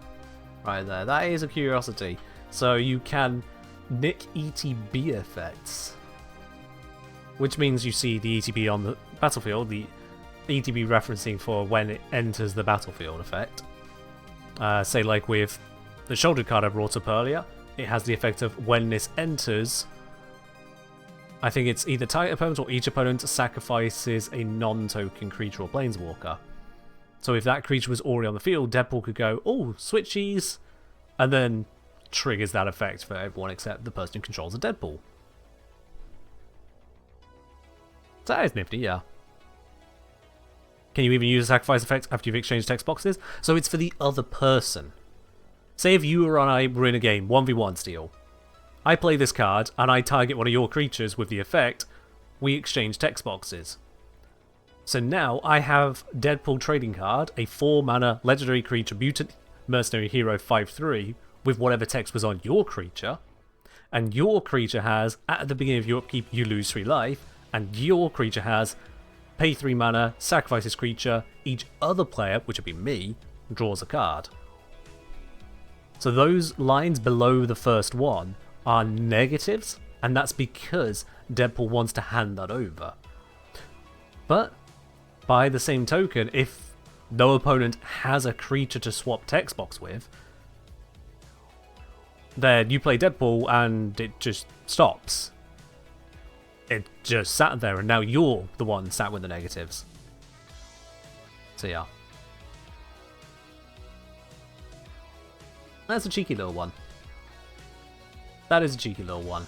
Right there. That is a curiosity. So you can nick ETB effects. Which means you see the ETB on the battlefield, the ETB referencing for when it enters the battlefield effect. Say like with the shoulder card I brought up earlier, it has the effect of when this enters, I think it's either target opponent or each opponent sacrifices a non-token creature or planeswalker. So if that creature was already on the field, Deadpool could go, oh, switchies, and then triggers that effect for everyone except the person who controls a Deadpool. So that is nifty, yeah. Can you even use a sacrifice effect after you've exchanged text boxes? So it's for the other person. Say if you or I were in a game, 1v1 steal. I play this card, and I target one of your creatures with the effect, we exchange text boxes. So now I have Deadpool trading card, a 4-mana legendary creature mutant mercenary hero 5/3, with whatever text was on your creature, and your creature has, at the beginning of your upkeep, you lose 3 life, and your creature has, pay 3 mana, sacrifice this creature, each other player, which would be me, draws a card. So those lines below the first one are negatives, and that's because Deadpool wants to hand that over. But, by the same token, if no opponent has a creature to swap text box with, then you play Deadpool and it just stops. It just sat there, and now you're the one sat with the negatives. So yeah. That's a cheeky little one. That is a cheeky little one.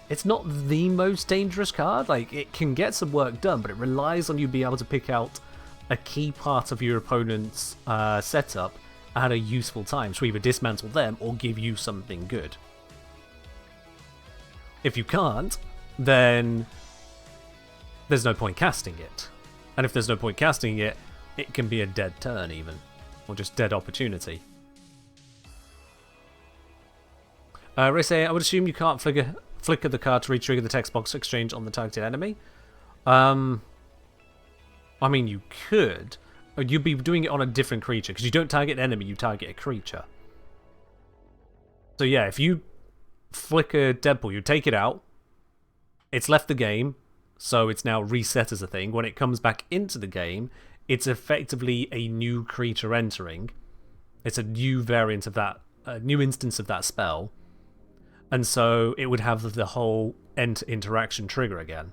It's not the most dangerous card. Like, it can get some work done, but it relies on you being able to pick out a key part of your opponent's setup at a useful time to either dismantle them or give you something good. If you can't, then there's no point casting it. And if there's no point casting it, it can be a dead turn even. Or just dead opportunity. Rissay, I would assume you can't flicker the card to re-trigger the text box exchange on the targeted enemy. I mean, you could. You'd be doing it on a different creature, because you don't target an enemy, you target a creature. So yeah, if you flicker Deadpool, you take it out, it's left the game, so it's now reset as a thing. When it comes back into the game, it's effectively a new creature entering. It's a new variant of that, a new instance of that spell. And so it would have the whole end interaction trigger again.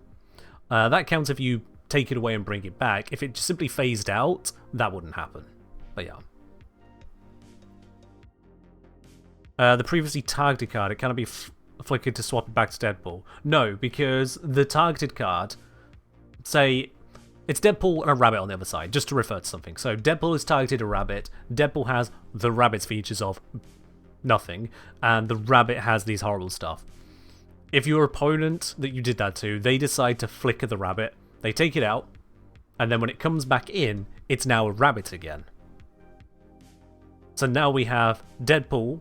That counts if you take it away and bring it back. If it just simply phased out, that wouldn't happen. But yeah. The previously targeted card, it cannot be flickered to swap it back to Deadpool. No, because the targeted card, say, it's Deadpool and a rabbit on the other side, just to refer to something. So Deadpool is targeted a rabbit, Deadpool has the rabbit's features of nothing, and the rabbit has these horrible stuff. If your opponent that you did that to, they decide to flicker the rabbit, they take it out, and then when it comes back in, it's now a rabbit again. So now we have Deadpool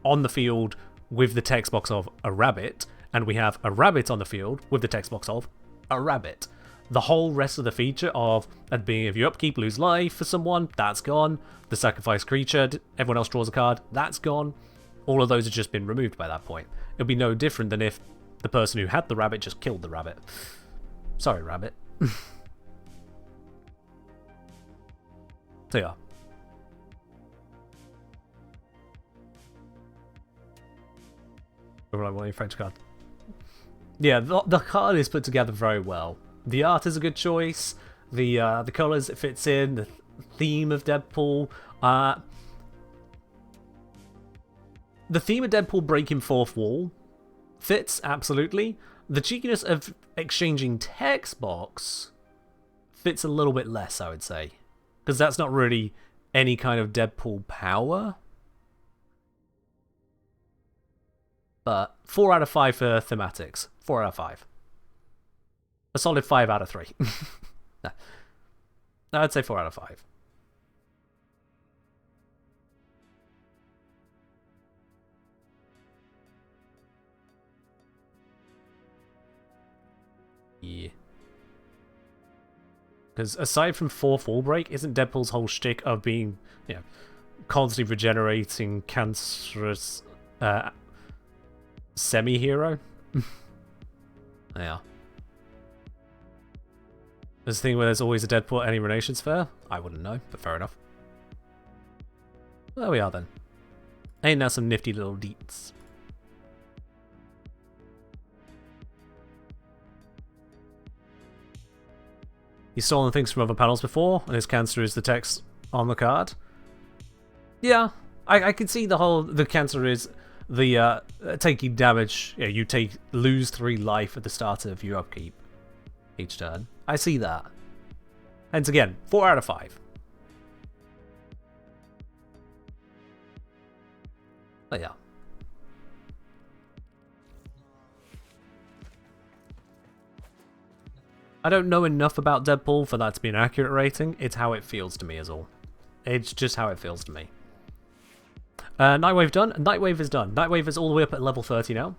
on the field with the text box of a rabbit, and we have a rabbit on the field with the text box of a rabbit. The whole rest of the feature of being if you upkeep, lose life for someone, that's gone. The sacrifice creature, everyone else draws a card, that's gone. All of those have just been removed by that point. It'll be no different than if the person who had the rabbit just killed the rabbit. Sorry, rabbit. So yeah. French card. Yeah, the card is put together very well. The art is a good choice. The colours it fits in. The theme of Deadpool. The theme of Deadpool breaking fourth wall fits absolutely. The cheekiness of exchanging text box fits a little bit less, I would say, because that's not really any kind of Deadpool power. But 4 out of 5 for thematics. 4 out of 5. A solid 5 out of 3. No. I'd say 4 out of 5. Yeah. Because aside from fourth wall break, isn't Deadpool's whole shtick of being, you know, constantly regenerating cancerous semi-hero? Yeah. This thing where there's always a Deadpool at any Renations fair? I wouldn't know, but fair enough. There we are then. Ain't now some nifty little deets. He's stolen things from other panels before, and his cancer is the text on the card. Yeah, I can see the cancer is the taking damage. Yeah, you lose 3 life at the start of your upkeep each turn. I see that. Hence again, 4 out of 5. But yeah. I don't know enough about Deadpool for that to be an accurate rating. It's how it feels to me is all. It's just how it feels to me. Nightwave done? Nightwave is done. Nightwave is all the way up at level 30 now.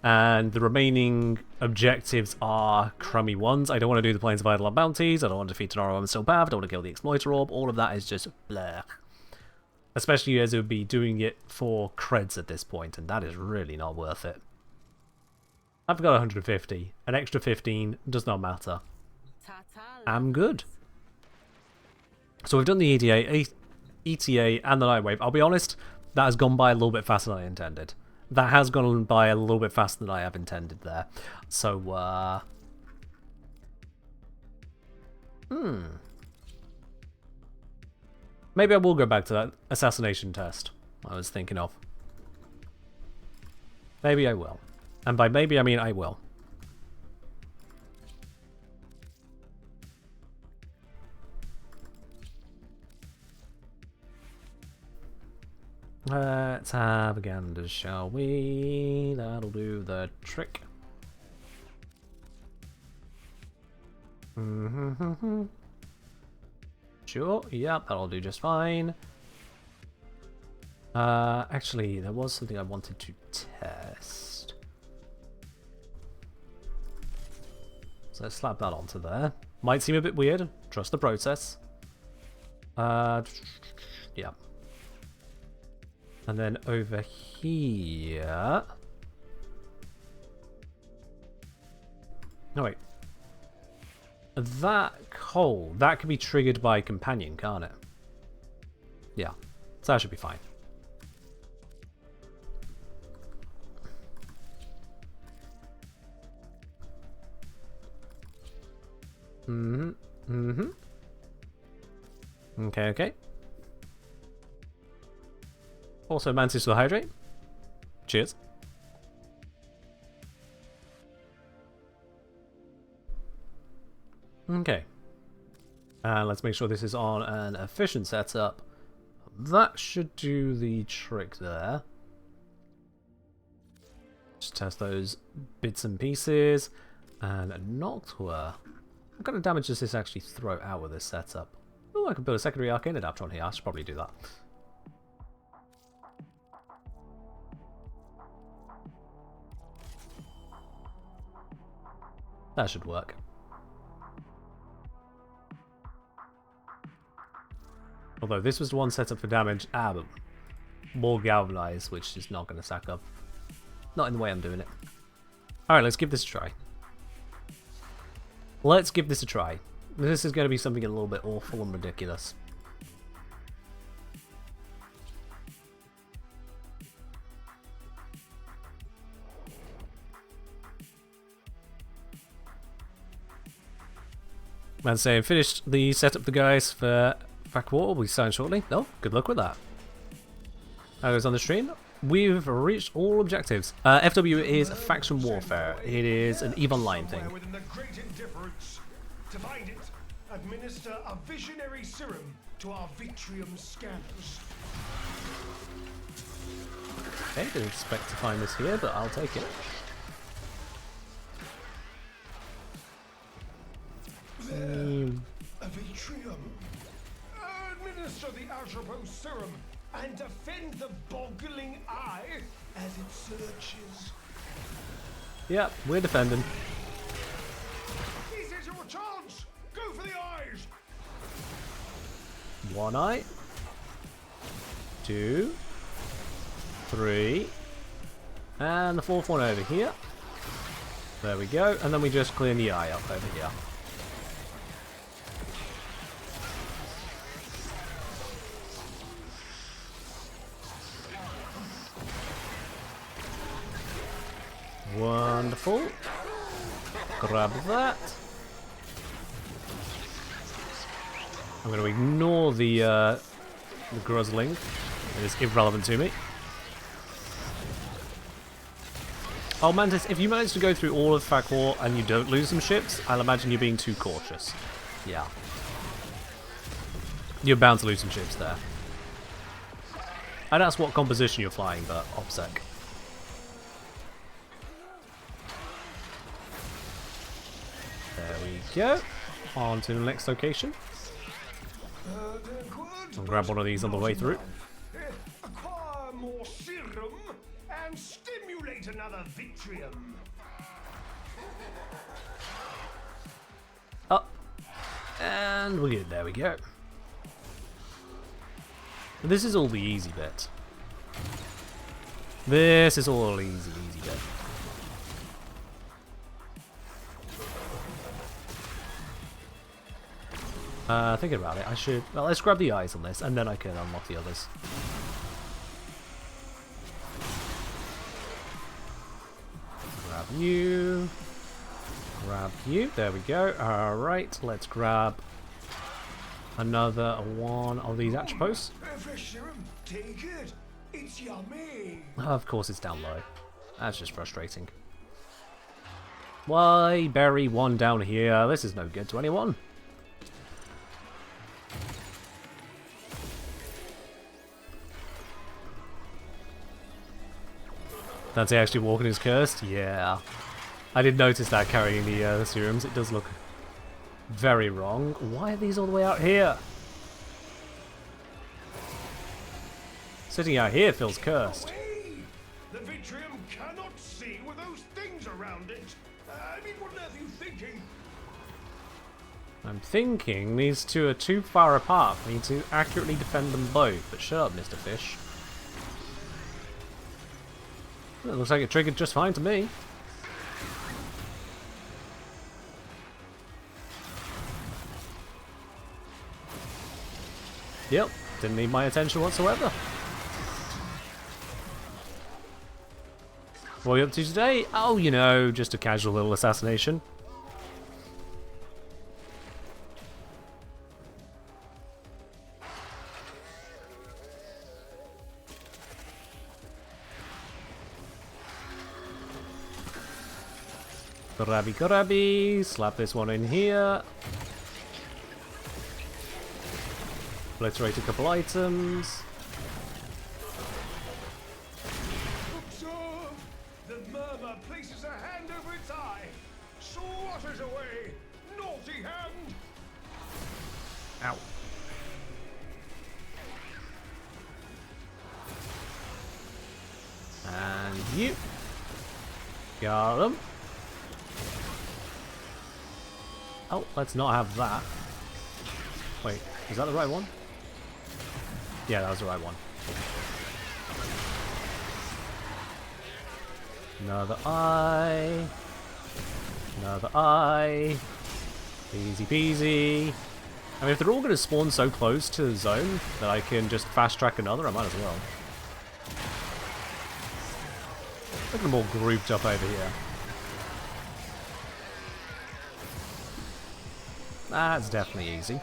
And the remaining objectives are crummy ones. I don't want to do the Plains of Eidolon bounties. I don't want to defeat Tenaro and Silpath. I don't want to kill the Exploiter Orb. All of that is just bleh. Especially as it would be doing it for creds at this point, and that is really not worth it. I've got 150. An extra 15 does not matter. I'm good. So we've done the EDA, ETA, and the Nightwave. I'll be honest, that has gone by a little bit faster than I intended. That has gone by a little bit faster than I have intended there. So, maybe I will go back to that assassination test I was thinking of. Maybe I will. And by maybe, I mean I will. Let's have a gander, shall we? That'll do the trick. Sure, yeah, that'll do just fine. Actually, there was something I wanted to test. So let's slap that onto there. Might seem a bit weird. Trust the process. Yeah. And then over here... No, wait. That coal, that can be triggered by companion, can't it? Yeah. So that should be fine. Okay, okay. Also, Mantis will hydrate. Cheers. Okay. Let's make sure this is on an efficient setup. That should do the trick there. Just test those bits and pieces. And Noctua. What kind of damage does this actually throw out with this setup? Oh, I can build a secondary arcane adapter on here. I should probably do that. That should work. Although this was the one set up for damage, but more galvanized, which is not going to stack up. Not in the way I'm doing it. Alright, let's give this a try. Let's give this a try. This is going to be something a little bit awful and ridiculous. Man saying, finished the setup the guys for Fact War, will be signed shortly. No, good luck with that. How goes on the stream? We've reached all objectives. FW is faction warfare. It is an EVE Online thing. Within the great indifference. To find it, administer a visionary serum to our Vitrium scanners. Okay, didn't expect to find this here, but I'll take it. There, a Vitrium. Administer the Atropos serum and defend the boggling eye as it searches. Yep, we're defending. This is your chance. Go for the eyes. One eye. 2. 3. And the fourth one over here. There we go. And then we just clean the eye up over here. Wonderful. Grab that. I'm going to ignore the Gruzzling. It is irrelevant to me. Oh, Mantis, if you manage to go through all of Fact War and you don't lose some ships, I'll imagine you're being too cautious. Yeah. You're bound to lose some ships there. And that's what composition you're flying, but OPSEC. There we go. On to the next location. I'll grab one of these on the way through. Acquire more serum and stimulate another Vitrium. Up. And we're good. There we go. This is all the easy bit. This is all the easy bit. Thinking about it, I should... Well, let's grab the eyes on this, and then I can unlock the others. Grab you. Grab you. There we go. Alright, let's grab another one of these atropos. Take it. It's yummy. Of course it's down low. That's just frustrating. Why bury one down here? This is no good to anyone. Dante actually walking is cursed? Yeah. I did notice that carrying the serums. It does look very wrong. Why are these all the way out here? Sitting out here feels cursed. The Vitrium cannot see with those things around it. I mean, what on earth are you thinking? I'm thinking these two are too far apart for me to accurately defend them both. But shut up, Mr. Fish. It looks like it triggered just fine to me. Yep, didn't need my attention whatsoever. What are you up to today? Oh, you know, just a casual little assassination. Grabby, grabby. Slap this one in here. Obliterate a couple items. Observe! The murmur places a hand over its eye. Slaughters away! Naughty hand! Ow. And you. Got them. Oh, let's not have that. Wait, is that the right one? Yeah, that was the right one. Another eye. Another eye. Easy peasy. I mean, if they're all going to spawn so close to the zone that I can just fast track another, I might as well. Look at them all grouped up over here. That's definitely easy.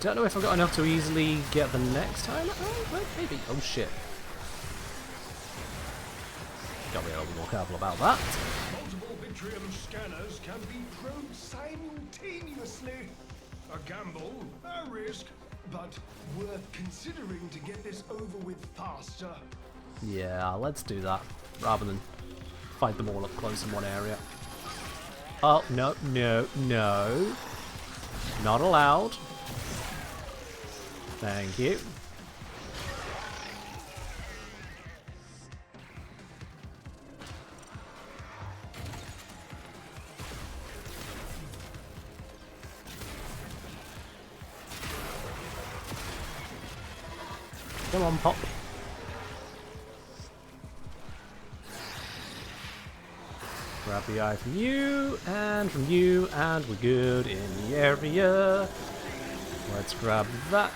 Don't know if I've got enough to easily get the next time. Oh, well, maybe. Oh shit. Gotta be a little more careful about that. Multiple Vitrium scanners can be probed simultaneously. A gamble, a risk, but worth considering to get this over with faster. Yeah, let's do that rather than fight them all up close in one area. Oh, no, no, no. Not allowed. Thank you. Come on, pop. Grab the eye from you, and we're good in the area. Let's grab that,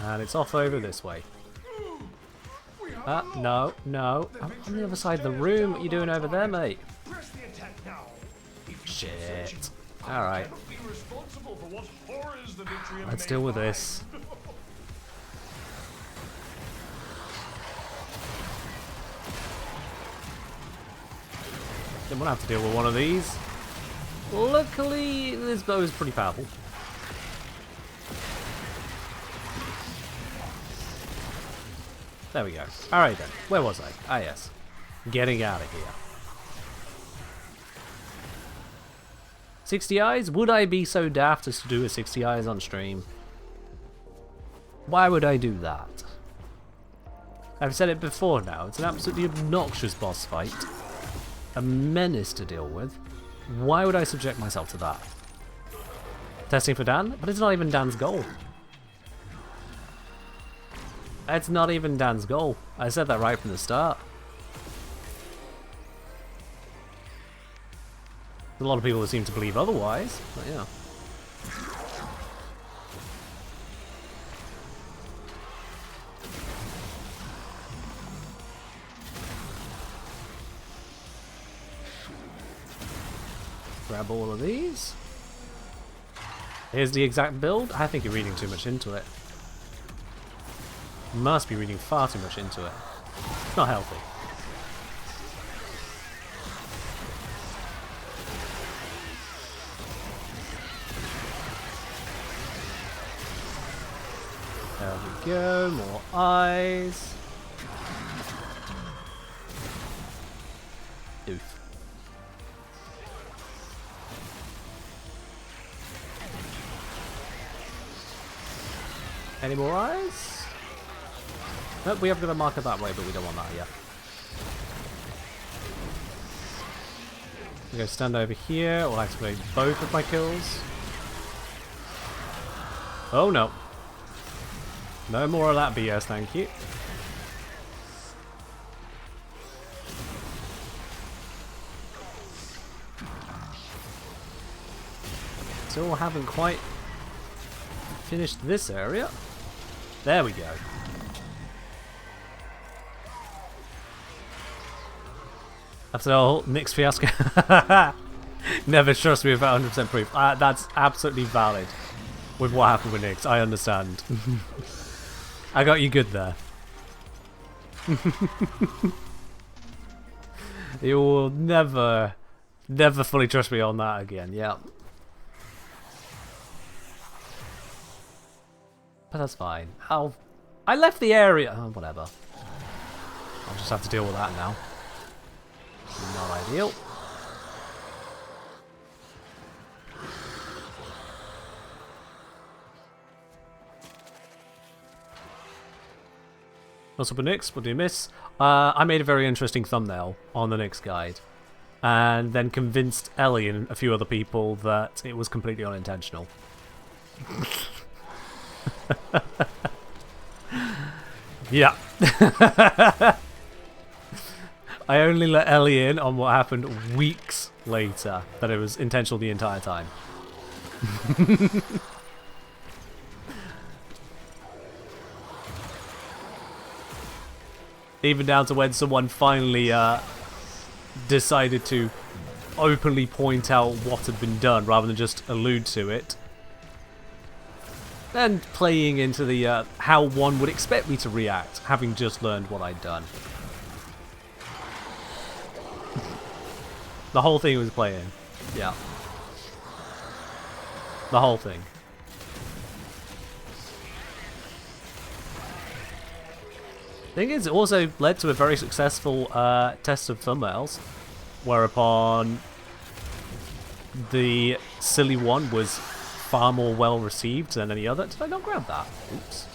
and it's off over this way. No, no, I'm on the other side of the room. What are you doing over there, mate? Shit. Alright. Let's deal with this. Then we'll have to deal with one of these. Luckily, this bow is pretty powerful. There we go. Alright then. Where was I? Ah yes. Getting out of here. 60 eyes? Would I be so daft as to do a 60 eyes on stream? Why would I do that? I've said it before now. It's an absolutely obnoxious boss fight. A menace to deal with. Why would I subject myself to that? Testing for Dan? But it's not even Dan's goal. It's not even Dan's goal. I said that right from the start. A lot of people seem to believe otherwise, but yeah. Grab all of these. Here's the exact build. I think you're reading too much into it. You must be reading far too much into it. It's not healthy. There we go, more eyes. Oof. Any more eyes? Nope, we have got a marker that way, but we don't want that yet. We go stand over here. We'll activate both of my kills. Oh no. No more of that BS, thank you. Still haven't quite finished this area. There we go. After the whole Nick's fiasco. Never trust me without 100% proof. That's absolutely valid with what happened with Nick's. I understand. I got you good there. You will never fully trust me on that again. Yeah. But that's fine. I left the area. Oh, whatever. I'll just have to deal with that now. Not ideal. What's up with Nyx? What do you miss? I made a very interesting thumbnail on the Nyx guide, and then convinced Ellie and a few other people that it was completely unintentional. Yeah. I only let Ellie in on what happened weeks later, that it was intentional the entire time. Even down to when someone finally decided to openly point out what had been done rather than just allude to it. And playing into the how one would expect me to react, having just learned what I'd done. The whole thing was playing. Yeah. The whole thing. Thing is, it also led to a very successful test of thumbnails, whereupon the silly one was far more well received than any other. Did I not grab that? Oops.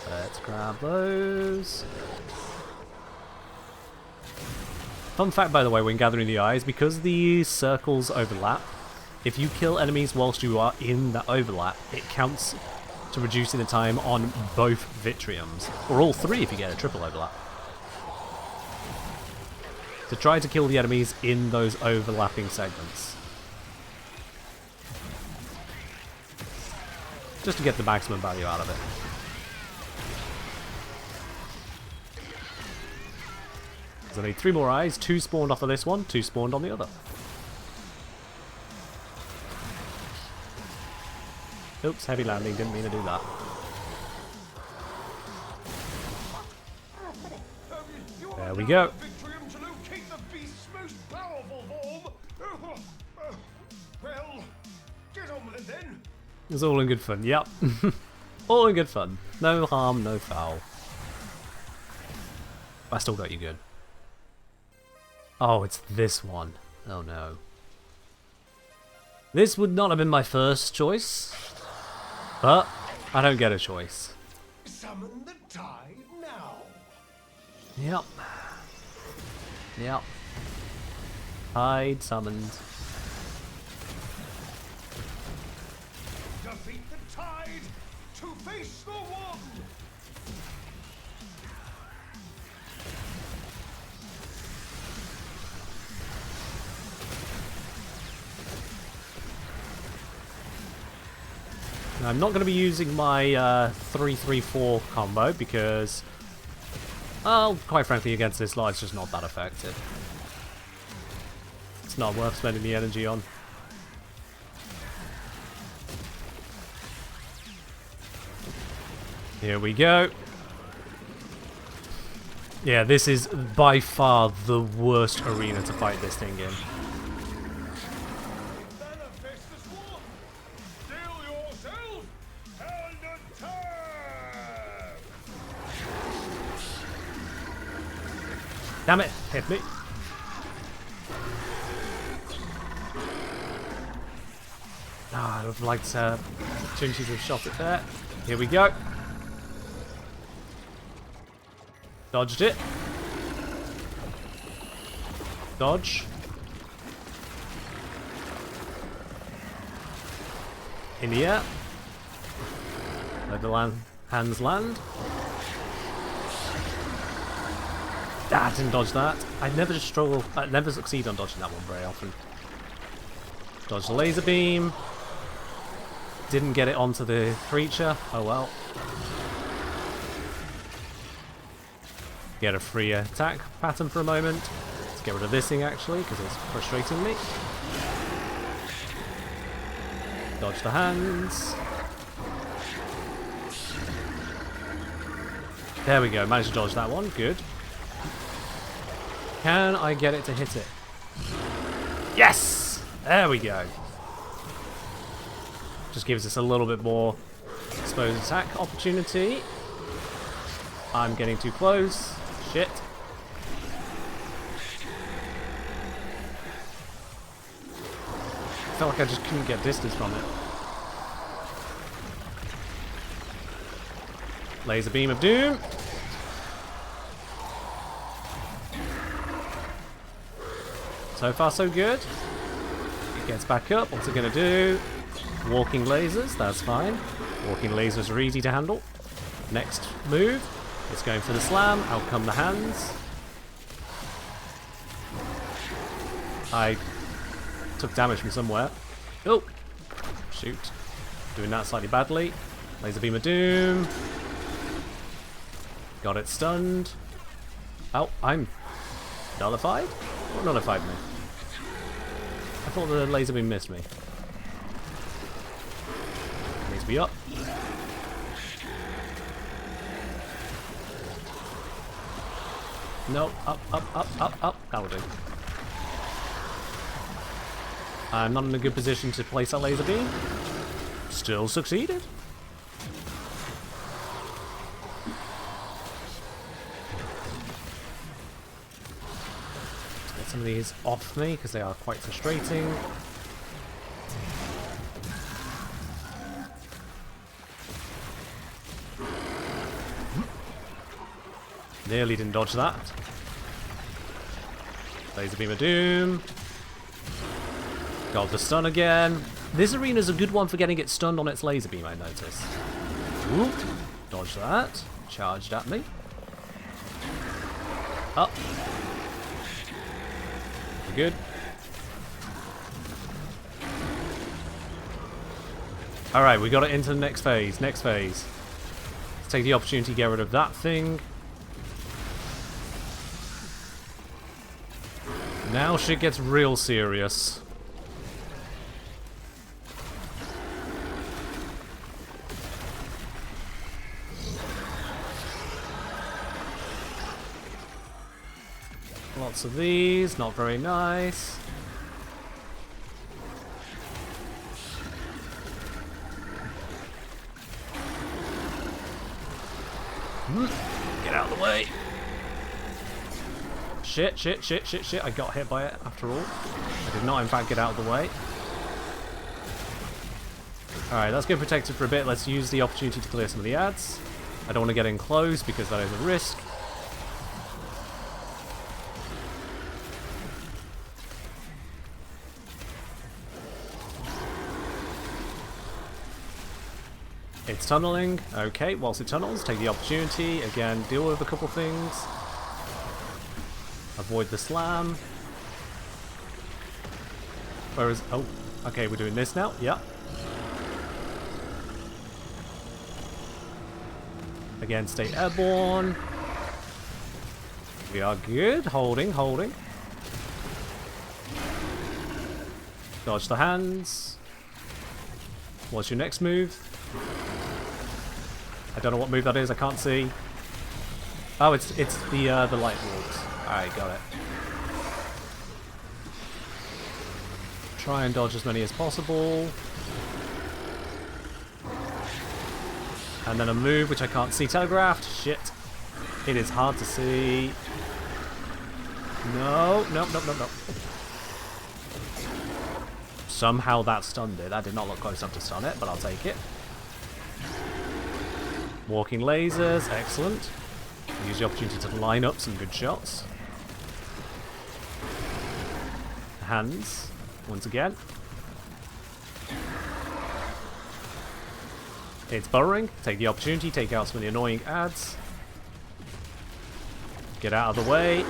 Let's grab those. Fun fact, by the way, when gathering the eyes, because these circles overlap, if you kill enemies whilst you are in that overlap, it counts to reducing the time on both Vitriums. Or all three if you get a triple overlap. So try to kill the enemies in those overlapping segments. Just to get the maximum value out of it. So I need 3 more eyes, 2 spawned off of this one, 2 spawned on the other. Oops, heavy landing, didn't mean to do that. There we go. It's all in good fun, yep. All in good fun. No harm, no foul. I still got you good. Oh, it's this one. Oh no. This would not have been my first choice, but I don't get a choice. Summon the tide now. Yep. Yep. Tide summoned. Defeat the tide to face the one. Now, I'm not going to be using my 3-3-4 combo because, well, quite frankly, against this lot, it's just not that effective. It's not worth spending the energy on. Here we go. Yeah, this is by far the worst arena to fight this thing in. Damn it! Hit me. Ah, I would have liked opportunity to have shot it there. Here we go. Dodged it. Dodge. In the air. Let the hands land. Ah, didn't dodge that. I never succeed on dodging that one very often. Dodge the laser beam. Didn't get it onto the creature. Oh well. Get a free attack pattern for a moment. Let's get rid of this thing actually, because it's frustrating me. Dodge the hands. There we go, managed to dodge that one, good. Can I get it to hit it? Yes! There we go. Just gives us a little bit more exposed attack opportunity. I'm getting too close. Shit. I felt like I just couldn't get distance from it. Laser beam of doom. So far so good. It gets back up. What's it going to do? Walking lasers. That's fine. Walking lasers are easy to handle. Next move. It's going for the slam. Out come the hands. I took damage from somewhere. Oh! Shoot. Doing that slightly badly. Laser beam of doom. Got it stunned. Oh, I'm nullified? What nullified me? I thought the laser beam missed me. Needs to be up. No, up, up, up, up, up. That'll do. I'm not in a good position to place that laser beam. Still succeeded. Get some of these off me because they are quite frustrating. Nearly didn't dodge that. Laser beam of doom. Got the stun again. This arena's a good one for getting it stunned on its laser beam, I notice. Ooh, dodge that. Charged at me. Up. We're good. Alright, we got it into the next phase. Next phase. Let's take the opportunity to get rid of that thing. Now shit gets real serious. Lots of these, not very nice. Get out of the way. Shit, shit, shit, shit, shit. I got hit by it after all. I did not, in fact, get out of the way. Alright, that's good protected for a bit. Let's use the opportunity to clear some of the ads. I don't want to get in close because that is a risk. It's tunneling. Okay, whilst it tunnels, take the opportunity. Again, deal with a couple things. Avoid the slam. Where is... Oh, okay, we're doing this now. Yeah. Again, stay airborne. We are good. Holding, holding. Dodge the hands. What's your next move? I don't know what move that is. I can't see. Oh, it's the light wards. Alright, got it. Try and dodge as many as possible. And then a move which I can't see telegraphed. Shit. It is hard to see. No, no, no, no, no. Somehow that stunned it. That did not look close enough to stun it, but I'll take it. Walking lasers, excellent. Use the opportunity to line up some good shots. Hands, once again. It's burrowing. Take the opportunity, take out some of the annoying ads. Get out of the way.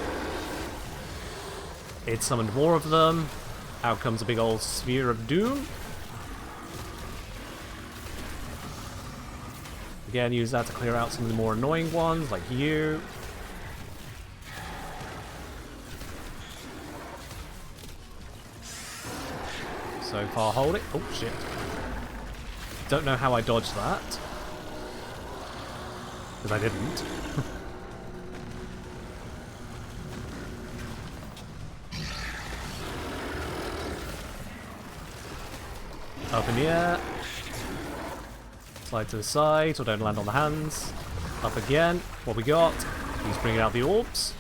It summoned more of them. Out comes a big old sphere of doom. Again, use that to clear out some of the more annoying ones, like you. So far holding. Oh, shit. Don't know how I dodged that. because I didn't. Up in the air. Slide to the side, so don't land on the hands. Up again. What we got? He's bringing out the orbs.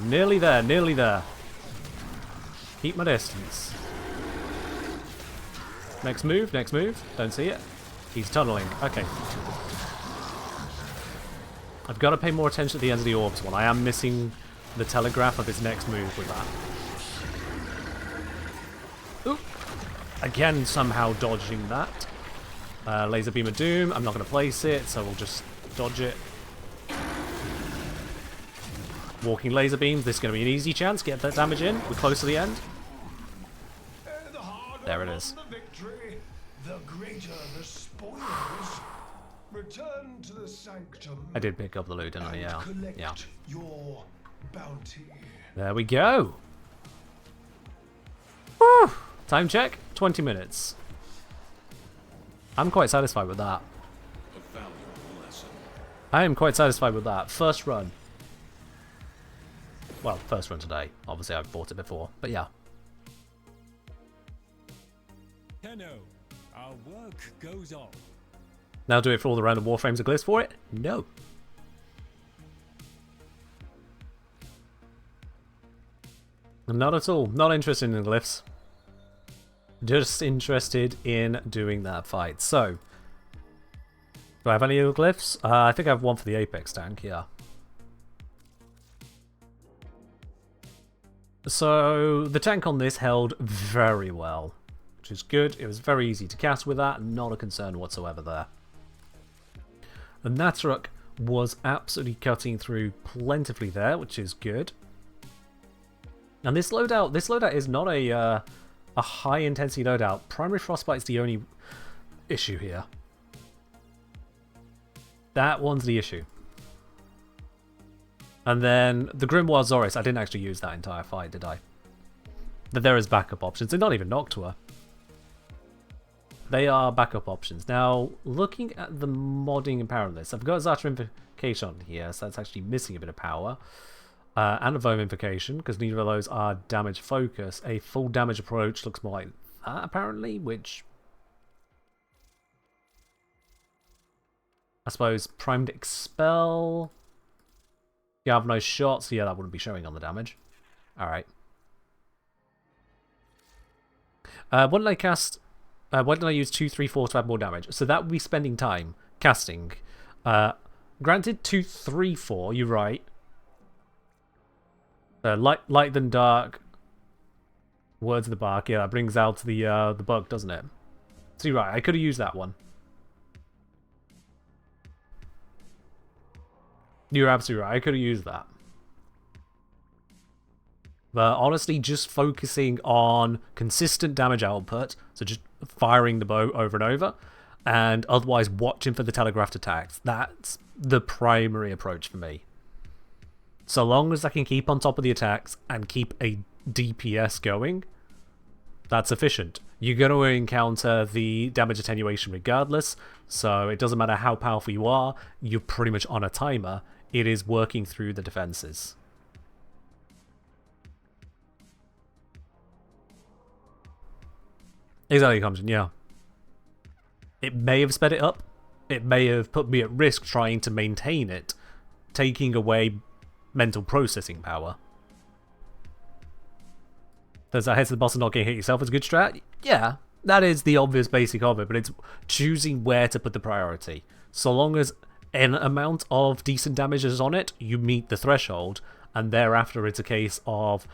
Nearly there, nearly there. Keep my distance. Next move, next move. Don't see it. He's tunneling. Okay. I've got to pay more attention at the ends of the orbs one. I am missing the telegraph of his next move with that. Oop. Again, somehow dodging that. Laser Beam of Doom. I'm not going to place it, so we'll just dodge it. Walking laser beams. This is going to be an easy chance. Get that damage in. We're close to the end. There it is. The victory, the greater the spoils. Return to the sanctum. I did pick up the loot, didn't I? Yeah. Yeah. Your bounty. There we go. Woo! Time check. 20 minutes. I'm quite satisfied with that. A valuable lesson. I am quite satisfied with that. First run. Well, first run today. Obviously, I've bought it before, but yeah. Tenno, our work goes on. Now do it for all the random Warframes and glyphs for it? No. Not at all. Not interested in the glyphs. Just interested in doing that fight. So, do I have any other glyphs? I think I have one for the Apex tank, yeah. So, the tank on this held very well, which is good. It was very easy to cast with that, not a concern whatsoever there. And that truck was absolutely cutting through plentifully there, which is good. And this loadout is not a high intensity loadout. Primary Frostbite's the only issue here. That one's the issue. And then the Grimoire Zoris, I didn't actually use that entire fight, did I? But there is backup options. They're not even Noctua. They are backup options. Now, looking at the modding and power on this, I've got Zata-Invocation on here, so that's actually missing a bit of power. And a Foam Invocation, because neither of those are damage focus. A full damage approach looks more like that, apparently, which... I suppose Primed Expel... Galvanized Shots, yeah, that wouldn't be showing on the damage. Alright. What did I cast? Why didn't I use 2, 3, 4 to add more damage? So that would be spending time casting. Granted, 2, 3, 4, you're right. Light than dark. Words of the bark, yeah, that brings out the bug, doesn't it? So you're right, I could have used that one. You're absolutely right, I could have used that. But honestly, just focusing on consistent damage output, so just firing the bow over and over, and otherwise watching for the telegraphed attacks, that's the primary approach for me. So long as I can keep on top of the attacks and keep a DPS going, that's sufficient. You're going to encounter the damage attenuation regardless, so it doesn't matter how powerful you are, you're pretty much on a timer. It is working through the defenses. Exactly, Compton, yeah. It may have sped it up. It may have put me at risk trying to maintain it, taking away mental processing power. Does that head to the boss and not getting hit yourself as a good strat? Yeah, that is the obvious basic of it, but it's choosing where to put the priority. So long as an amount of decent damage is on it, you meet the threshold, and thereafter it's a case of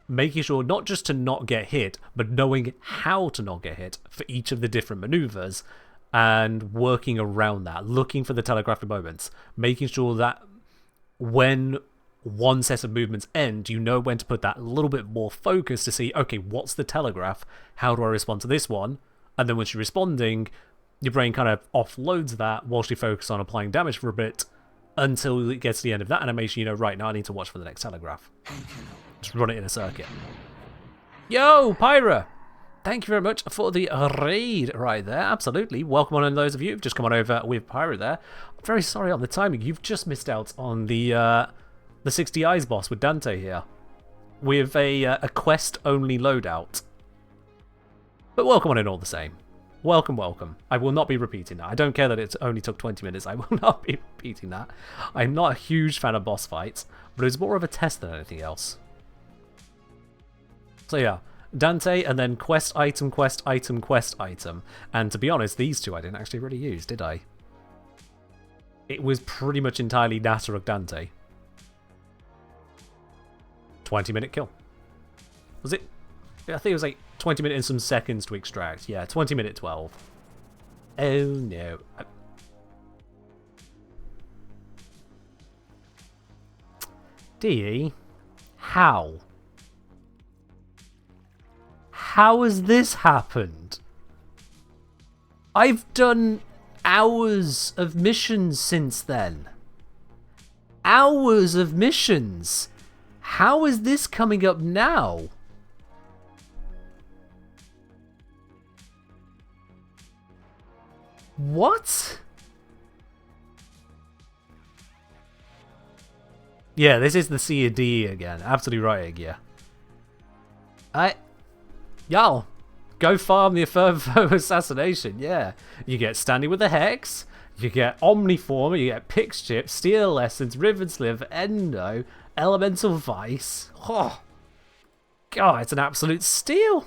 making sure not just to not get hit, but knowing how to not get hit for each of the different maneuvers, and working around that, looking for the telegraphed moments, making sure that when one set of movements end, you know when to put that little bit more focus to see, okay, what's the telegraph? How do I respond to this one? And then once you're responding, your brain kind of offloads that whilst you focus on applying damage for a bit until it gets to the end of that animation, you know, right, now I need to watch for the next telegraph. Just run it in a circuit. Yo, Pyra! Thank you very much for the raid right there. Absolutely. Welcome on those of you who've just come on over with Pyro there. I'm very sorry on the timing. You've just missed out on the 60 Eyes boss with Dante here. With a quest-only loadout. But welcome on in all the same. Welcome, welcome. I will not be repeating that. I don't care that it only took 20 minutes. I will not be repeating that. I'm not a huge fan of boss fights, but it was more of a test than anything else. So yeah, Dante and then quest item, quest item, quest item. And to be honest, these two I didn't actually really use, did I? It was pretty much entirely Nasaruk Dante. 20-minute kill. Was it? I think it was like 20 minutes and some seconds to extract. Yeah, 20 minute 12. Oh no. DE? How? How has this happened? I've done hours of missions since then. Hours of missions. How is this coming up now? What? Yeah, this is the C of D again. Absolutely right, yeah. Y'all, go farm the Affirmo assassination, yeah. You get Standing with the Hex, you get Omniformer, you get Pix Chip, Steel Essence, Riven Sliver, Endo, Elemental Vice. Oh, God, it's an absolute steal.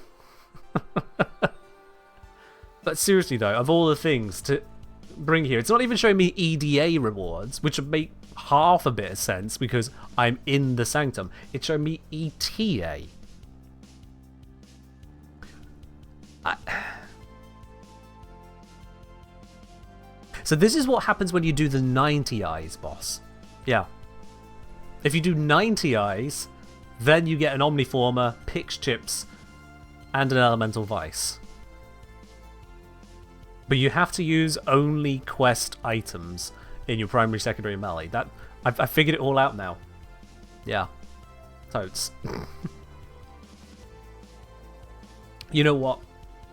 But seriously though, of all the things to bring here, it's not even showing me EDA rewards, which would make half a bit of sense because I'm in the Sanctum. It's showing me ETA. So this is what happens when you do the 90 Eyes boss. Yeah. If you do 90 Eyes, then you get an Omniformer, Pix Chips, and an Elemental Vice. But you have to use only quest items in your primary, secondary, melee. That I figured it all out now. Yeah. Totes. You know what?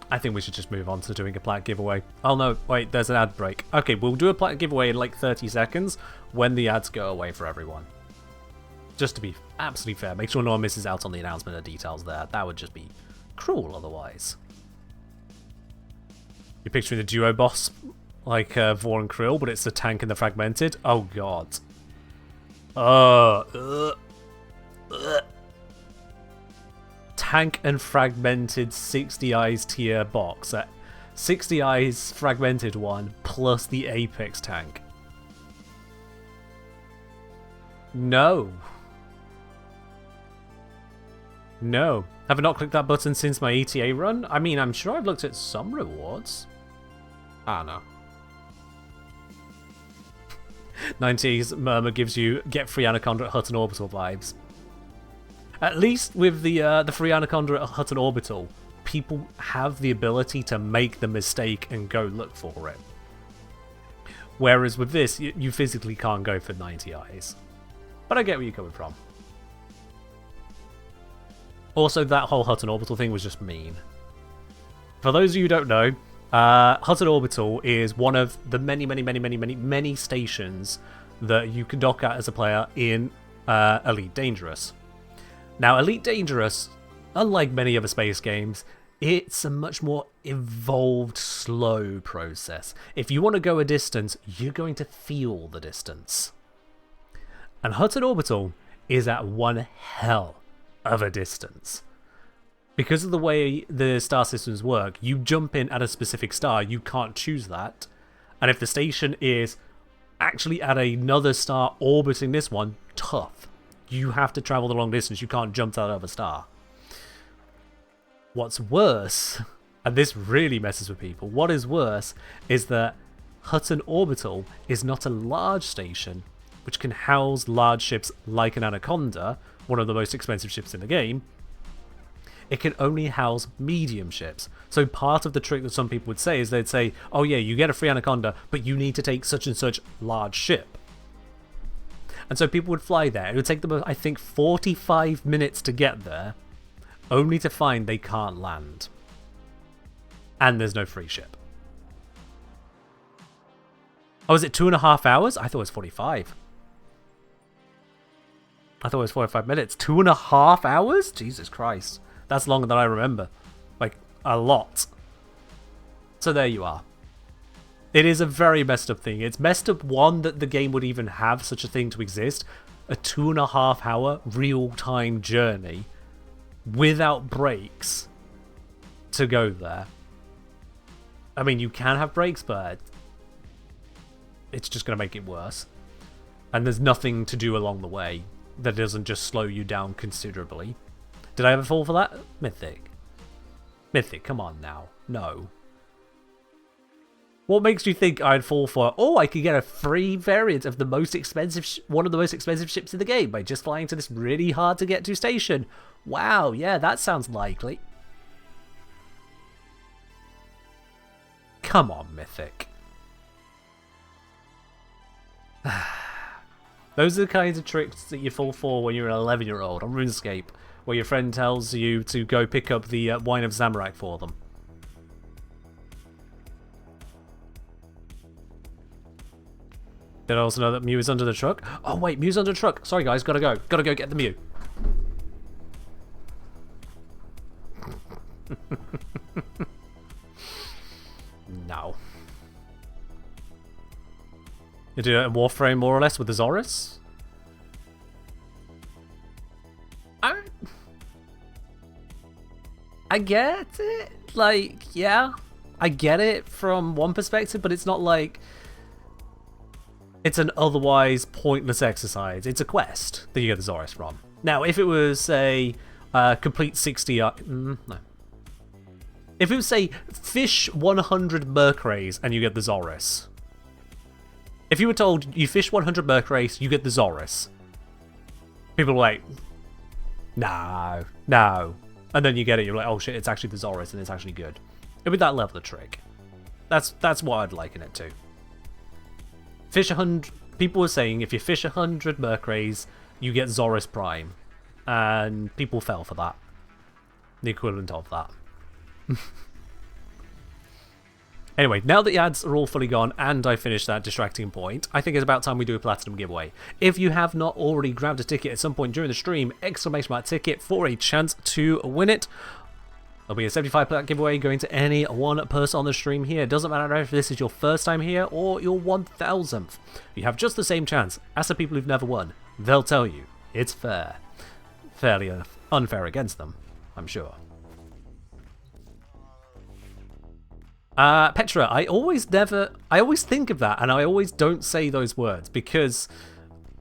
I think we should just move on to doing a plat giveaway. Oh no, wait, there's an ad break. Okay, we'll do a plat giveaway in like 30 seconds when the ads go away for everyone. Just to be absolutely fair, make sure no one misses out on the announcement of details there. That would just be cruel otherwise. You're picturing the duo boss like Vor and Krill, but it's the tank and the fragmented. Oh god. Tank and fragmented 60 Eyes tier box. 60 Eyes fragmented one plus the Apex tank. No. No. Have I not clicked that button since my ETA run? I mean, I'm sure I've looked at some rewards. I don't know. 90s Murmur gives you get free Anaconda at Hutton Orbital vibes. At least with the free Anaconda at Hutton Orbital, people have the ability to make the mistake and go look for it. Whereas with this, you physically can't go for 90 Eyes. But I get where you're coming from. Also, that whole Hutton Orbital thing was just mean. For those of you who don't know, Hutton Orbital is one of the many stations that you can dock at as a player in Elite Dangerous. Now, Elite Dangerous, unlike many other space games, it's a much more evolved, slow process. If you want to go a distance, you're going to feel the distance. And Hutton Orbital is at one hell of a distance. Because of the way the star systems work, you jump in at a specific star, you can't choose that. And if the station is actually at another star orbiting this one, tough. You have to travel the long distance, you can't jump to that other star. What's worse, and this really messes with people, what is worse is that Hutton Orbital is not a large station which can house large ships like an Anaconda, one of the most expensive ships in the game. It can only house medium ships. So part of the trick that some people would say is they'd say, oh yeah, you get a free Anaconda, but you need to take such and such large ship. And so people would fly there. It would take them, I think, 45 minutes to get there, only to find they can't land. And there's no free ship. Oh, is it 2.5 hours? I thought it was 45. I thought it was 45 minutes. 2.5 hours? Jesus Christ. That's longer than I remember. Like, a lot. So there you are. It is a very messed up thing. It's messed up, one, that the game would even have such a thing to exist. A 2.5 hour real-time journey without breaks to go there. I mean, you can have breaks, but it's just going to make it worse. And there's nothing to do along the way that doesn't just slow you down considerably. Did I ever fall for that? Mythic. Mythic, come on now. No. What makes you think I'd fall for, oh, I could get a free variant of the most expensive, one of the most expensive ships in the game by just flying to this really hard to get to station? Wow, yeah, that sounds likely. Come on, Mythic. Those are the kinds of tricks that you fall for when you're an 11-year-old on RuneScape, where your friend tells you to go pick up the Wine of Zamorak for them. Did I also know that Mew is under the truck? Oh wait, Mew's under the truck. Sorry guys, gotta go. Gotta go get the Mew. No. You do a Warframe more or less with the Zorus? I get it. Like, yeah. I get it from one perspective, but it's not like it's an otherwise pointless exercise. It's a quest that you get the Zorus from. Now, if it was a complete 60... no. If it was, say, fish 100 Mercrays and you get the Zorus. If you were told you fish 100 Mercrays, you get the Zorus. People are like, no, no. And then you get it, you're like, oh shit, it's actually the Zorus and it's actually good. It'd be that level of trick. That's what I'd liken it to. Fish 100... People were saying if you fish 100 Mercrays, you get Zorus Prime. And people fell for that. The equivalent of that. Anyway, now that the ads are all fully gone and I finished that distracting point, I think it's about time we do a Platinum giveaway. If you have not already grabbed a ticket at some point during the stream, exclamation mark ticket for a chance to win it. There'll be a 75 platinum giveaway going to any one person on the stream here. Doesn't matter if this is your first time here or your 1000th. You have just the same chance. Ask the people who've never won. They'll tell you it's fair. Fairly unfair against them, I'm sure. Petra, I always think of that and I always don't say those words because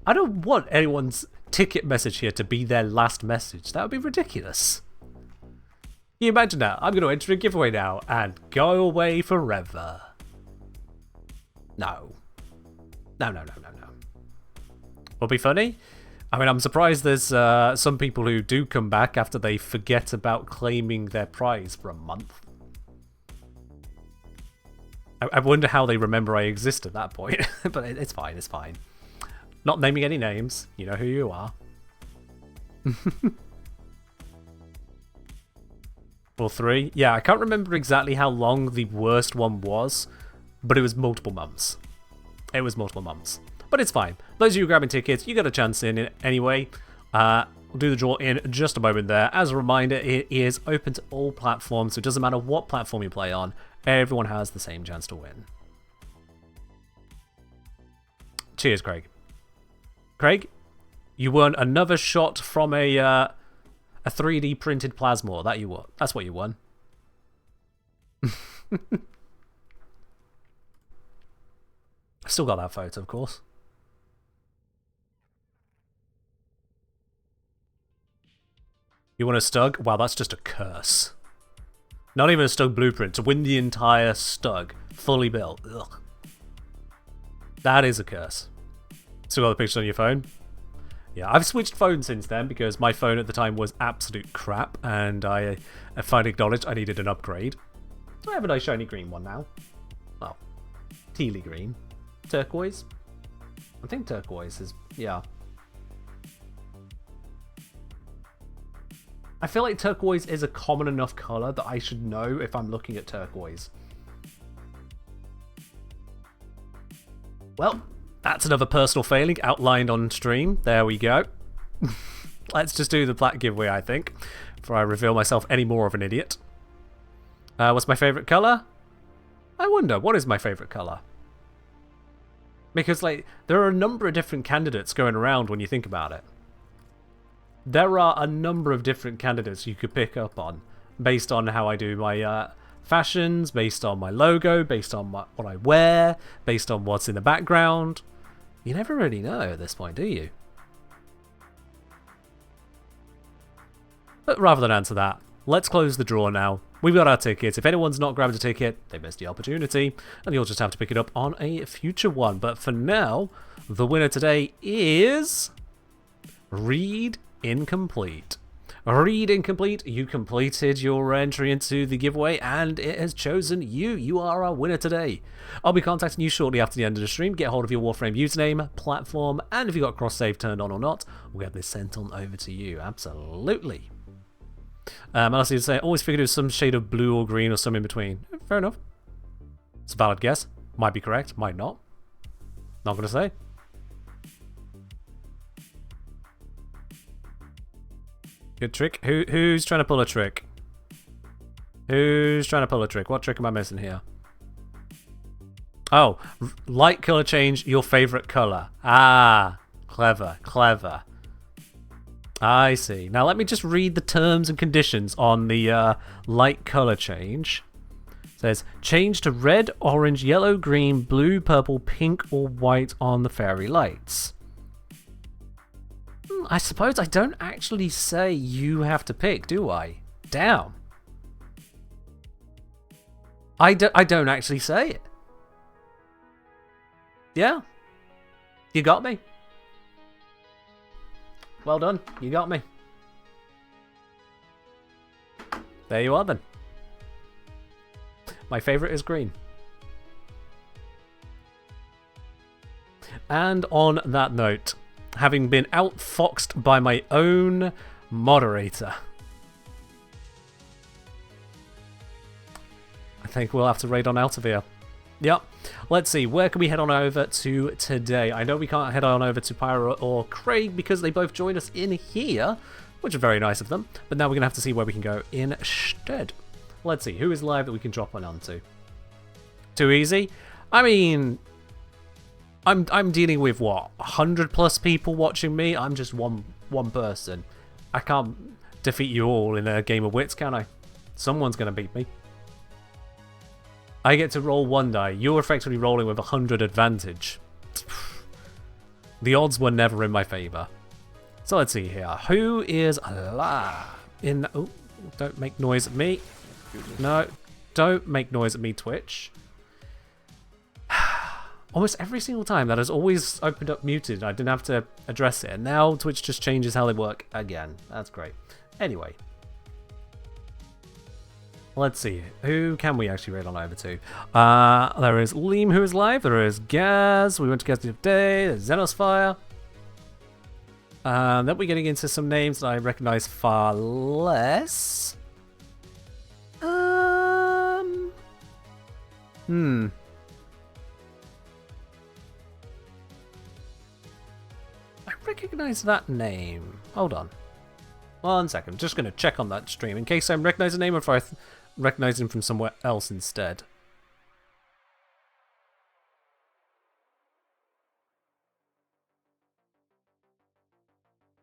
I don't want anyone's ticket message here to be their last message. That would be ridiculous. Can you imagine that? I'm going to enter a giveaway now and go away forever. No. No, no, no, no, no. Will be funny? I mean, I'm surprised there's some people who do come back after they forget about claiming their prize for a month. I wonder how they remember I exist at that point, but it's fine, it's fine. Not naming any names, you know who you are. Or 3? Yeah, I can't remember exactly how long the worst one was, but it was multiple months. It was multiple months. But it's fine. Those of you grabbing tickets, you got a chance in it anyway. We'll do the draw in just a moment there. As a reminder, it is open to all platforms, so it doesn't matter what platform you play on. Everyone has the same chance to win. Cheers, Craig. Craig, you won another shot from a 3D printed plasma. That's what you won. I still got that photo, of course. You want a Stug? Wow, that's just a curse. Not even a Stug blueprint. To win the entire Stug, fully built. Ugh. That is a curse. Still got the pictures on your phone? Yeah, I've switched phones since then because my phone at the time was absolute crap and I finally acknowledged I needed an upgrade. So I have a nice shiny green one now. Well, tealy green. Turquoise? I think turquoise is... yeah. I feel like turquoise is a common enough color that I should know if I'm looking at turquoise. Well, that's another personal failing outlined on stream. There we go. Let's just do the plat giveaway, I think, before I reveal myself any more of an idiot. What's my favorite color? I wonder, what is my favorite color? Because, like, there are a number of different candidates going around when you think about it. There are a number of different candidates you could pick up on based on how I do my fashions, based on my logo, based on what I wear, based on what's in the background. You never really know at this point, do you? But rather than answer that, let's close the draw now. We've got our tickets. If anyone's not grabbed a ticket, they missed the opportunity, and you'll just have to pick it up on a future one. But for now, the winner today is Read Incomplete. Read Incomplete, you completed your entry into the giveaway and it has chosen you. You are our winner today. I'll be contacting you shortly after the end of the stream. Get hold of your Warframe username, platform, and if you've got cross-save turned on or not, we'll get this sent on over to you. Absolutely. Honestly, to say, I always figured it was some shade of blue or green or some in between. Fair enough. It's a valid guess. Might be correct, might not. Not going to say. Good trick. Who's trying to pull a trick? Who's trying to pull a trick? What trick am I missing here? Oh, light color change, your favorite color. Ah, clever, clever. I see. Now let me just read the terms and conditions on the light color change. It says, change to red, orange, yellow, green, blue, purple, pink, or white on the fairy lights. I suppose I don't actually say you have to pick, do I? Damn. I don't actually say it. Yeah. You got me. Well done. You got me. There you are then. My favorite is green. And on that note, having been outfoxed by my own moderator, I think we'll have to raid on out of here. Yep. Let's see, where can we head on over to today? I know we can't head on over to Pyro or Craig because they both joined us in here, which is very nice of them. But now we're going to have to see where we can go instead. Let's see, who is live that we can drop one onto? Too easy? I mean, I'm dealing with, what, 100 plus people watching me? I'm just one person. I can't defeat you all in a game of wits, can I? Someone's going to beat me. I get to roll one die. You're effectively rolling with 100 advantage. The odds were never in my favour. So let's see here. Who is alive? Oh, don't make noise at me. No, don't make noise at me, Twitch. Almost every single time that has always opened up muted. I didn't have to address it. And now Twitch just changes how they work again. That's great. Anyway. Let's see, who can we actually raid on over to? There is Liam, who is live. There is Gaz. We went to Gaz the other day. There's Xenosfire. Then we're getting into some names that I recognize far less. I recognize that name. Hold on. 1 second. Just going to check on that stream in case I recognize the name or if I recognize him from somewhere else instead.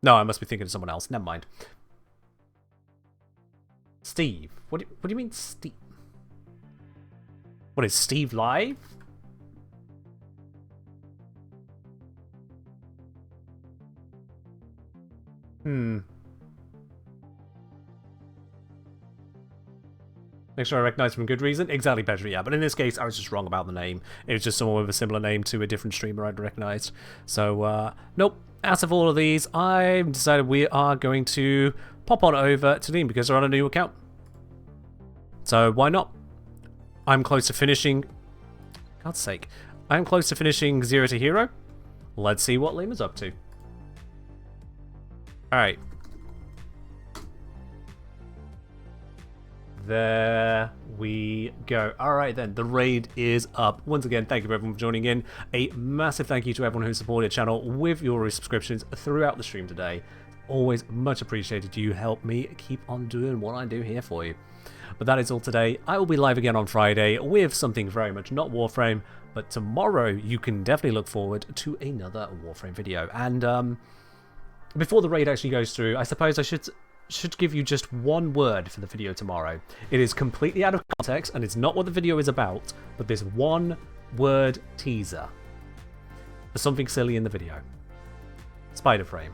No, I must be thinking of someone else. Never mind. Steve. What do you mean, Steve? What is Steve live? Make sure I recognize from good reason. Exactly, Pedro, yeah. But in this case, I was just wrong about the name. It was just someone with a similar name to a different streamer I'd recognized. So, nope. Out of all of these, I've decided we are going to pop on over to Liam because they're on a new account. So, why not? I'm close to finishing... God's sake. I'm close to finishing 0 to Hero. Let's see what Liam is up to. Alright. There we go. Alright then, the raid is up. Once again, thank you everyone for joining in. A massive thank you to everyone who supported the channel with your subscriptions throughout the stream today. Always much appreciated. You help me keep on doing what I do here for you. But that is all today. I will be live again on Friday with something very much not Warframe, but tomorrow you can definitely look forward to another Warframe video. And before the raid actually goes through, I suppose I should give you just one word for the video tomorrow. It is completely out of context and it's not what the video is about, but this one word teaser for something silly in the video. Spider frame.